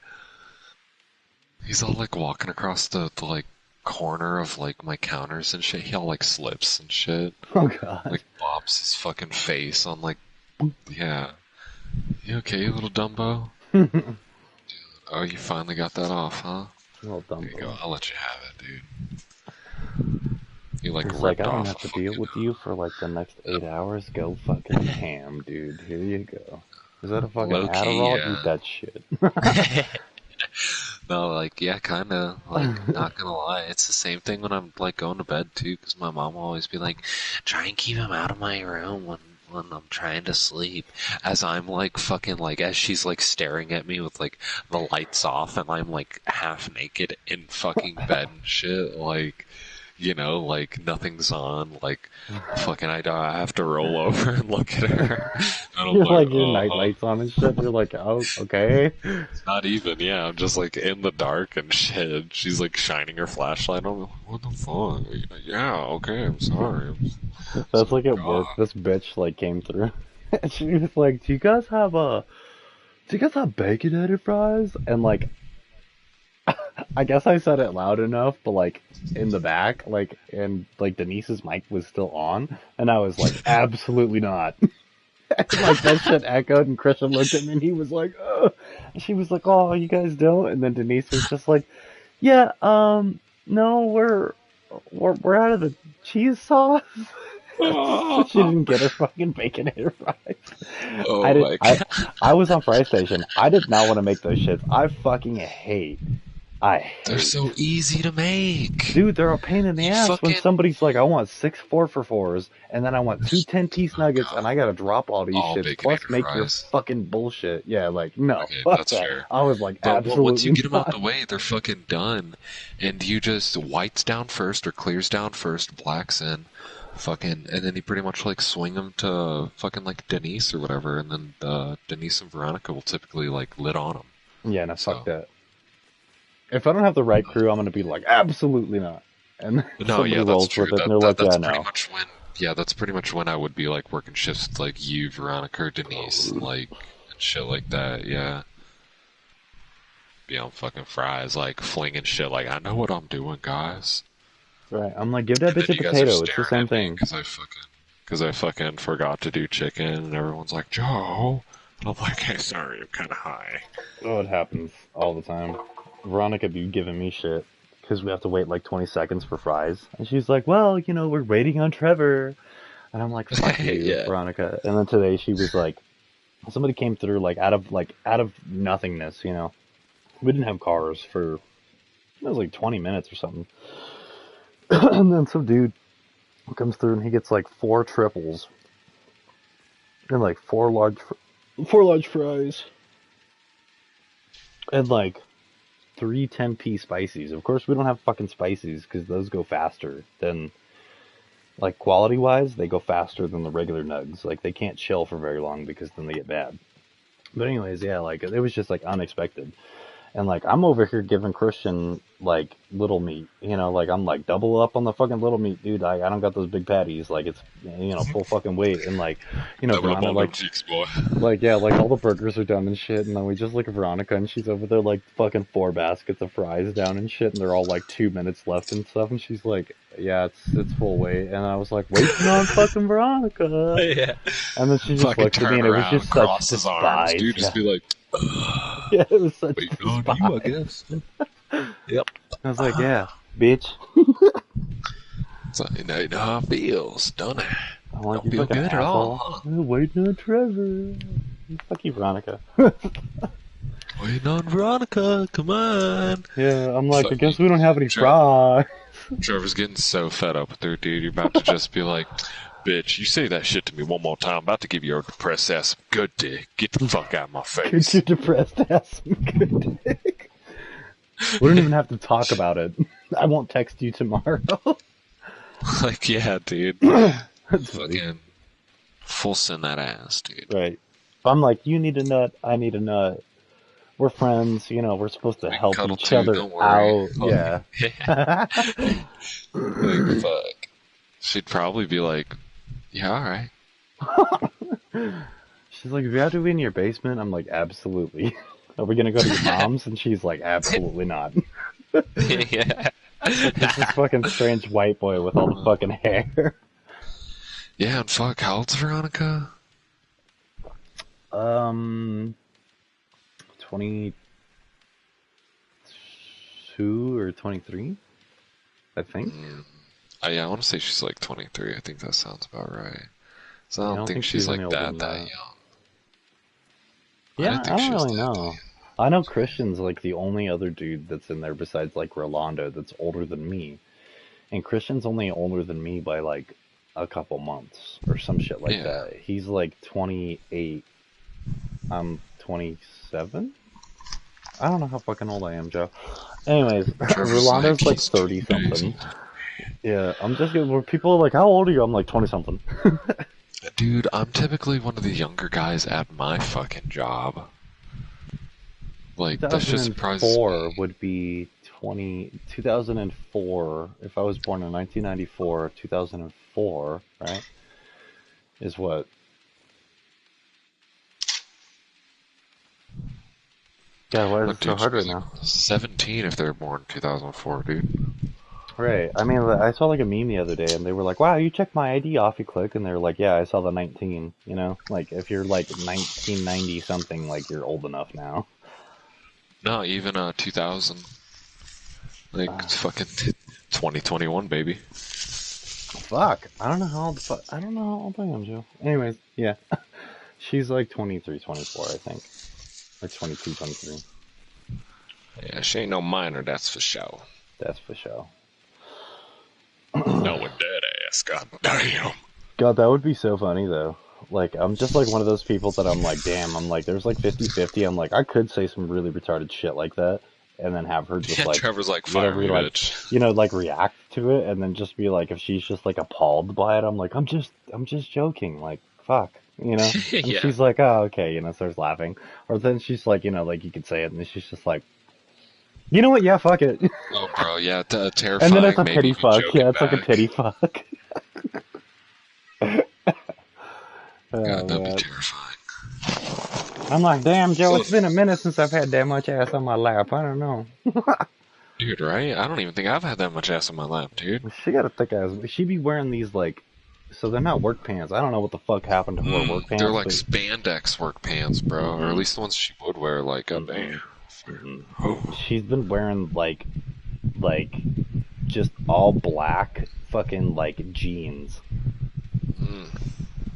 He's all like walking across the like corner of like my counters and shit. He all like slips and shit. Oh god. Like bops his fucking face on like, yeah. You okay, little Dumbo? Dude, Oh, you finally got that off, huh? Little dumb There you go. boy. I'll let you have it, dude. You like He's like, ripped I don't off have a to deal fucking. with you for like the next 8 hours. Go fucking ham, dude. Here you go. Is that a fucking Low key, Adderall? Eat yeah. that shit. No, like, yeah, kinda. Like, not gonna lie, it's the same thing when I'm like going to bed too, because my mom will always be like, "Try and keep him out of my room when I'm trying to sleep." As I'm like fucking like, as she's like staring at me with like the lights off, and I'm like half naked in fucking bed and shit, like. You know, like nothing's on, like fucking I have to roll over and look at her. And I'm You're like, like your night lights on and shit. You're like, oh, okay. not even, yeah. I'm just like in the dark and shit. She's like shining her flashlight on me. What the fuck? Yeah, okay, I'm sorry. So, That's like at work. God. This bitch like came through, and she was like, do you guys have baconator fries?" And like, I guess I said it loud enough, but like in the back, like, and like Denise's mic was still on, and I was like, absolutely not. And, like that shit echoed, and Christian looked at me, and he was like, "Oh," and she was like, "Oh, you guys don't?" And then Denise was just like, "Yeah, no, we're out of the cheese sauce." So she didn't get her fucking baconator fries. I Oh did. my god. I was on Fry Station. I did not want to make those shits. I fucking hate. I They're hate. so easy to make. Dude, they're a pain in the You ass when fucking. somebody's like, I want 6 4 for 4s, and then I want two 10-piece Oh nuggets, and god. I gotta drop all these All shits, plus baconator make your fries. fucking bullshit. Yeah, like, no, Okay, fuck that's that. fair. I was like, But once you absolutely get them out not. the way, they're fucking done. And you just whites down first or clears down first, blacks in, fucking, and then you pretty much like swing them to fucking like Denise or whatever, and then Denise and Veronica will typically like lit on them. Yeah, no, fuck So that. If I don't have the right crew, I'm gonna be like, absolutely not. And no, somebody yeah, that's rolls with true. it, and they're like, yeah, That's pretty no. much when. Yeah, that's pretty much when I would be like working shifts with, like you, Veronica, or Denise, and like and shit like that. Yeah, be on fucking fries, like flinging shit. Like I know what I'm doing, guys. Right. I'm like, give that And then bitch a you guys are potato. It's the staring same at me thing. because I fucking forgot to do chicken, and everyone's like, Joe. And I'm like, hey, sorry, I'm kind of high. Oh, it happens all the time. Veronica be giving me shit because we have to wait like 20 seconds for fries. And she's like, well, we're waiting on Trevor. And I'm like, fuck you, Yeah. Veronica. And then today she was like, somebody came through out of nothingness, We didn't have cars for, it was like 20 minutes or something. And then some dude comes through and he gets like 4 triples and like four large fries and like 3 10-piece spicies. Of course, we don't have fucking spicies because those go faster than, like, quality wise, they go faster than the regular nugs. Like, they can't chill for very long because then they get bad. But anyways, yeah, like, it was just like unexpected. And like, I'm over here giving Christian like little meat, like I'm like double up on the fucking little meat, dude. I don't got those big patties, like it's full fucking weight, and like Double up Veronica, on them cheeks, boy. like, yeah, like all the burgers are done and shit, and then we just look at Veronica and she's over there like fucking 4 baskets of fries down and shit, and they're all like 2 minutes left and stuff, and she's like, yeah, it's full weight, and I was like, waiting on fucking Veronica, Yeah. and then she just Fucking looked at me turn and it was around, just such cross his arms, despise. dude. Just be like, Yeah, it was such waiting on despise. you, I guess. Yep. I was like, yeah, bitch. So, you know how it feels, don't it? I'm like, Don't you feel fucking good at asshole. all, huh? I'm waiting on Trevor. Fuck you, Veronica. Waiting on Veronica, come on. Yeah, I'm like, I Fuck guess you. we don't have any Sure. fries. Trevor's getting so fed up with her, dude. You're about to just be like, bitch, you say that shit to me one more time. I'm about to give your depressed ass some good dick. Get the fuck out of my Get face. your depressed ass some good dick. We don't even have to talk about it. I won't text you tomorrow. Like, yeah, dude. That's funny. Fucking full send that ass, dude. Right. I'm like, you need a nut, I need a nut. We're friends, we're supposed to We help cuddle each too, other don't worry. out. Yeah. Like, fuck. She'd probably be like, yeah, alright. She's like, if you have to be in your basement, I'm like, absolutely. Are we gonna go to your mom's? And she's like, absolutely not. Yeah. It's this fucking strange white boy with all the fucking hair. Yeah, and fuck, how old's Veronica? 22, 22 or 23, I think. Yeah, I want to say she's like 23. I think that sounds about right. So I Yeah, I don't don't think think she's she's any like older that than that. young. I Yeah, didn't I think don't she was really that know. I know Christian's like the only other dude that's in there besides like Rolando that's older than me. And Christian's only older than me by like a couple months or some shit like Yeah. that. He's like 28. I'm 27? I don't know how fucking old I am, Joe. Anyways, Trevor's like, Rolando's like he's 2 30 days something. older. Yeah, I'm just getting where people are like, how old are you? I'm like 20 something. Dude, I'm typically one of the younger guys at my fucking job. Like, that shit surprises 2004 me. would be 2004. If I was born in 1994, 2004, right? Is what? God, why is What it so dude should hard be right like now? 17 if they're born 2004, dude. Right. I mean, I saw like a meme the other day, and they were like, "Wow, you checked my ID off. You click," and they're like, "Yeah, I saw the 19." You know, like if you're like 1990 something, like you're old enough now. No, even 2000. Like, it's fucking 2021, baby. Fuck. I don't know how old. I don't know how old I am, Joe. Anyways, yeah, she's like 23, 24, I think, or 22, 23. Yeah, she ain't no minor, that's for sure. That's for sure. No, with dead ass, god damn. God, that would be so funny though. Like, I'm just like one of those people that I'm like, damn, I'm like, there's like 50-50. I'm like, I could say some really retarded shit like that and then have her just Yeah, like, Trevor's like, fire whatever, me, like, bitch. like react to it and then just be like, if she's just like appalled by it, I'm like, I'm just joking. Like, fuck, And Yeah. she's like, oh, okay, starts laughing. Or then she's like, like you could say it and then she's just like, you know what? Yeah, fuck it. Oh, bro, yeah, And then it's terrifying, a maybe pity even fuck. Yeah, joking it's like a back. pity fuck. God, Oh, that'd be man. terrifying. I'm like, damn, Joe, it's been a minute since I've had that much ass on my lap. I don't know. Dude, right? I don't even think I've had that much ass on my lap, dude. She got a thick ass. She be wearing these, like, so they're not work pants. I don't know what the fuck happened to her work They're pants, like but. spandex work pants, bro. Or at least the ones she would wear, like, damn. She's been wearing, like, just all black fucking, like, jeans.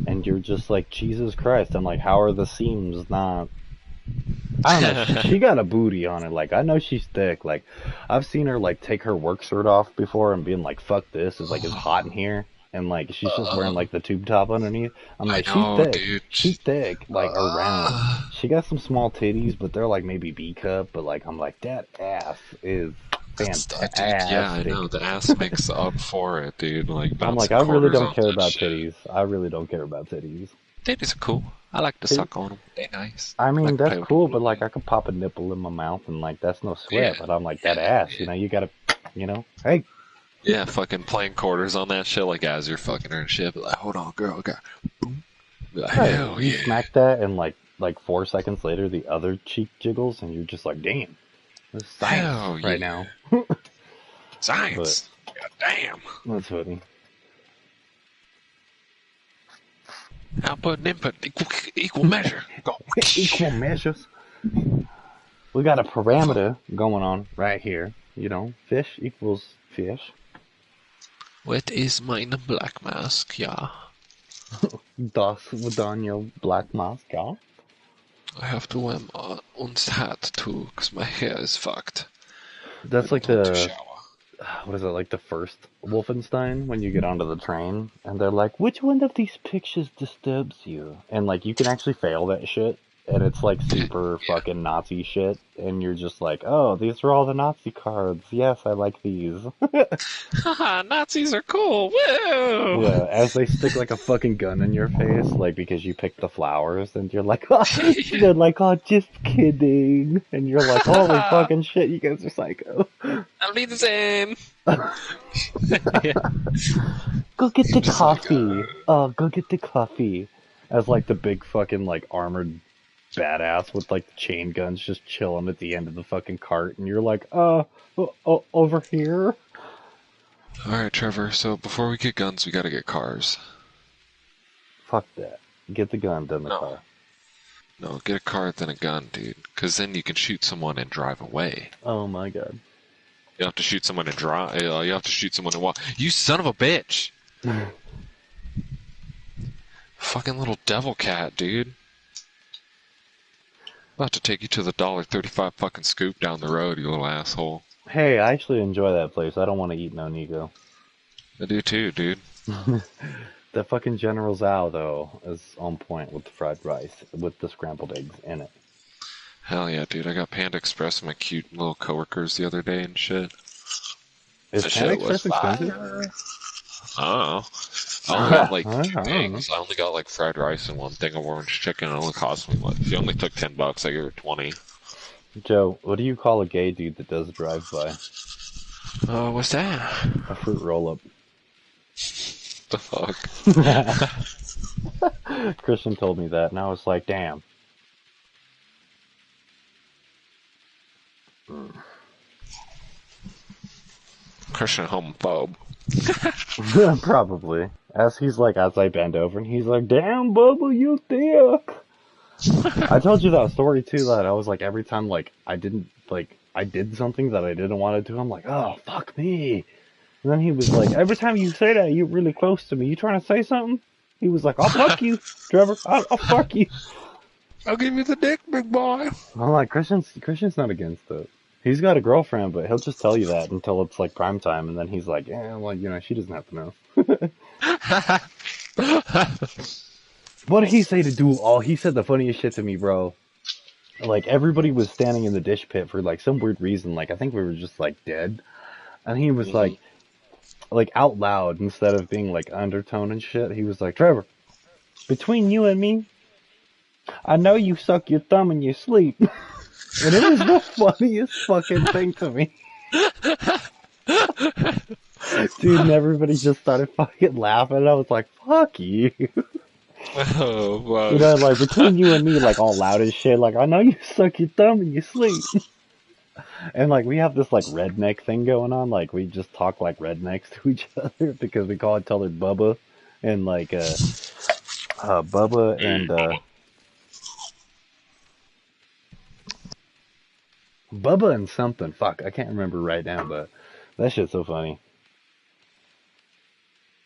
And you're just like, Jesus Christ. I'm like, how are the seams not. I don't know. She got a booty on it. Like, I know she's thick. Like, I've seen her, like, take her work shirt off before and being like, fuck this. It's like, it's hot in here. And, like, she's just wearing, like, the tube top underneath. I'm like, I she's know, thick. dude. She's thick. Like, around. She got some small titties, but they're, like, maybe B cup. But, like, I'm like, that ass is fantastic. Dude, yeah, I know. The ass makes up for it, dude. Like, I'm like, bouncing I really quarters don't off care that about shit. titties. I really don't care about titties. Titties are cool. I like to See? suck on them. They're nice. I mean, like that's play cool, with but them. like, I could pop a nipple in my mouth and like, that's no sweat. Yeah. But I'm like, that ass, you gotta, hey. Yeah, fucking playing quarters on that shit, like as you're fucking her and shit. But like, hold on, girl, okay. Boom. Be like, Hey, hell you yeah. smack that, and like 4 seconds later, the other cheek jiggles, and you're just like, damn, this is science Hell right yeah. now. Science. God damn. That's funny. Output and input equal measure. Go. Equal measures. We got a parameter going on right here. Fish equals fish. What is mine black mask? Yeah. Das Daniel Black Mask, yeah. I have to wear my own hat too, because my hair is fucked. That's like Don't the. shower. What is it, like the first Wolfenstein when you get onto the train and they're like, which one of these pictures disturbs you? And like, you can actually fail that shit and it's like super fucking Nazi shit and you're just like, oh, these are all the Nazi cards. Yes, I like these. Haha, Nazis are cool. Woo! Yeah, as they stick like a fucking gun in your face, like because you picked the flowers and you're like, oh, they're like, oh, just kidding. And you're like, holy fucking shit, you guys are psycho. I'll be the same. Go get the Just coffee. like, Oh, go get the coffee. As like the big fucking like armored badass with like the chain guns just chilling at the end of the fucking cart, and you're like, over here. Alright, Trevor, so before we get guns, we gotta get cars. Fuck that. Get the gun, then the car. No, get a car, then a gun, dude. Because then you can shoot someone and drive away. Oh my god. You have to shoot someone in dry. You have to shoot someone in water. You son of a bitch! Fucking little devil cat, dude. About to take you to the $1.35 fucking scoop down the road, you little asshole. Hey, I actually enjoy that place. I don't want to eat no Nico. I do too, dude. The fucking General Zao, though, is on point with the fried rice, with the scrambled eggs in it. Hell yeah, dude. I got Panda Express with my cute little coworkers the other day and shit. Is That Panda shit was Express expensive? fire. Oh. I only got like I two don't know. things. I only got like fried rice and one thing of orange chicken. It only cost me what? She only took $10. I gave her 20. Joe, what do you call a gay dude that does drive-by? What's that? A fruit roll-up. The fuck? Christian told me that, and I was like, damn. Christian homophobe. Probably. As I bend over, and he's like, damn, Bubba, you thick. I told you that story too, that I was like, every time, like, I did something that I didn't want to do, I'm like, oh, fuck me. And then he was like, every time you say that, you're really close to me. You trying to say something? He was like, I'll fuck you, Trevor. I'll fuck you. I'll give you the dick, big boy. I'm like, Christian's not against it. He's got a girlfriend, but he'll just tell you that until it's like prime time, and then he's like, yeah, well, she doesn't have to know. What did he say to do all? He said the funniest shit to me, bro. Like, everybody was standing in the dish pit for like some weird reason. Like, I think we were just like dead. And he was like out loud instead of being like undertone and shit. He was like, Trevor, between you and me, I know you suck your thumb in your sleep. And it was the funniest fucking thing to me. Dude, and everybody just started fucking laughing. And I was like, fuck you. Oh, wow. Like, between you and me, like, all loud as shit, like, I know you suck your thumb in your sleep. And, like, we have this, like, redneck thing going on. Like, we just talk like rednecks to each other because we call each other Bubba. And, like, Bubba and, Bubba and something. Fuck, I can't remember right now, but that shit's so funny.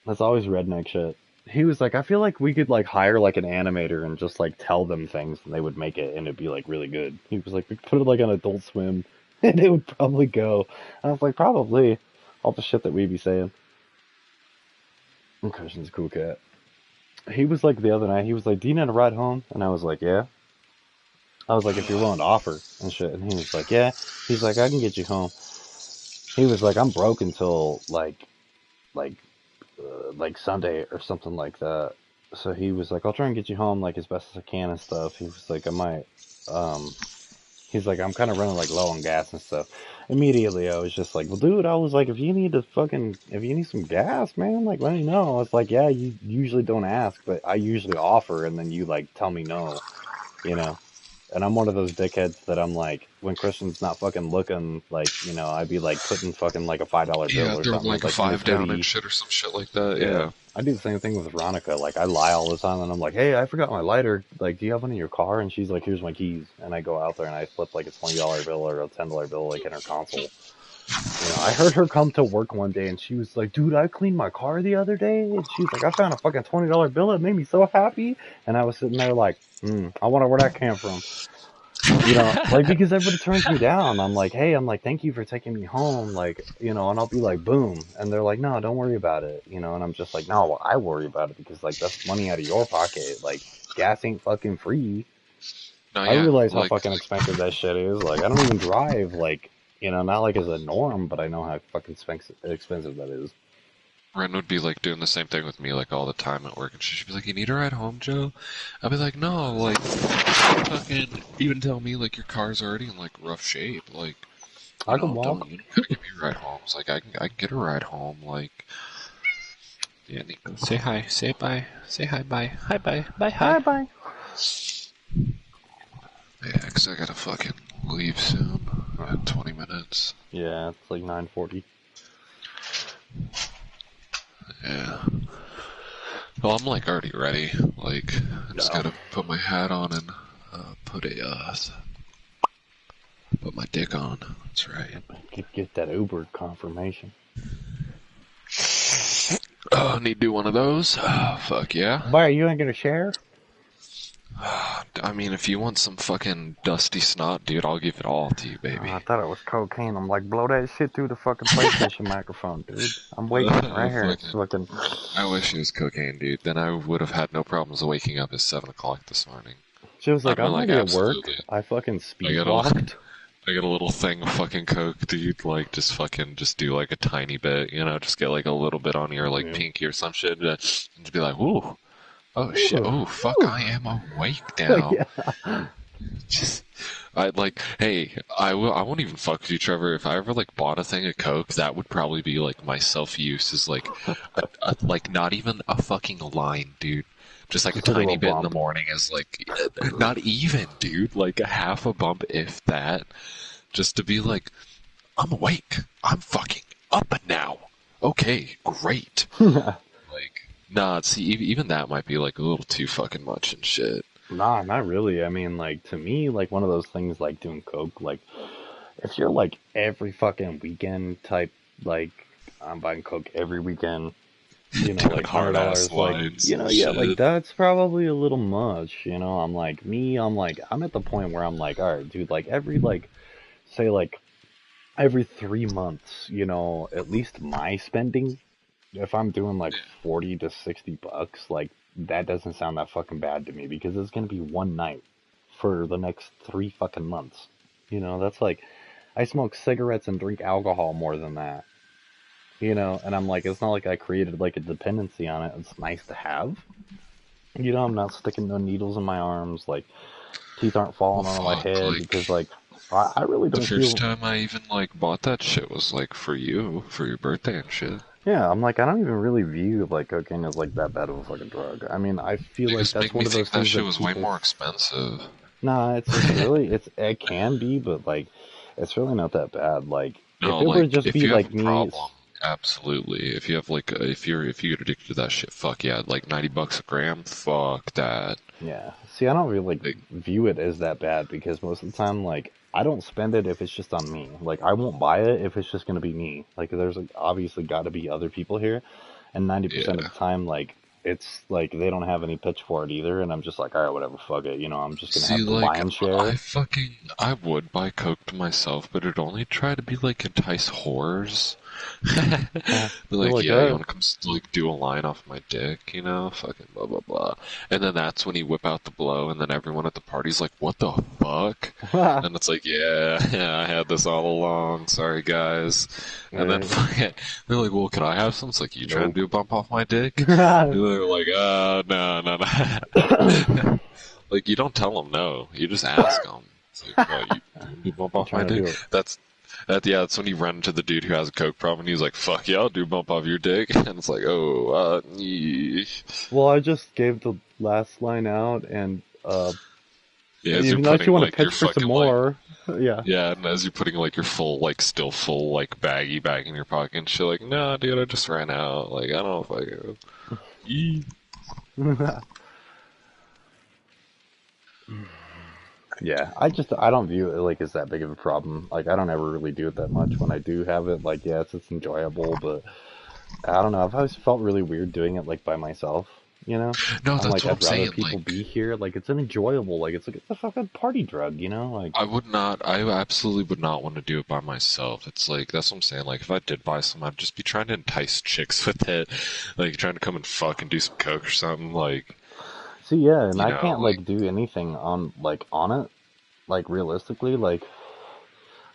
That's always redneck shit. He was like, I feel like we could like hire like an animator and just like tell them things and they would make it and it'd be like really good. He was like, we could put it like on Adult Swim and it would probably go. I was like, probably. All the shit that we'd be saying. And Christian's a cool cat. He was like the other night, he was like, do you need a ride home? And I was like, yeah. I was like, if you're willing to offer and shit. And he was like, yeah. He's like, I can get you home. He was like, I'm broke until like Sunday or something like that. So he was like, I'll try and get you home like as best as I can and stuff. He was like, I might, he's like, I'm kind of running like low on gas and stuff. Immediately I was just like, well dude, I was like, if you need some gas, man, like let me know. I was like, yeah, you usually don't ask, but I usually offer and then you like tell me no, And I'm one of those dickheads that I'm like, when Christian's not fucking looking, like, I'd be like putting fucking like a $5 bill or something. Like a 5 down and shit or some shit like that, yeah. I do the same thing with Veronica. Like, I lie all the time and I'm like, hey, I forgot my lighter. Like, do you have one in your car? And she's like, here's my keys. And I go out there and I flip like a $20 bill or a $10 bill like in her console. I heard her come to work one day and she was like, dude, I cleaned my car the other day. And she's like, I found a fucking $20 bill. It made me so happy. And I was sitting there like, I wonder where that came from. Like, because everybody turns me down. I'm like, hey, thank you for taking me home. Like, and I'll be like, boom. And they're like, no, don't worry about it. And I'm just like, no, well, I worry about it because like, that's money out of your pocket. Like, gas ain't fucking free. No, I realize how fucking expensive that shit is. Like, I don't even drive, like, not like as a norm, but I know how fucking expensive that is. Ren would be like doing the same thing with me like all the time at work and she'd be like, you need a ride home, Joe? I'd be like, no, like, fucking even tell me like your car's already in like rough shape, like, I can walk. Don't you gotta give me a ride home. It's like I can get a ride home, like, yeah, Nico, say hi, say bye, say hi, bye, hi, bye, bye, hi, bye. Yeah, cause I gotta fucking leave soon, in 20 minutes. Yeah, it's like 9:40. Yeah. Well, I'm like already ready. Like, I just gotta put my hat on and put my dick on. That's right. Get that Uber confirmation. Oh, need to do one of those? Fuck yeah. Barry, you ain't gonna share? I mean, if you want some fucking dusty snot, dude, I'll give it all to you, baby. I thought it was cocaine. I'm like, blow that shit through the fucking PlayStation microphone, dude. I'm waiting right here. It's fucking... I wish it was cocaine, dude. Then I would have had no problems waking up at 7 o'clock this morning. She was like, I'm like, already at work. I fucking speed walked. I got a little thing of fucking coke, dude. Like, just do like a tiny bit, you know, just get like a little bit on your like pinky or some shit, and just be like, ooh. Oh shit! Oh fuck! I am awake now. Yeah. Just, hey, I won't even fuck with you, Trevor. If I ever like bought a thing of coke, that would probably be like my self-use is like, like not even a fucking line, dude. Just like a tiny bit in the morning is like, not even, dude. Like a half a bump, if that, just to be like, I'm awake. I'm fucking up now. Okay, great. Like. Nah, see, even that might be, like, a little too fucking much and shit. Nah, not really. I mean, like, to me, like, one of those things, like, doing coke, like, if you're, like, every fucking weekend type, like, I'm buying coke every weekend, you know, like, $100, like, you know, yeah, like, that's probably a little much, you know? I'm like, I'm at the point where I'm like, alright, dude, like, say, like, every 3 months, you know, at least my spending, if I'm doing like 40 to 60 bucks, like that doesn't sound that fucking bad to me because it's gonna be one night for the next 3 fucking months. You know, that's like I smoke cigarettes and drink alcohol more than that. You know, and I'm like, it's not like I created like a dependency on it. It's nice to have. You know, I'm not sticking no needles in my arms. Like teeth aren't falling on my head because like I really don't. The first time I even like bought that shit was like for you, for your birthday and shit. Yeah, I'm like, I don't even really view like cocaine as like that bad of a fucking drug. I mean, I feel like that's one of those things that shit was way more expensive. Nah, it's really, it can be, but like, it's really not that bad. Like, no, if it like, were just if be you like have a me, problem, absolutely. If you have like, if you get addicted to that shit, fuck yeah, like $90 a gram, fuck that. Yeah. See, I don't really like view it as that bad because most of the time, like, I don't spend it if it's just on me. Like, I won't buy it if it's just gonna be me. Like, there's like, obviously got to be other people here, and 90% of the time, like, it's like they don't have any pitch for it either, and I'm just like, alright, whatever, fuck it. You know, I'm just gonna have the lion's share. I would buy coke to myself, but it'd only try to be like entice whores. Like, yeah, you want to come like do a line off my dick, you know, fucking blah blah blah, and then that's when you whip out the blow, and then everyone at the party's like, "What the fuck?" And it's like, "Yeah, I had this all along. Sorry, guys." And then they're like, "Well, can I have some?" It's like, "You trying to do a bump off my dick?" And they're like, no." Like, you don't tell them no. You just ask them. It's like, "What, you bump off my dick?" That's when you run into the dude who has a coke problem, and he's like, "Fuck yeah, I'll do bump off your dick," and it's like, oh, Well, I just gave the last line out, and even though you want to pitch for some more, yeah, and as you're putting like your full, like still full, like baggy bag in your pocket, and shit, like, "Nah, dude, I just ran out. Like, I don't know if I go." Yeah, I don't view it like as that big of a problem. Like, I don't ever really do it that much. When I do have it, like, yes, it's enjoyable, but I don't know. I've always felt really weird doing it like by myself. You know? No, that's like, what I'm saying. I'd rather people be here. Like, it's an enjoyable. Like, it's a fucking party drug. You know? Like, I absolutely would not want to do it by myself. It's like, that's what I'm saying. Like, if I did buy some, I'd just be trying to entice chicks with it, like trying to come and fuck and do some coke or something. Like. See, yeah, and I can't like do anything on it, like realistically, like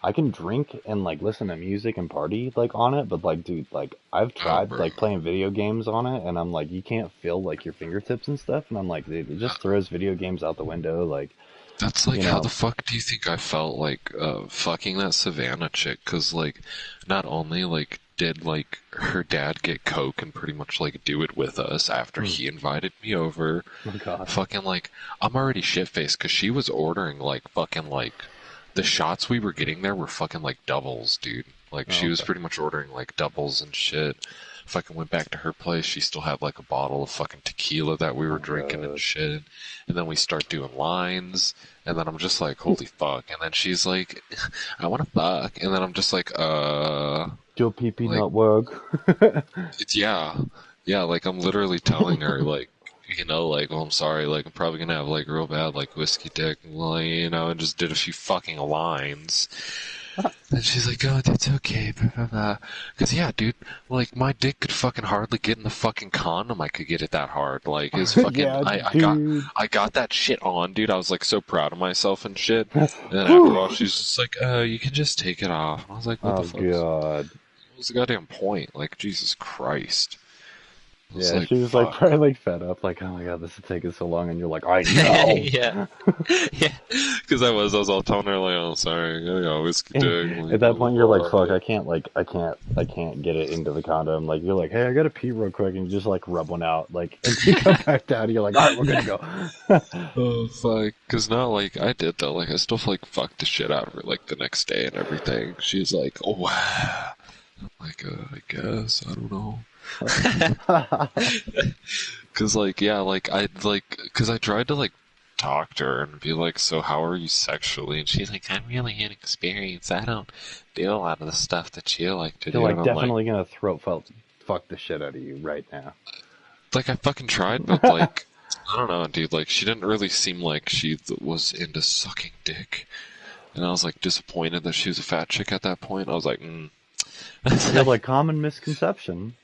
I can drink and like listen to music and party like on it, but like, dude, like I've tried like playing video games on it, and I'm like, you can't feel like your fingertips and stuff, and I'm like, dude, it just throws video games out the window, like. That's like, how the fuck do you think I felt like fucking that Savannah chick? Because like, not only like did like her dad get coke and pretty much like do it with us after he invited me over. Oh God. Fucking like, I'm already shit faced because she was ordering like fucking like the shots we were getting there were fucking like doubles, dude. Like she was pretty much ordering like doubles and shit. fucking went back to her place. She still had like a bottle of fucking tequila that we were drinking and God. shit. And then we start doing lines. And then I'm just like, holy fuck. And then she's like, I want to fuck. And then I'm just like, Your pee-pee like, not work. yeah. Yeah, like I'm literally telling her, like, like, well, I'm sorry, like, I'm probably gonna have, like, real bad, like, whiskey dick, like, and just did a few fucking lines. And she's like, oh, that's okay, blah, blah, blah. Cause yeah, dude, like, my dick could fucking hardly get in the fucking condom. I could get it that hard. Like, it's fucking, Yeah, dude. I got that shit on, dude. I was, like, so proud of myself and shit. And then after a while, she's just like, you can just take it off. And I was like, what Oh, the fuck? God. What was the goddamn point? Like, Jesus Christ. I was Yeah, like, she was like fuck. probably like fed up, like, oh my God, this is taking so long, and you're like, I know. Yeah. Yeah. Because I was all telling her, like, oh, sorry, I got whiskey dick. Like, At that point, you're like, fuck, blah, I can't get it into the condom. Like, you're like, hey, I gotta pee real quick, and you just like rub one out, like, and you come back down, and you're like, all right, we're gonna go. oh, fuck. Because now, like, I did, though. Like, I still, like, fucked the shit out of her, like, the next day and everything. She's like, oh, wow. I'm like, I guess, I don't know. Because, like, yeah, like, because I tried to, like, talk to her and be like, so how are you sexually? And she's like, I'm really inexperienced. I don't do a lot of the stuff that you like to do. You're like And I'm definitely gonna fuck the shit out of you right now. like, I fucking tried, but, like, I don't know, dude. Like, she didn't really seem like she was into sucking dick. And I was, like, disappointed that she was a fat chick at that point. I was like, You're like, common misconception.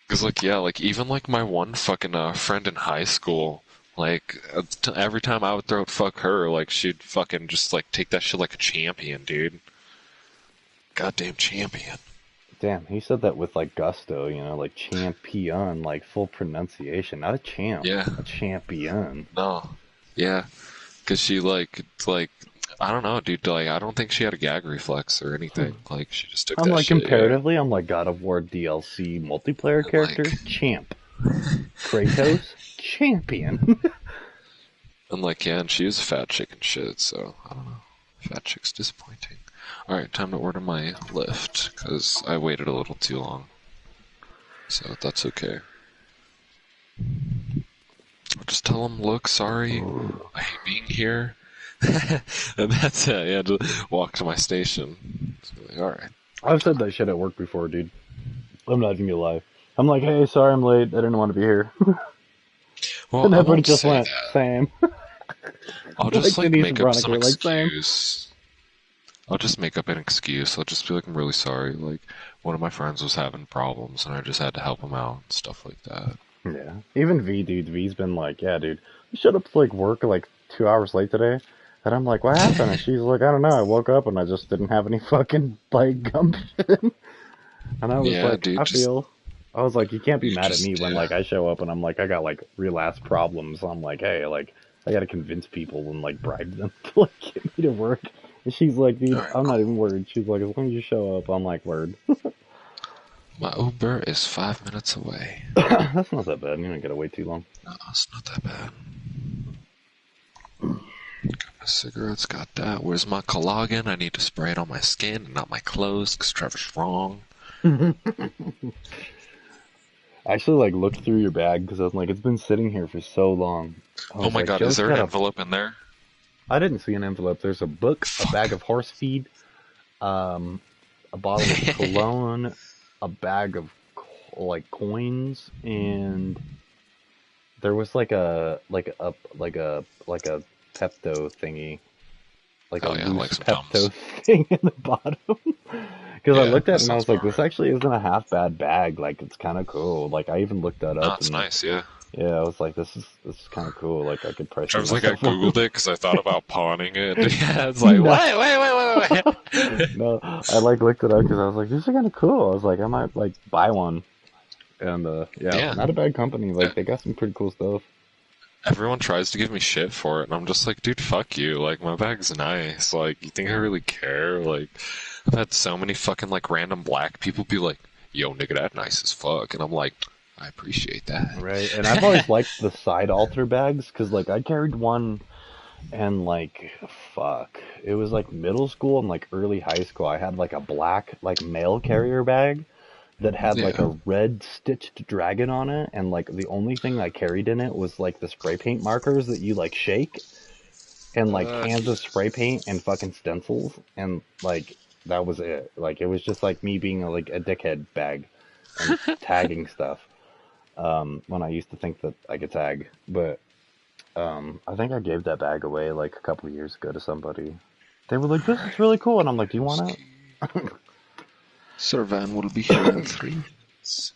Because, like, yeah, like, even, like, my one fucking friend in high school, like, every time I would throw it fuck her, like, she'd fucking just, like, take that shit like a champion, dude. Goddamn champion. Damn, he said that with like gusto, like champion, like full pronunciation, not a champ, Yeah. a champion. No. Yeah. Because she, like, I don't know, dude, like, I don't think she had a gag reflex or anything. Like, she just took I'm that like, shit, comparatively, I'm like God of War DLC multiplayer And, character, like- champ. Kratos, champion. And, like, yeah, and she was a fat chick and shit, so, I don't know. Fat chick's disappointing. Alright, time to order my Lyft, because I waited a little too long. So, that's okay. I'll just tell them, look, sorry, I hate being here. And that's it, yeah, just walk to my station. So, like, alright. I've said that shit at work before, dude. I'm not even gonna lie. I'm like, hey, sorry I'm late, I didn't want to be here. Well, And I everybody won't just say went, that. same. I'll just, like like, Denise make and up some Veronica, like, same. excuse. I'll just make up an excuse. I'll just be like, I'm really sorry. Like, one of my friends was having problems, and I just had to help him out and stuff like that. Yeah. Even V, dude, V's been like, yeah, dude, you showed up to like work like 2 hours late today. And I'm like, what happened? And she's like, I don't know. I woke up and I just didn't have any fucking like gumption. And I was Yeah, like, dude, I was like, you can't be you mad at just- me when yeah. like I show up and I'm like, I got like real ass problems. I'm like, hey, like I gotta convince people and like bribe them to like get me to work. And she's like, dude, Alright, I'm not even worried. She's like, as long as you show up, I'm like, word. My Uber is 5 minutes away. That's not that bad. You don't gotta wait too long. No, it's not that bad. Got my cigarettes, got that. Where's my collagen? I need to spray it on my skin and not my clothes, because Trevor's wrong. I actually like looked through your bag because I was like, it's been sitting here for so long. I Oh was my like, god, Joe's is there an got a- envelope in there? I didn't see an envelope. There's a book, a Fuck. bag of horse feed, a bottle of cologne, a bag of like coins, and there was like a Pepto thingy, like Oh, a yeah, loose like some Pepto Tums. thing in the bottom. Because I Yeah, looked at that it and I sounds was like, about this right. actually isn't a half bad bag. Like, it's kind of cool. Like, I even looked that Oh, up. it's and, nice, yeah. Yeah, I was like, this is kind of cool. Like, I could price I it was like, I myself up. googled it because I thought about pawning it. Yeah, it's like, No. wait. No, I like looked it up because I was like, this is kind of cool. I was like, I might like buy one. And Yeah. not a bad company. Like, Yeah. they got some pretty cool stuff. Everyone tries to give me shit for it, and I'm just like, dude, fuck you. Like, my bag's nice. Like, you think I really care? Like, I've had so many fucking, like, random black people be like, yo, nigga, that nice as fuck. And I'm like, I appreciate that. Right, and I've always liked the side altar bags because, like, I carried one, and like, fuck, it was like middle school and like early high school. I had like a black like mail carrier bag that had like Yeah. a red stitched dragon on it, and like the only thing I carried in it was like the spray paint markers that you like shake, and like cans of spray paint and fucking stencils, and like that was it. Like it was just like me being like a dickhead bag and tagging stuff. When I used to think that I could tag, but I think I gave that bag away like a couple of years ago to somebody. They were like, "This is really cool," and I'm like, "Do you want it?" Sir Van will be here in 3 minutes.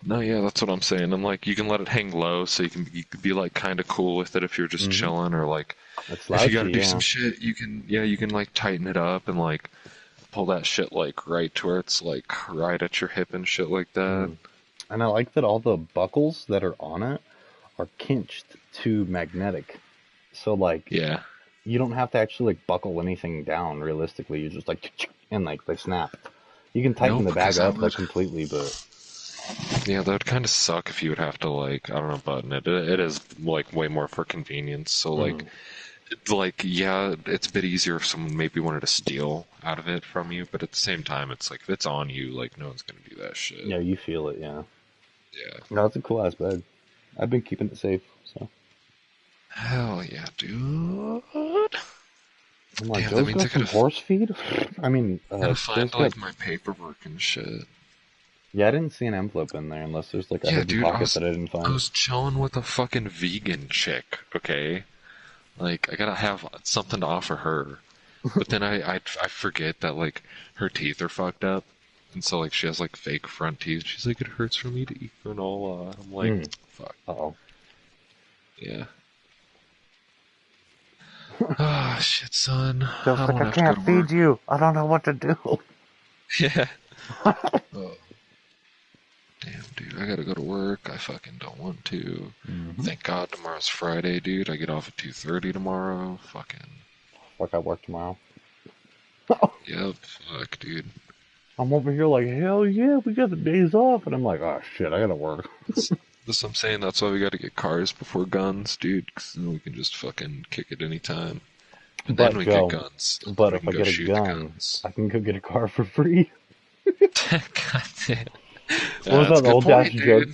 No, yeah, that's what I'm saying. And like, you can let it hang low, so you can be like kind of cool with it if you're just chilling, or like, It's if you gotta slouchy, do yeah. some shit, you can like tighten it up and like pull that shit like right to where it's like right at your hip and shit like that. And I like that all the buckles that are on it are kinched to magnetic. So like Yeah. you don't have to actually like buckle anything down realistically. You're just like and like they snap. You can tighten No, the bag because I up like would. completely, but Yeah, that would kind of suck if you would have to like, I don't know, button it. It is like way more for convenience. So like yeah, it's a bit easier if someone maybe wanted to steal out of it from you, but at the same time, it's like if it's on you, like no one's gonna do that shit. yeah, you feel it, yeah. Yeah. No, it's a cool ass bag. I've been keeping it safe, so Hell yeah, dude. I'm like, Damn, that Joe's means I got some gotta horse feed? I mean, gotta Joe's find got... like my paperwork and shit. Yeah, I didn't see an envelope in there unless there's like a Yeah, hidden dude, pocket that I didn't I find. was chilling with a fucking vegan chick, okay? Like, I gotta have something to offer her. But then I forget that, like, her teeth are fucked up. And so, like, she has, like, fake front teeth. She's like, it hurts for me to eat granola. I'm like, fuck, Uh-oh. yeah. Ah, shit, son. Joe's I like, don't I have to go can't to feed work. you. I don't know what to do. Yeah. Oh, damn, dude, I gotta go to work. I fucking don't want to. Thank God tomorrow's Friday, dude. I get off at 2:30 tomorrow. Fucking. Fuck, I work tomorrow. Yep, fuck, dude. I'm over here like, hell yeah, we got the days off. And I'm like, oh shit, I gotta work. This I'm saying, that's why we gotta get cars before guns, dude, 'cause then we can just fucking kick it anytime. And But then we Joe, get guns. but We if can I go get a shoot the gun, guns. I can go get a car for free. God damn. What was That's a that good old ass point, joke?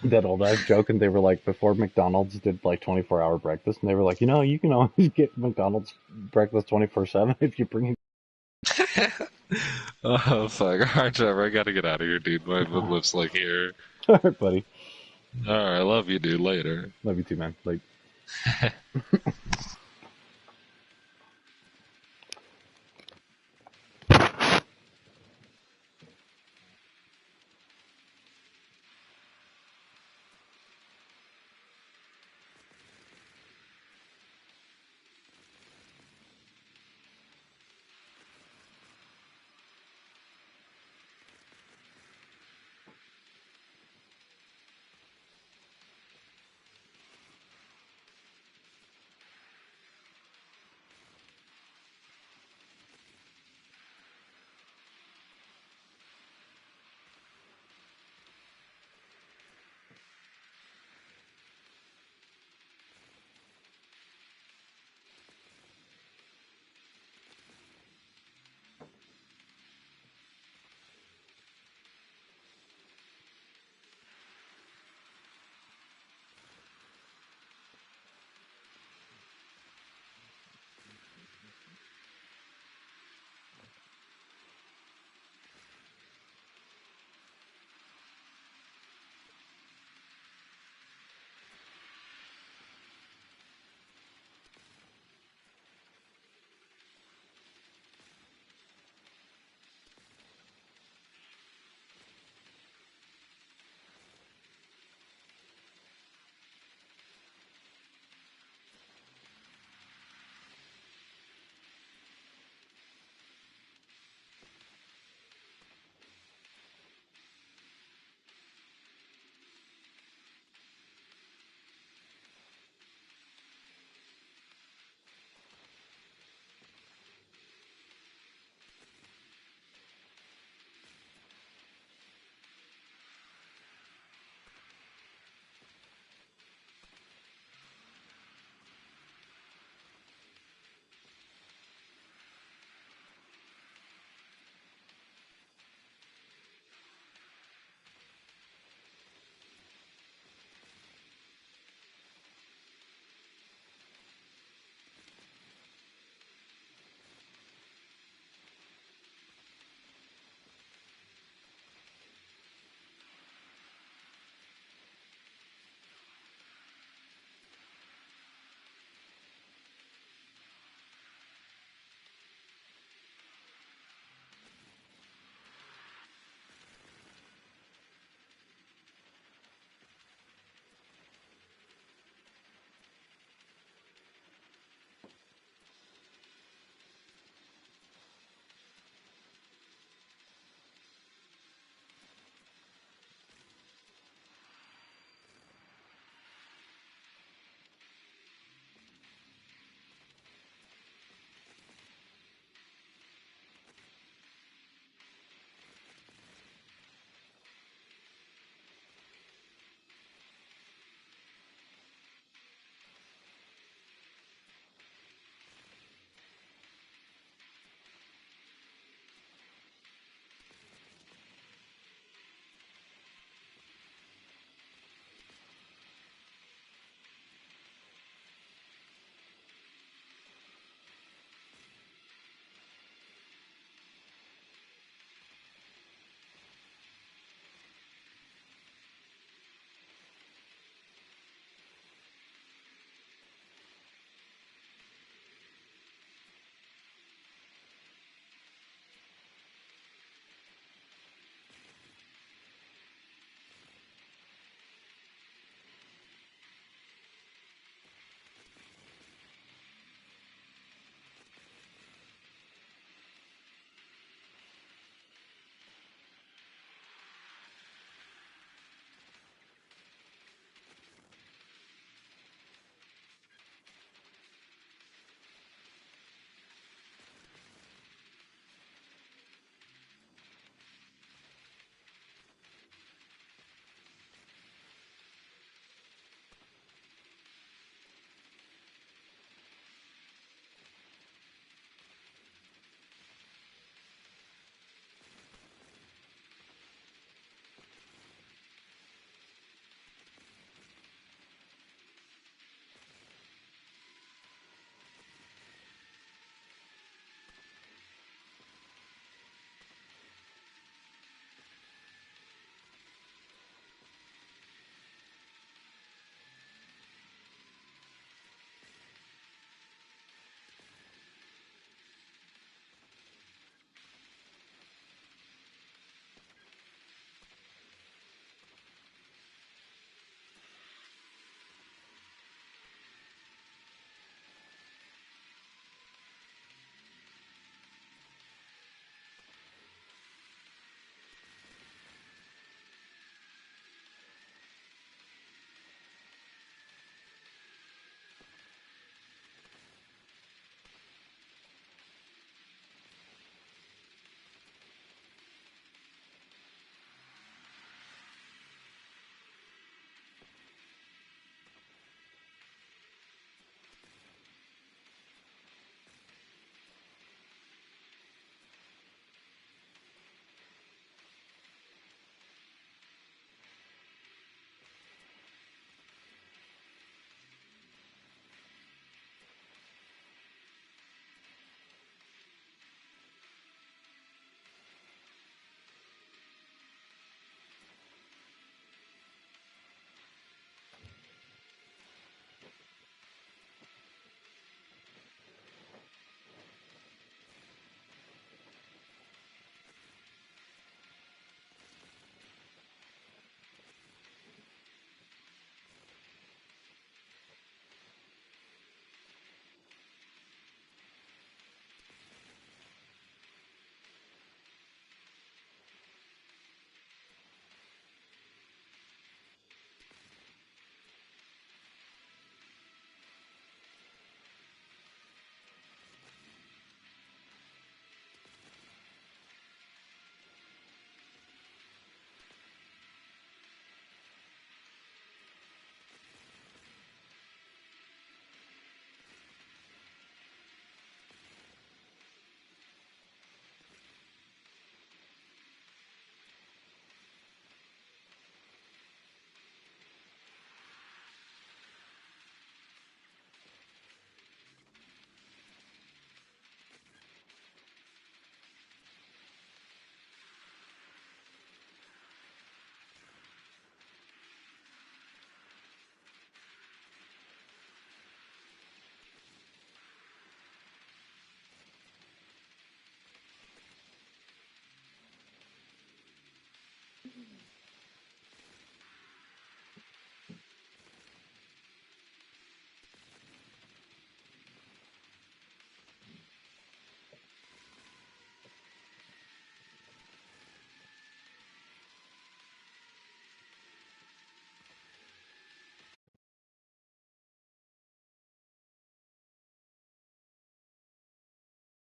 dude. That old ass joke, and they were like, before McDonald's did like 24-hour breakfast, and they were like, you know, you can always get McDonald's breakfast 24/7 if you bring Oh, fuck. Alright, Trevor, I gotta get out of here, dude. My foot lips like here. it. Buddy. Alright, I love you, dude. Later. Love you too, man. Like.